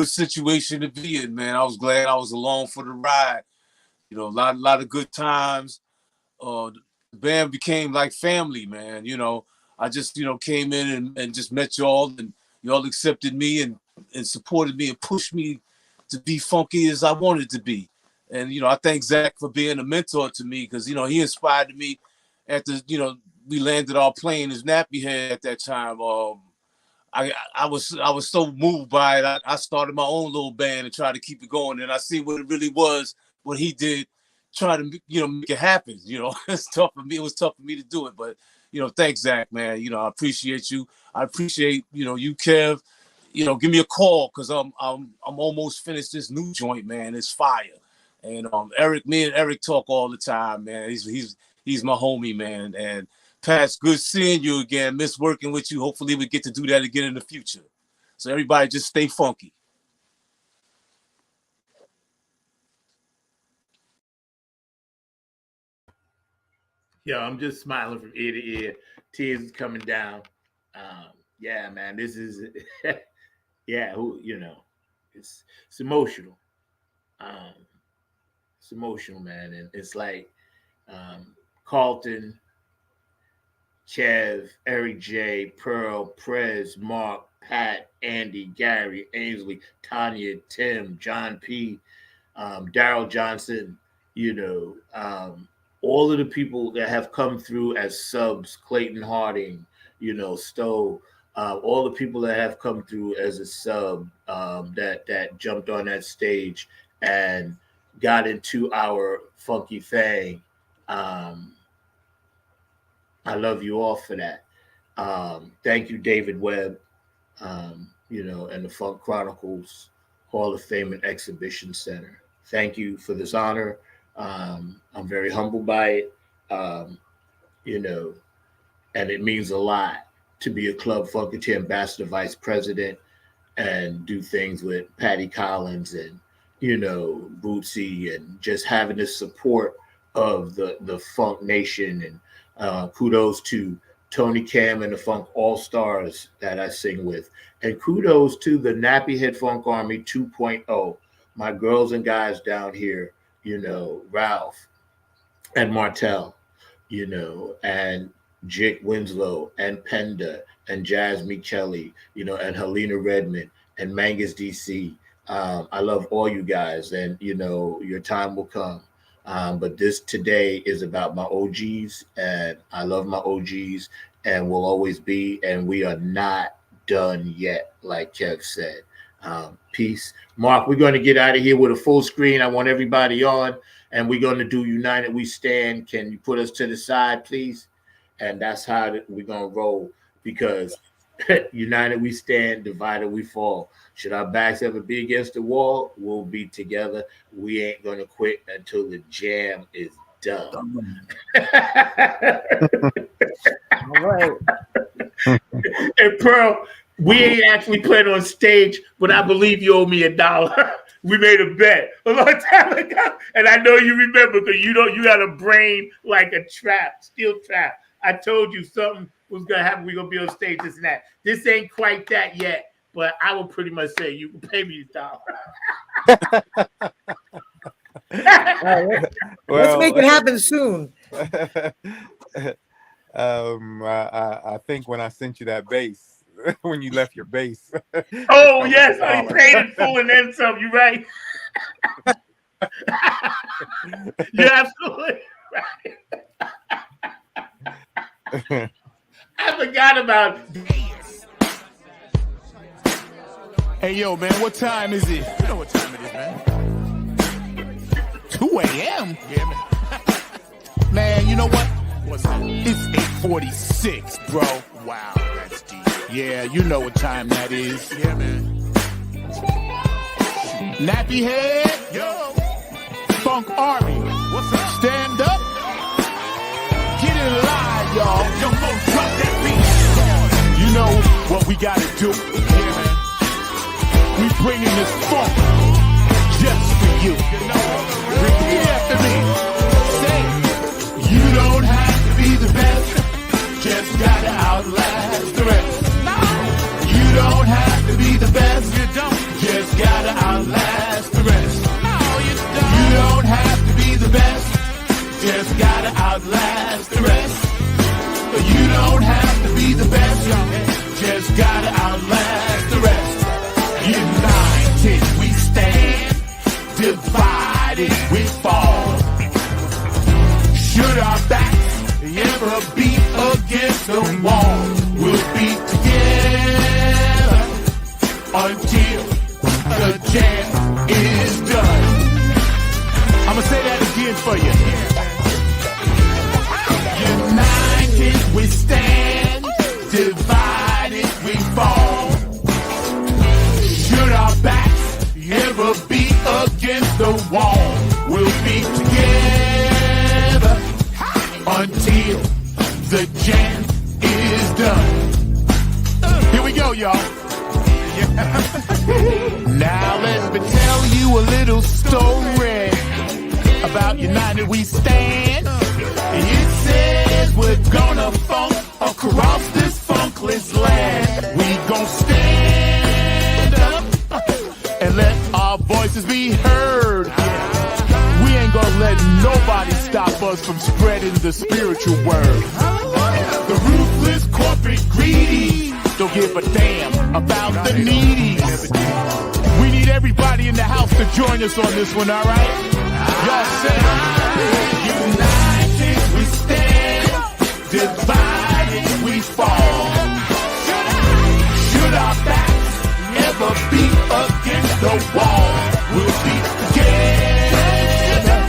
situation to be in, man. I was glad I was along for the ride. A lot of good times. The band became like family, man. I just, came in and just met y'all, and y'all accepted me and supported me and pushed me to be funky as I wanted to be. And, I thank Zach for being a mentor to me, because, he inspired me after, we landed our plane as Nappy Head at that time. I was so moved by it. I started my own little band and tried to keep it going. And I see what it really was, what he did try to make it happen. It's tough for me. It was tough for me to do it, but thanks, Zach, man. I appreciate you. I appreciate you, Kev. Give me a call because I'm almost finished this new joint, man. It's fire. And Eric, me and Eric talk all the time, man. He's my homie, man. And Pat, good seeing you again. Miss working with you. Hopefully we get to do that again in the future. So everybody just stay funky. Yo, I'm just smiling from ear to ear. Tears coming down. Yeah, man, this is yeah, it's emotional. It's emotional, man. And it's like Carlton, Chev, Eric J, Pearl, Prez, Mark, Pat, Andy, Gary, Ainsley, Tanya, Tim, John P, Daryl Johnson, all of the people that have come through as subs, Clayton Harding, Stowe, all the people that have come through as a sub that jumped on that stage and got into our funky thing. I love you all for that. Thank you, David Webb, and the Funk Chronicles Hall of Fame and Exhibition Center. Thank you for this honor. I'm very humbled by it, and it means a lot to be a Club Funketeer Ambassador Vice President and do things with Patty Collins and, Bootsy, and just having the support of the Funk Nation. And kudos to Tony Cam and the Funk All-Stars that I sing with. And kudos to the Nappy Head Funk Army 2.0, my girls and guys down here, Ralph and Martell, and Jake Winslow and Penda and Jazz Michelli, and Helena Redmond and Mangus DC. I love all you guys, and, your time will come. But this today is about my OGs, and I love my OGs and will always be, and we are not done yet, like Kev said. Peace. Mark, we're going to get out of here with a full screen. I want everybody on, and we're going to do United We Stand. Can you put us to the side, please? And that's how we're going to roll, because united we stand, divided we fall. Should our backs ever be against the wall, we'll be together. We ain't going to quit until the jam is done. All right. And Pearl, we ain't actually playing on stage, but I believe you owe me $1. We made a bet a long time ago, and I know you remember, because you got a brain like a steel trap. I told you something was gonna happen. We're gonna be on stage, this and that. This ain't quite that yet, but I will pretty much say you can pay me $1. Let's make it happen soon. I think when I sent you that bass, when you left your bass. Oh yes, I paid in full and then some. You right. You're absolutely right. I forgot about. Hey, yo, man, what time is it? You know what time it is, man. 2 a.m.? Yeah, man. Man, you know what? What's that? It's 8:46, bro. Wow, that's deep. Yeah, you know what time that is. Yeah, man. Nappy Head. Yo. Funk Army. What's up? Stand up. Get it live, y'all. Yo, Mo, drop that beat. You know what we gotta do. Yeah, man. We bringing this funk just for you. Repeat after me. Say, you don't have to be the best, just gotta outlast the rest. You don't have to be the best, you don't, just gotta outlast the rest. You don't have to be the best, just gotta outlast the rest. You don't have to be the best, just gotta outlast the rest. United we stand, divided we fall. Should our backs ever be against the wall, we'll be together until the jam is done. I'ma say that again for you. United we stand, divided we fall. Should our backs ever be against the wall, we'll be together until the jam is done. Here we go, y'all. Now let me tell you a little story about United We Stand. It says we're gonna funk across this funkless land. We gon' stand up and let our voices be heard. We ain't gonna let nobody stop us from spreading the spiritual word. The ruthless corporate greedy don't give a damn about the needy. We need everybody in the house to join us on this one, all right? Y'all say, united we stand, divided we fall. Should our backs ever be against the wall, we'll be together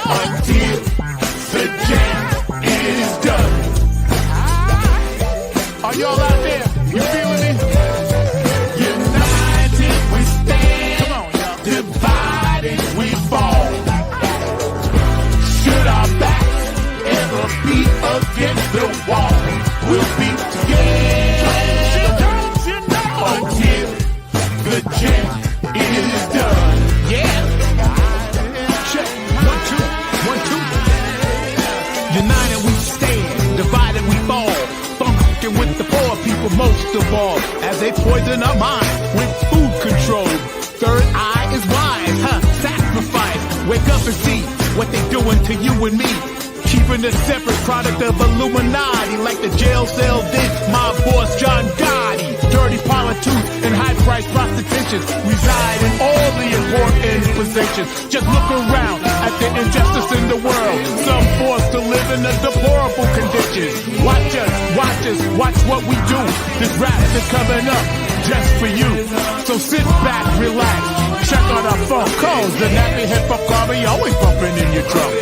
until the jam is done. Are y'all out there? You feeling me? United we stand. Come on, y'all. Divided we fall. Should our backs ever be against the wall, we'll be together until the jam is done. Yeah. Check. 1, 2, 1, 2. United we stand. Divided we fall. With the poor people most of all, as they poison our mind with food control. Third eye is wise, sacrifice. Wake up and see what they doing to you and me. Keeping a separate product of Illuminati, like the jail cell did my boss John Gotti. Dirty politics and high-priced prostitution reside in all the important positions. Just look around at the injustice in the world. Some forced to live in a deplorable conditions. Watch what we do. This rap is coming up just for you. So sit back, relax, check out our phone calls. The nappy hip-hop army always bumping in your drum.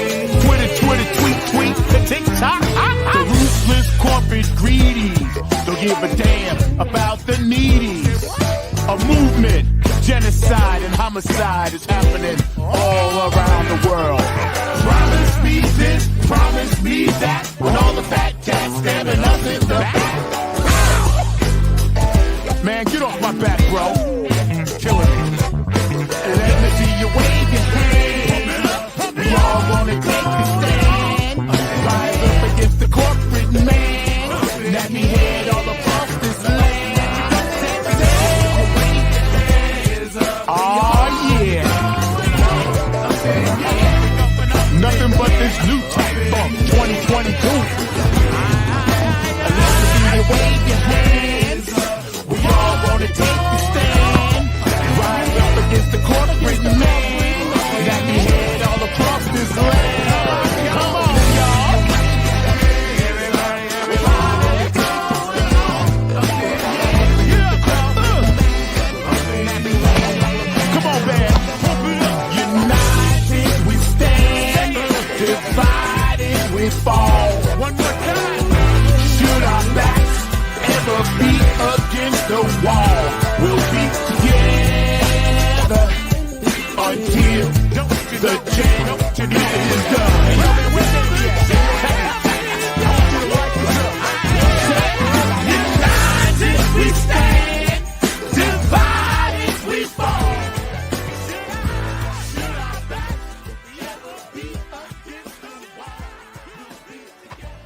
Tweet, the TikTok. The ruthless corporate greedies don't give a damn about the needies. A movement, genocide and homicide is happening all around the world. Promise me this, promise me that, when all the fat cats stabbing us in the back. Man, get off my back, bro. Killing me. Let me see you wave your hand. We all wanna take the stand. Rise up against the corporate man. Let me head all across this land. Oh yeah. Nothing but this new type funk 2022. Let me see you wave your hands. We all wanna take the stand. Rise up against the corporate man. Let me head all across this land. Come on, y'all. Come on, man. United we stand, divided we fall. One more time. Should our backs ever be against the wall, we'll be together until the jam is done. United we stand, divided we fall. Should our backs ever be against the wall, we'll be together.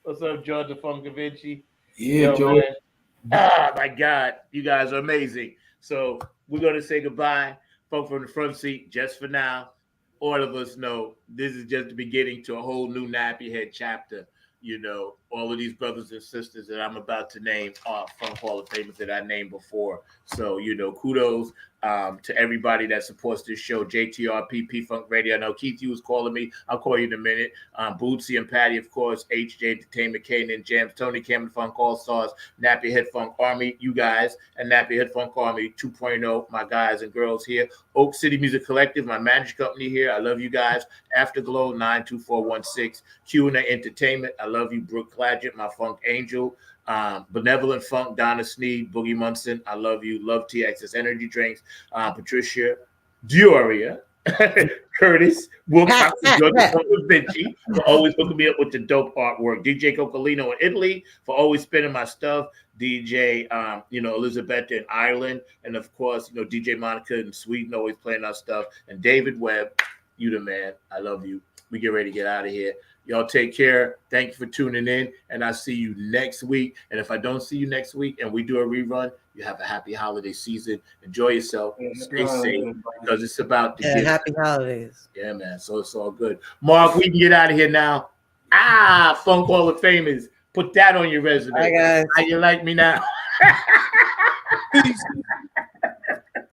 What's up, Georgia Funkavinci? Yeah, Joe. Man. Ah, my God, you guys are amazing. So we're going to say goodbye, folks from the front seat, just for now. All of us know this is just the beginning to a whole new nappy head chapter, you know, all of these brothers and sisters that I'm about to name are Funk Hall of Famers that I named before. So, kudos to everybody that supports this show. JTRP, P-Funk Radio. I know Keith, you was calling me. I'll call you in a minute. Bootsy and Patty, of course. HJ Entertainment, Kanan Jams, Tony Cameron Funk All-Stars, Nappy Head Funk Army, you guys, and Nappy Head Funk Army 2.0, my guys and girls here. Oak City Music Collective, my managed company here. I love you guys. Afterglow 92416. Q&A Entertainment. I love you. Brooke Clagett, my Funk Angel. Benevolent Funk, Donna Sneed, Boogie Munson, I love you. Love TXS Energy Drinks, Patricia Dioria, Curtis, Will Vinci for always hooking me up with the dope artwork. DJ Coccolino in Italy for always spinning my stuff. DJ, Elizabeth in Ireland, and of course, DJ Monica in Sweden always playing our stuff. And David Webb, you the man. I love you. We get ready to get out of here. Y'all take care. Thank you for tuning in, and I'll see you next week. And if I don't see you next week and we do a rerun, you have a happy holiday season. Enjoy yourself. Stay safe because it's about to get happy holidays. Yeah, man. So it's all good. Mark, we can get out of here now. Funk Hall of Famers. Put that on your resume. Hi, guys. How you like me now? Peace.